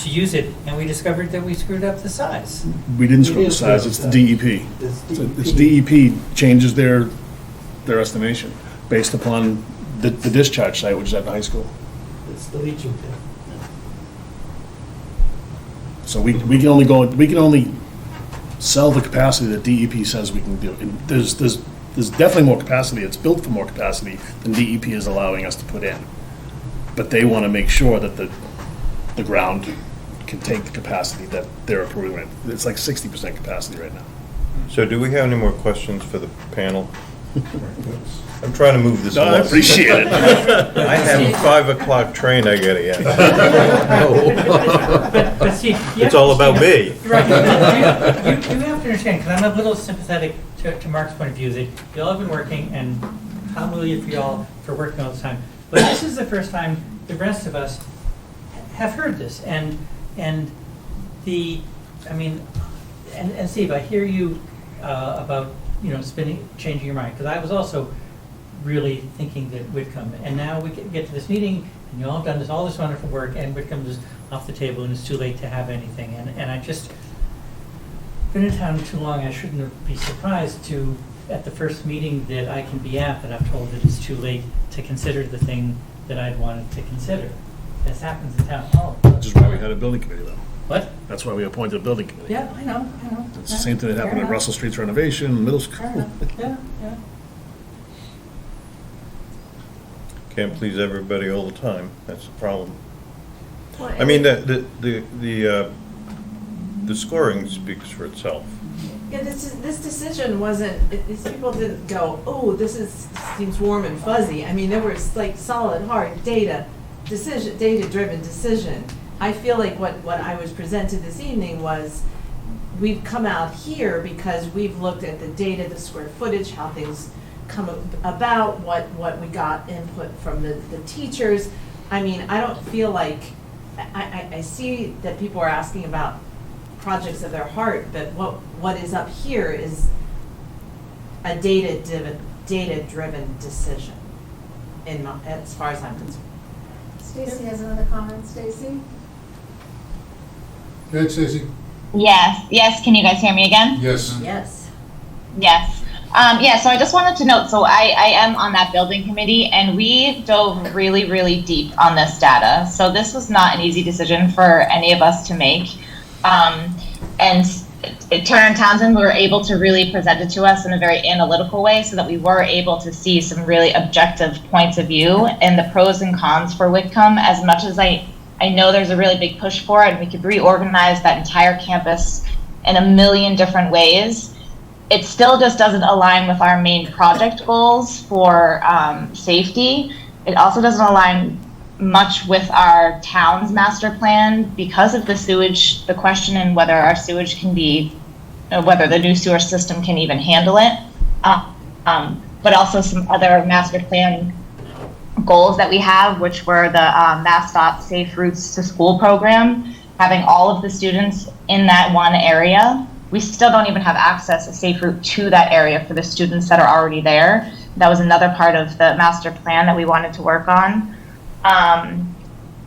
use it, and we discovered that we screwed up the size.
We didn't screw up the size, it's the DEP. It's DEP changes their estimation based upon the discharge site, which is at the high school.
It's the leaching field.
So we can only sell the capacity that DEP says we can do. And there's definitely more capacity. It's built for more capacity than DEP is allowing us to put in. But they want to make sure that the ground can take the capacity that they're approving. It's like 60% capacity right now.
So do we have any more questions for the panel? I'm trying to move this
No, I
along.
appreciate it.
I have a 5 o'clock train I gotta get.
But see,
It's all about me.
Right. You have to understand, because I'm a little sympathetic to Mark's point of view, that you all have been working, and hallelujah for y'all for working all the time. But this is the first time the rest of us have heard this, and Steve, I hear you about, you know, changing your mind, because I was also really thinking that Whitcomb, and now we get to this meeting, and you all have done all this wonderful work, and Whitcomb is off the table, and it's too late to have anything, and I just been in town too long. I shouldn't be surprised to, at the first meeting that I can be at, that I'm told that it's too late to consider the thing that I'd wanted to consider. This happens in town hall.
Which is why we had a building committee, though.
What?
That's why we appointed a building committee.
Yeah, I know.
It's the same thing that
Fair
happened at
enough.
Russell Street's renovation, middle school.
Fair enough. Yeah.
Can't please everybody all the time, that's the problem.
Well,
I mean, the scoring speaks for itself.
Yeah, this decision wasn't, these people didn't go, oh, seems warm and fuzzy. I mean, there was like solid, hard data-driven decision. I feel like what I was presented this evening was, we've come out here because we've looked at the data, the square footage, how things come about, what we got input from the teachers. I mean, I don't feel like, I see that people are asking about projects of their heart, but what is up here is a data-driven decision, as far as I'm concerned.
Stacy has another comment. Stacy?
Go ahead, Stacy.
Yes, can you guys hear me again?
Yes.
Yes.
Yes. So I just wanted to note, so I am on that building committee, and we dove really, really deep on this data. So this was not an easy decision for any of us to make. And Turner & Townsend were able to really present it to us in a very analytical way so that we were able to see some really objective points of view and the pros and cons for Whitcomb. As much as I know there's a really big push for it, and we could reorganize that entire campus in a million different ways, it still just doesn't align with our main project goals for safety. It also doesn't align much with our town's master plan because of the sewage, the question in whether our sewage can be, whether the new sewer system can even handle it. But also some other master plan goals that we have, which were the MassDOT Safe Routes to School program, having all of the students in that one area. We still don't even have access, a safe route to that area for the students that are already there. That was another part of the master plan that we wanted to work on.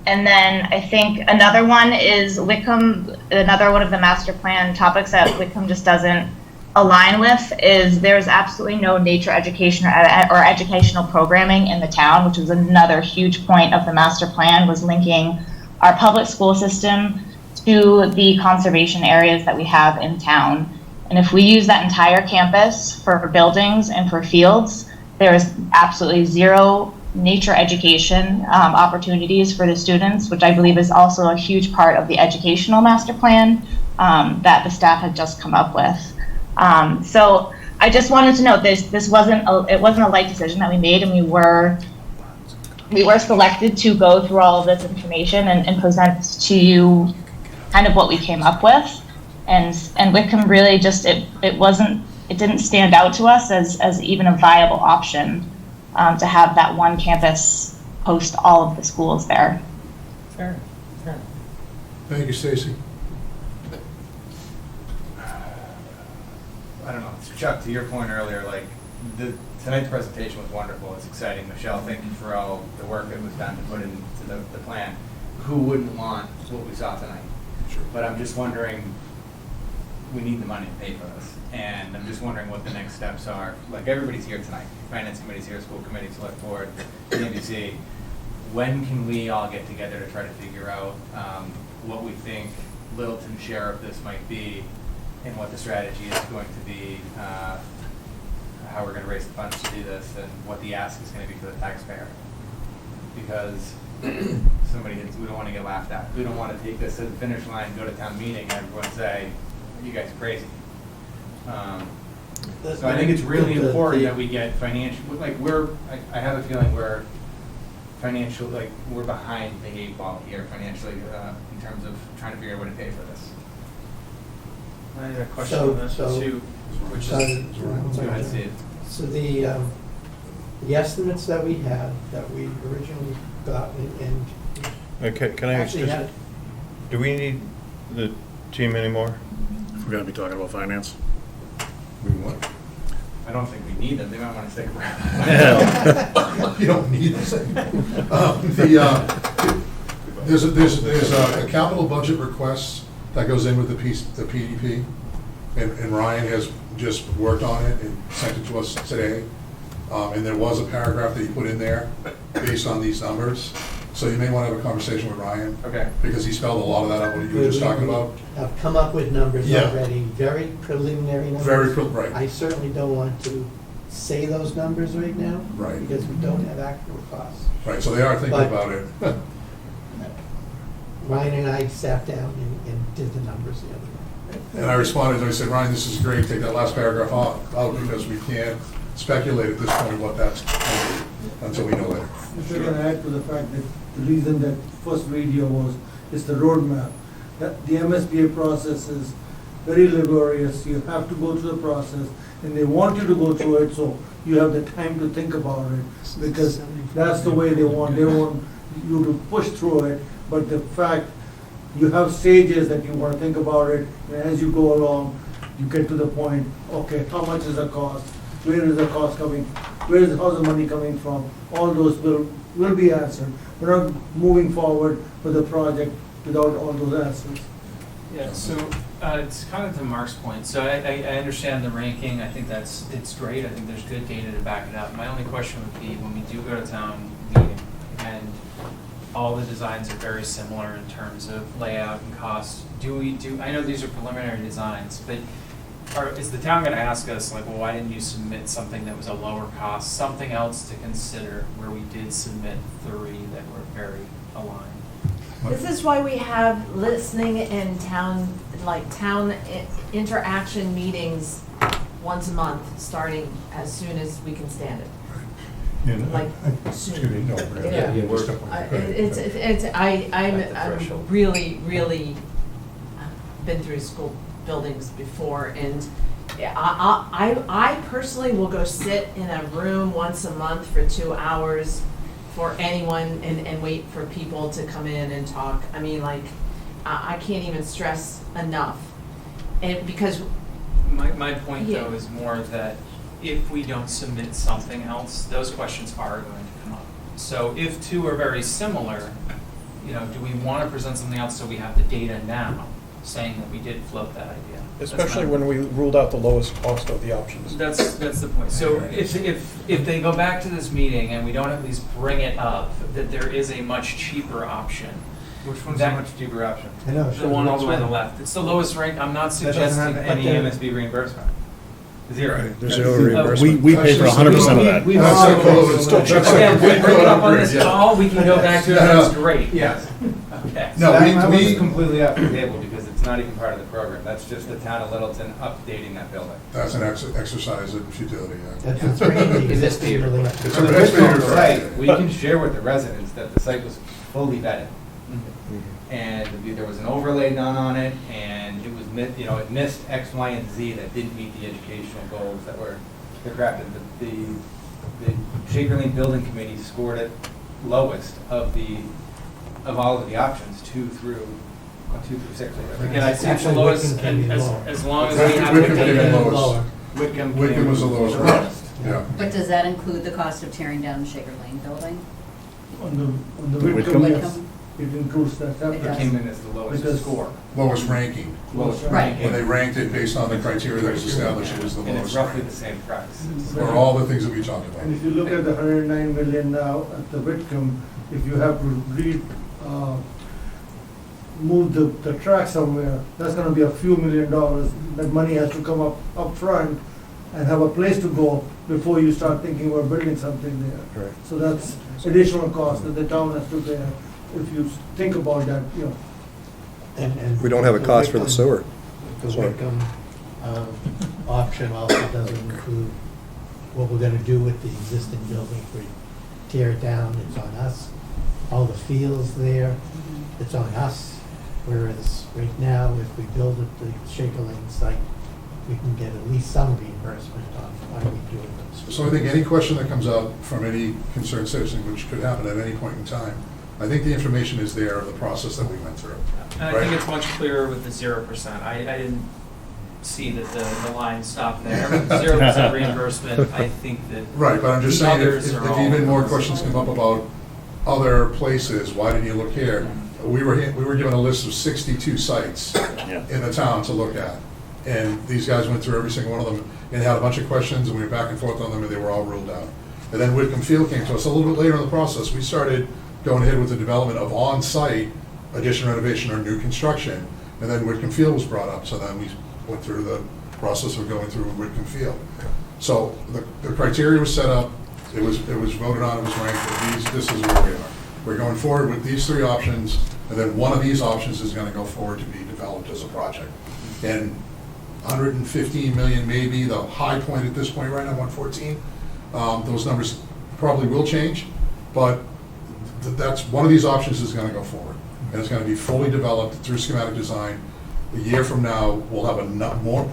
And then I think another one is Wickham, another one of the master plan topics that Wickham just doesn't align with is there's absolutely no nature education or educational programming in the town, which was another huge point of the master plan, was linking our public school system to the conservation areas that we have in town. And if we use that entire campus for buildings and for fields, there is absolutely zero nature education opportunities for the students, which I believe is also a huge part of the educational master plan that the staff had just come up with. So I just wanted to note this wasn't a light decision that we made, and we were selected to go through all of this information and present to you kind of what we came up with. And Wickham really just it didn't stand out to us as even a viable option to have that one campus host all of the schools there.
Fair.
Thank you, Stacy.
I don't know, Chuck, to your point earlier, like, tonight's presentation was wonderful, it's exciting. Michelle, thank you for all the work that was done to put into the plan. Who wouldn't want what we saw tonight?
Sure.
But I'm just wondering, we need the money to pay for this. And I'm just wondering what the next steps are. Like, everybody's here tonight, finance committee's here, school committee, select board, CNBC. When can we all get together to try to figure out what we think Littleton's share of this might be, and what the strategy is going to be, how we're going to raise the funds to do this, and what the ask is going to be for the taxpayer? Because we don't want to get laughed at. We don't want to take this to the finish line, go to town meeting, and everyone say, you guys are crazy. So I think it's really important that we get financial, like I have a feeling we're financial, like we're behind the 8 ball here financially in terms of trying to figure out what to pay for this.
I have a question on this too, which is,
go ahead, Steve.
So the estimates that we had, that we originally got and
Okay, can I ask,
actually had,
do we need the team anymore?
If we're gonna be talking about finance.
We want.
I don't think we need them. They might want to stick around.
You don't need this. There's a capital budget request that goes in with the PDP, and Ryan has just worked on it and sent it to us today. And there was a paragraph that he put in there based on these numbers. So you may want to have a conversation with Ryan.
Okay.
Because he spelled a lot of that out, what you were just talking about.
I've come up with numbers
Yeah.
already, very preliminary numbers.
Right.
I certainly don't want to say those numbers right now.
Right.
Because we don't have actual costs.
Right, so they are thinking
But-
about it.
Ryan and I sat down and did the numbers the other day.
And I responded, and I said, Ryan, this is great, take that last paragraph out because we can't speculate at this point what that's going to be until we know later.
If you can add to the fact that the reason that first video was, is the roadmap. That the MSBA process is very laborious, you have to go through the process, and they want you to go through it, so you have the time to think about it, because that's the way they want you to push through it, but the fact, you have stages that you want to think about it, and as you go along, you get to the point, okay, how much is the cost? Where is the cost coming? How's the money coming from? All those will be answered. We're not moving forward with the project without all those answers.
Yeah, so it's kind of to Mark's point. So I understand the ranking. I think it's great. I think there's good data to back it up. My only question would be, when we do go to town meeting and all the designs are very similar in terms of layout and cost, I know these are preliminary designs, but is the town going to ask us, like, well, why didn't you submit something that was a lower cost, something else to consider, where we did submit 3 that were very aligned?
This is why we have listening and town interaction meetings once a month, starting as soon as we can stand it. Like,
Excuse me, no.
Yeah. I'm really been through school buildings before, and I personally will go sit in a room once a month for 2 hours for anyone and wait for people to come in and talk. I mean, like, I can't even stress enough. And because,
My point
Yeah.
though is more that if we don't submit something else, those questions are going to come up. So if two are very similar, you know, do we want to present something else so we have the data now saying that we did float that idea? That's
Especially
my-
when we ruled out the lowest cost of the options.
That's the point. So if they go back to this meeting and we don't at least bring it up, that there is a much cheaper option.
Which one's
That-
a much cheaper option?
I know.
The one all the way on the left. It's the lowest rank. I'm not
That doesn't
suggesting.
have any MSB reimbursement. Zero.
There's no reimbursement.
We pay for 100% of that.
Again, if we bring it up on this call, we can go back to it, that's great.
Yes.
Okay.
No,
That
we
was completely off the table because it's not even part of the program. That's just the town of Littleton updating that building.
That's an exercise in futility.
That's what's really
Is this the-
really-
It's
For the
a
Whitcomb
expensive
site, we can share with the residents that the site was fully vetted. And there was an overlay done on it, and it was, it missed X, Y, and Z that didn't meet the educational goals that were crafted. The Shaker Lane Building Committee scored it lowest of all of the options, 2 through 6.
Again, I see it's the
Actually,
lowest,
Whitcomb came
and
in
as,
lower.
as long as we
Whitcomb
have the
came in
data.
lowest. Whitcomb was the lowest ranked. Yeah.
But does that include the cost of tearing down the Shaker Lane building?
On the
Whitcomb?
Whitcomb, yes,
Whitcomb?
it includes that.
It
It
does.
came in as the lowest
Because-
score.
Lowest ranking.
Lowest
Right.
ranking.
When they ranked it based on the criteria that was established, it was the
And it's
lowest
roughly the
ranked.
same price.
For all the things that we talked about.
And if you look at the 109 million now at the Whitcomb, if you have to move the track somewhere, that's gonna be a few $1 million. That money has to come up front and have a place to go before you start thinking about building something there.
Right.
So that's additional cost that the town has to bear. If you think about that,
And
We don't have a cost for the sewer.
The
Sorry.
Wickham option also doesn't include what we're gonna do with the existing building. If we tear it down, it's on us. All the fields there, it's on us. Whereas right now, if we build at the Shaker Lane site, we can get at least some reimbursement on redoing those.
So I think any question that comes out from any concerned citizen, which could happen at any point in time, I think the information is there of the process that we went through.
And I think it's much clearer with the 0%. I didn't see that the line stopped there. 0% reimbursement, I think that.
Right, but I'm just
the
saying, if
others are all-
even more questions come up about other places, why didn't you look here? We were given a list of 62 sites in the town to look at. And these guys went through every single one of them and had a bunch of questions, and we went back and forth on them, and they were all ruled out. And then Whitcomb Field came to us a little bit later in the process. We started going ahead with the development of on-site addition, renovation, or new construction. And then Whitcomb Field was brought up, so then we went through the process of going through Whitcomb Field. So the criteria was set up, it was voted on, it was ranked, and this is where we are. We're going forward with these 3 options, and then one of these options is gonna go forward to be developed as a project. And 115 million maybe, the high point at this point right now, 114. Those numbers probably will change, but that's, one of these options is gonna go forward. And it's gonna be fully developed through schematic design. A year from now, we'll have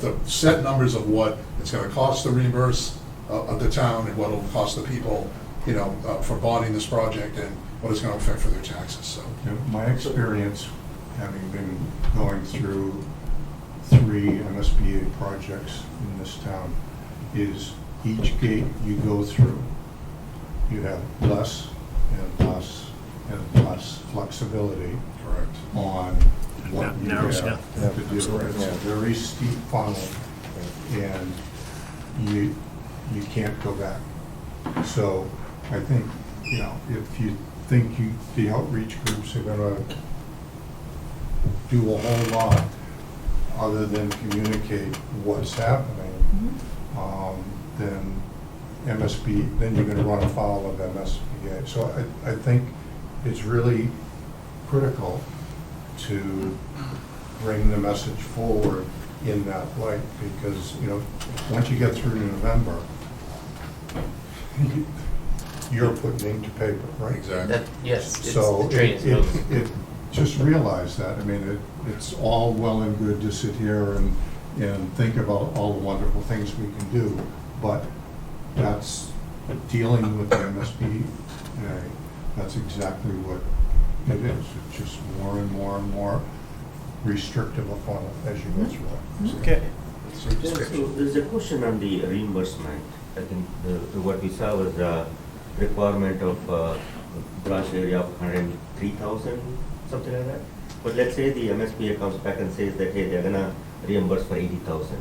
the set numbers of what it's gonna cost to reimburse of the town and what it'll cost the people, for bonding this project and what it's gonna affect for their taxes, so.
My experience, having been going through 3 MSBA projects in this town, is each gate you go through, you have less and less and less flexibility on what you
Narrow
have
scale.
to do. It's a very steep funnel, and you can't go back. So I think, if you think the outreach groups are gonna do a whole lot other than communicate what's happening, then then you're gonna run afoul of MSBA. So I think it's really critical to bring the message forward in that light, because, once you get through November, you're putting ink to paper, right?
Exactly.
Yes, it's
So
the train is moving.
just realize that. I mean, it's all well and good to sit here and think about all the wonderful things we can do, but that's dealing with the MSBA That's exactly what it is. It's just more and more and more restrictive upon it as you go through it.
Okay.
So there's a question on the reimbursement. I think what we saw was a requirement of branch area of 103,000, something like that. But let's say the MSBA comes back and says that, hey, they're gonna reimburse for 80,000.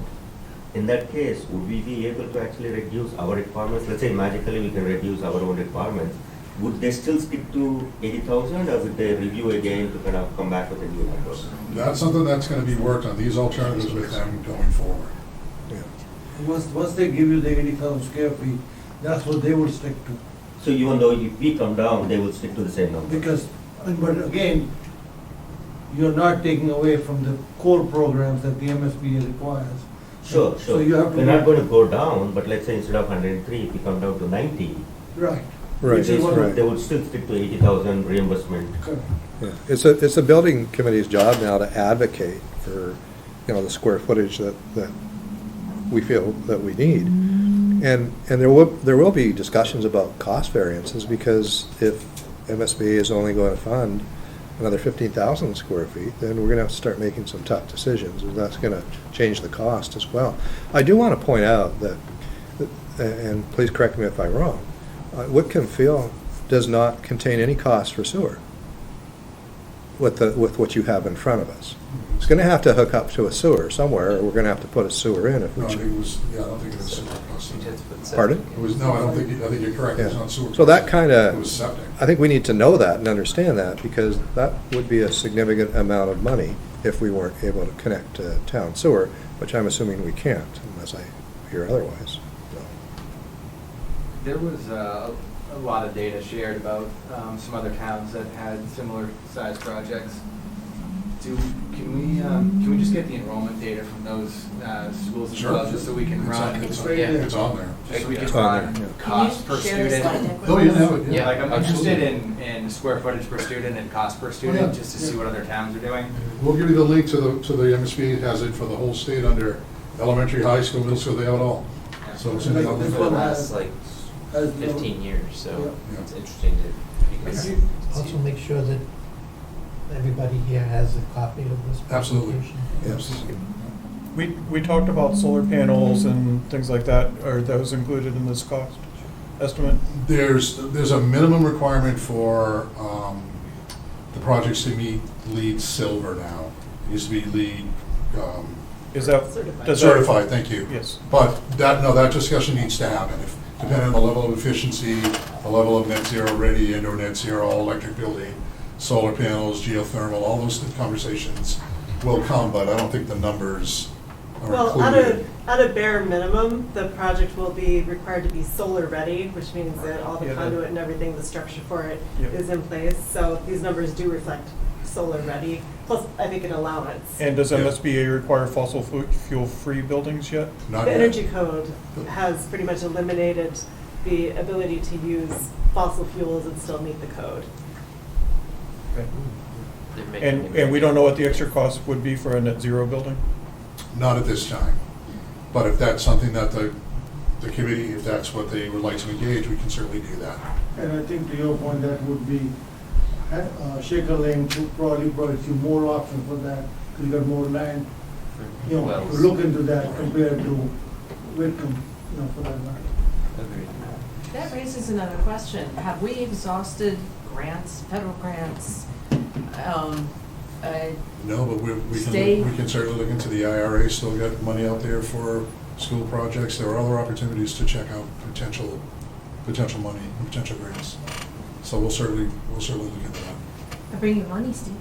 In that case, would we be able to actually reduce our requirements? Let's say magically we can reduce our own requirements. Would they still stick to 80,000, or would they review again to kind of come back with a new number?
That's something that's gonna be worked on, these alternatives with them going forward.
Once they give you the 80,000 square feet, that's what they will stick to.
So even though if we come down, they will stick to the same number?
Because, but again, you're not taking away from the core programs that the MSBA requires.
Sure,
So you have to.
We're not going to go down, but let's say instead of 103, if we come down to 90,
Right.
Right,
they
right.
they would still stick to 80,000 reimbursement.
Correct.
Yeah. It's the building committee's job now to advocate for, the square footage that we feel that we need. And there will be discussions about cost variances, because if MSBA is only going to fund another 15,000 square feet, then we're going to have to start making some tough decisions, and that's going to change the cost as well. I do want to point out that, and please correct me if I'm wrong, Whitcomb Field does not contain any cost for sewer with what you have in front of us. It's going to have to hook up to a sewer somewhere, or we're going to have to put a sewer in if we
No, I
choose.
think it was, I don't think it was sewer cost.
Pardon?
It was, no, I think you're correct, it's
Yeah.
not sewer.
So that
cost.
kind
It was
of,
septic.
I think we need to know that and understand that, because that would be a significant amount of money if we weren't able to connect to town sewer, which I'm assuming we can't, unless I hear otherwise. So.
There was a lot of data shared about some other towns that had similar sized projects. Can we just get the enrollment data from those schools as
Sure.
well, just so we can run?
It's on there.
Like we can
It's on
run
there, yeah.
cost
Can
per
you share the
student.
slide deck with
Oh, you
us?
have it, yeah.
Like I'm
Absolutely.
interested in square footage per student and cost per student,
yeah.
just to see what other towns are doing.
We'll give you the link to the MSB, it has it for the whole state under elementary, high school, middle school, they have it all. So it's in the
Like this
For the
one
last
has-
like
has no-
15 years, so
Yeah.
it's interesting to, because
Also make sure that everybody here has a copy of this
Absolutely.
presentation.
Yes.
We talked about solar panels and things like that. Are those included in this cost estimate?
There's a minimum requirement for the projects to meet LEED Silver now. It used to be LEED
Is that? does that-
certified, thank you.
Yes.
But that discussion needs to happen. Depending on the level of efficiency, the level of net zero ready and or net zero all electric building, solar panels, geothermal, all those conversations will come, but I don't think the numbers are
Well,
included.
at a bare minimum, the project will be required to be solar ready, which means that all the
Yeah, that-
conduit and everything, the structure for it
Yep.
is in place. So these numbers do reflect solar ready, plus I think an allowance.
And does
Yeah.
MSBA require fossil fuel-free buildings yet?
Not
The
yet.
energy code has pretty much eliminated the ability to use fossil fuels and still meet the code.
they're making.
And we don't know what the extra cost would be for a net zero building?
Not at this time. But if that's something that the committee, if that's what they would like to engage, we can certainly do that.
And I think to your point, that would be, Shaker Lane probably provides you more options for that, because you got more land, to
Wells.
look into that compared to Whitcomb, for that matter.
Agreed.
That raises another question. Have we exhausted grants, federal grants?
No, but we
State-
can certainly look into the IRA, still got money out there for school projects. There are other opportunities to check out potential money, and potential grants. So we'll certainly look into that.
I bring you money, Steve.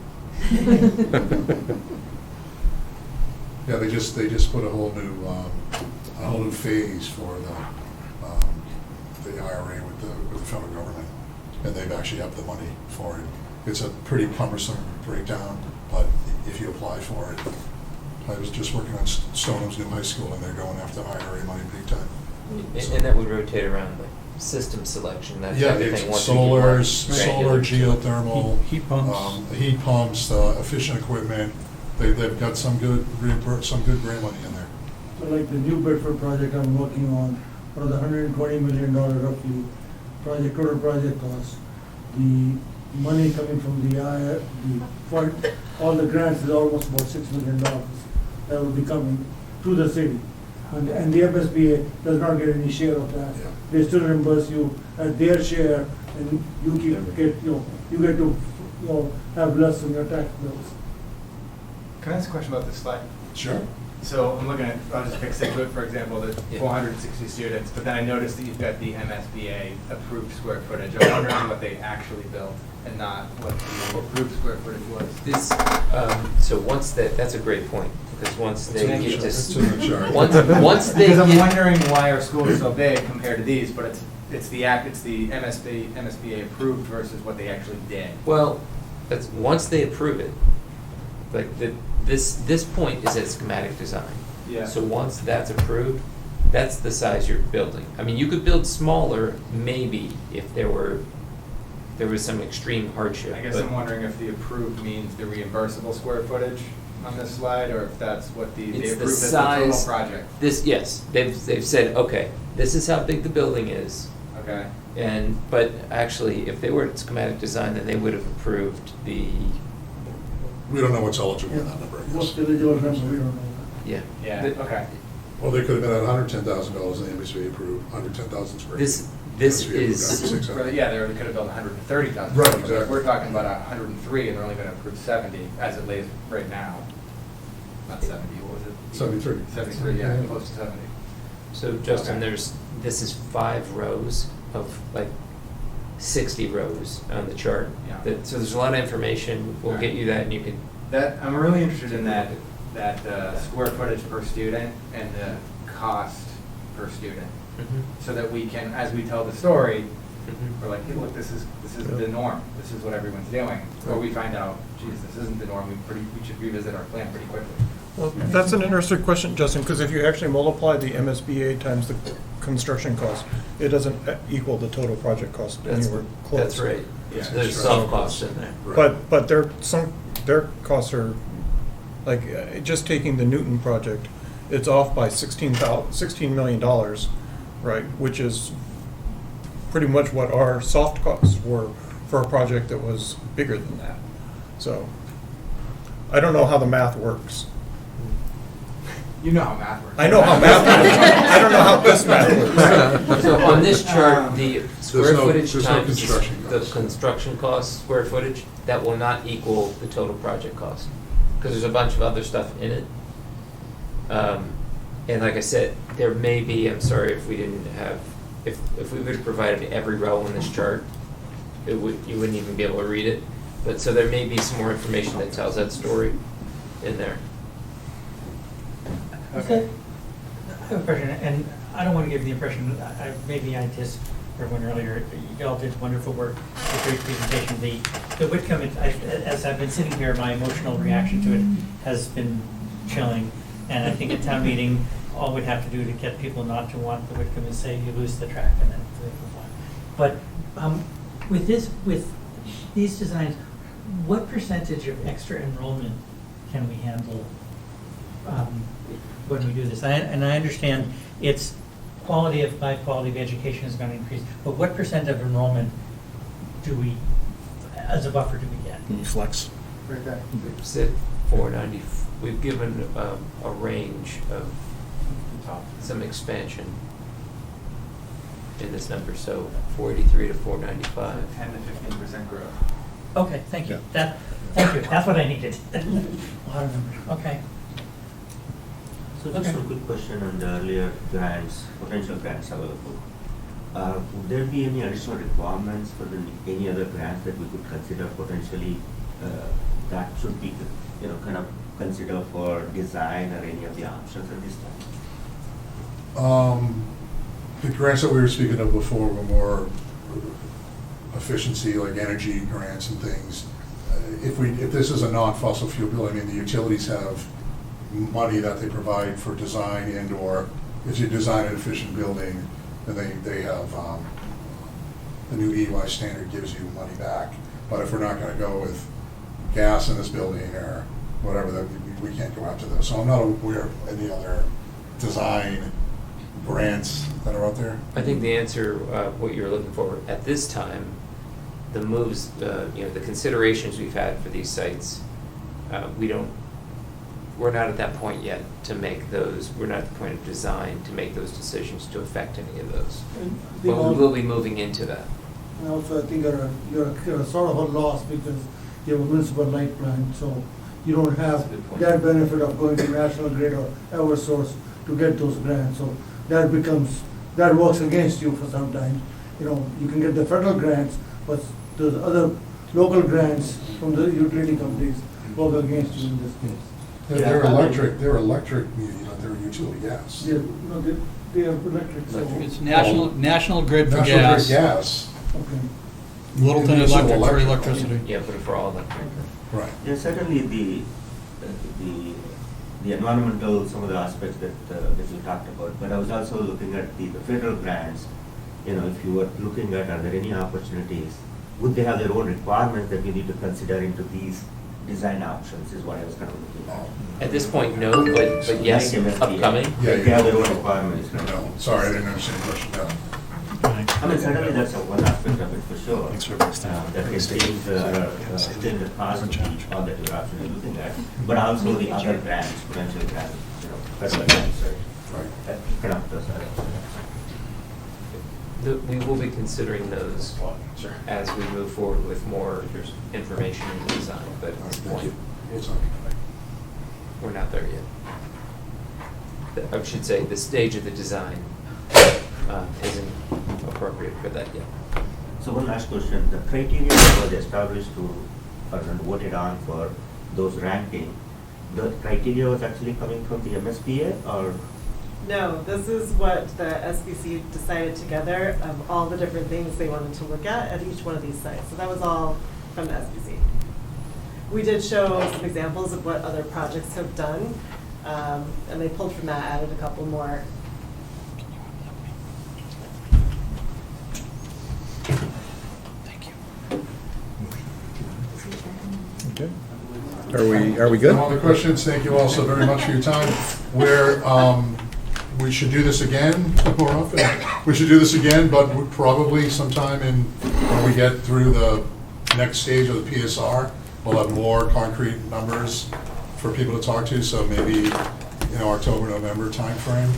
Yeah, they just put a whole new phase for the IRA with the federal government, and they've actually upped the money for it. It's a pretty cumbersome breakdown, but if you apply for it, I was just working on Stoneham's new high school, and they're going after IRA money big time.
And that would rotate around like system selection, that
Yeah,
type of
it's
thing. once we get more
solar,
granular.
geothermal.
Heat pumps.
The heat pumps, efficient equipment. They've got some good grant money in there.
So like the New Bedford project I'm working on, for the $120 million roughly project, total project cost, the money coming from all the grants is almost about $6 million that will be coming to the city. And the MSBA does not get any share of that. They still reimburse you at their share, and you get to have less on your tax bills.
Can I ask a question about this slide?
Sure.
So I'm looking at, I'll just pick Situate, for example, the 460 students, but then I noticed that you've got the MSBA approved square footage. I'm wondering what they actually built and not what the approved square footage was.
This, so once that's a great point, because once they
Thank
get
you.
to,
It's
in the chart.
once they
Because I'm
get,
wondering why our schools are so big compared to these, but it's the MSBA approved versus what they actually did.
well, that's, once they approve it, like this point is at schematic design.
Yeah.
So once that's approved, that's the size you're building. I mean, you could build smaller, maybe, if there was some extreme hardship.
I guess
but
I'm wondering if the approved means the reimbursable square footage on this slide, or if that's what they
it's
approved
the
as the total
size.
project.
Yes, they've said, okay, this is how big the building is.
Okay.
But actually, if they were at schematic design, then they would have approved the,
We don't know what's eligible in that number, I guess.
What's the eligible number, we don't know.
yeah.
Yeah,
The-
okay.
Well, they could have been at $110,000 in the MSBA approved, 110,000 square feet.
This
MSBA approved
is,
that for 600.
Yeah, they could have built 130,000.
Right, exactly.
We're talking about 103, and they're only going to approve 70 as it lays right now. Not 70, what was it?
73.
73, yeah, close to 70.
so Justin,
Okay.
this is 5 rows of like 60 rows on the chart.
Yeah.
So there's a lot of information, we'll get you that and you can,
I'm really interested in that square footage per student and the cost per student, so that we can, as we tell the story, we're like, hey, look, this is the norm. This is what everyone's doing. Or we find out, geez, this isn't the norm. We should revisit our plan pretty quickly.
Well, that's an interesting question, Justin, because if you actually multiply the MSBA times the construction cost, it doesn't equal the total project cost anywhere close.
that's right.
Yeah.
There's some costs in there.
But their costs are, like, just taking the Newton project, it's off by $16 million, right? Which is pretty much what our soft costs were for a project that was bigger than that. So, I don't know how the math works.
You know how math works.
I know how math works. I don't know how this math works.
So on this chart, the square footage
there's no
times
construction
the
costs.
construction cost square footage, that will not equal the total project cost. Because there's a bunch of other stuff in it. And like I said, there may be, I'm sorry if we didn't have, if we would have provided every row on this chart, you wouldn't even be able to read it. But so there may be some more information that tells that story in there.
Okay. I have a question, and I don't want to give the impression, maybe I just, everyone earlier, you all did wonderful work, a great presentation. The Whitcomb, as I've been sitting here, my emotional reaction to it has been chilling. And I think at town meeting, all we'd have to do to get people not to want the Whitcomb is say you lose the track and then they move on. But with these designs, what percentage of extra enrollment can we handle when we do this? And I understand it's quality of education is going to increase, but what percent of enrollment do we, as a buffer, do we get?
Flex.
Right there.
We've said 490, we've given a range of some expansion in this number, so 483 to 495.
10 to 15% growth.
Okay, thank you. Thank you. That's what I needed. A lot of numbers. Okay.
So just
Okay.
a quick question on the earlier grants, potential grants available. Would there be any additional requirements for any other grants that we could consider potentially that should be, kind of consider for design or any of the options at this time?
The grants that we were speaking of before were more efficiency, like energy grants and things. If this is a non-fossil fuel building, I mean, the utilities have money that they provide for design and/or if you design an efficient building, then they have, the new EY standard gives you money back. But if we're not gonna go with gas in this building or whatever, then we can't go after those. So I'm not aware of any other design grants that are out there.
I think the answer, what you're looking for at this time, the moves, the considerations we've had for these sites, we're not at that point yet to make those, we're not at the point of design to make those decisions to affect any of those. But we will be moving into that.
And also, I think you're sort of a loss because you have a municipal light plant, so you don't have that benefit of going to National Grid or Eversource to get those grants. So that works against you for some time. You can get the federal grants, but the other local grants from the utility companies work against you in this case.
They're electric, they're utility gas.
Yeah, no, they have electric. So.
It's National Grid for
National
gas.
Grid gas.
Okay.
Littleton
Municipal
Electric for
electric.
electricity.
Yeah, but for all electric.
Right.
Yeah, certainly the environmental, some of the aspects that you talked about, but I was also looking at the federal grants. If you were looking at, are there any opportunities, would they have their own requirements that we need to consider into these design options, is what I was kind of looking at.
At this point, no, but yes,
Like MSBA.
upcoming.
Yeah,
They have their own requirements.
No, sorry, I didn't understand the question. No.
I mean, certainly that's one aspect of it for sure. That can change the cost of each one that you're actually looking at, but also the other grants, potential grants, federal grants, right? That kind of does that.
We will be considering those as we move forward with more information in the design, but at this point, we're not there yet. I should say, the stage of the design isn't appropriate for that yet.
So one last question, the criteria that was established or voted on for those ranking, the criteria was actually coming from the MSBA or?
No, this is what the SBC decided together of all the different things they wanted to look at each one of these sites. So that was all from the SBC. We did show some examples of what other projects have done, and they pulled from that, added a couple more.
Okay. Are we good?
No other questions? Thank you all so very much for your time. We should do this again more often. We should do this again, but probably sometime when we get through the next stage of the PSR, we'll have more concrete numbers for people to talk to. So maybe October, November timeframe,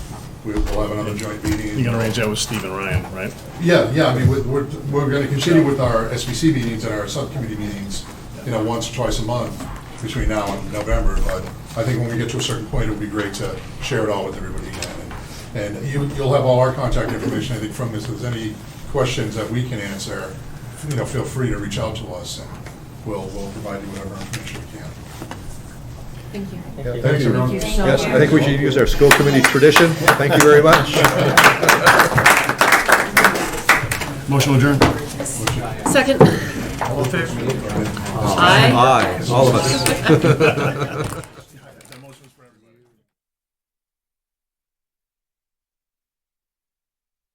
we'll have another joint meeting.
You're gonna arrange that with Steve and Ryan, right?
Yeah. I mean, we're going to continue with our SBC meetings and our subcommittee meetings, once or twice a month between now and November. But I think when we get to a certain point, it would be great to share it all with everybody again. And you'll have all our contact information, I think, from this. If there's any questions that we can answer, feel free to reach out to us, and we'll provide you whatever information we can.
Thank you.
Yeah,
Thanks, everyone.
Yes, I think we should use our school committee tradition. Thank you very much.
Motion adjourned.
Second.
All in favor?
Aye.
Aye, all of us.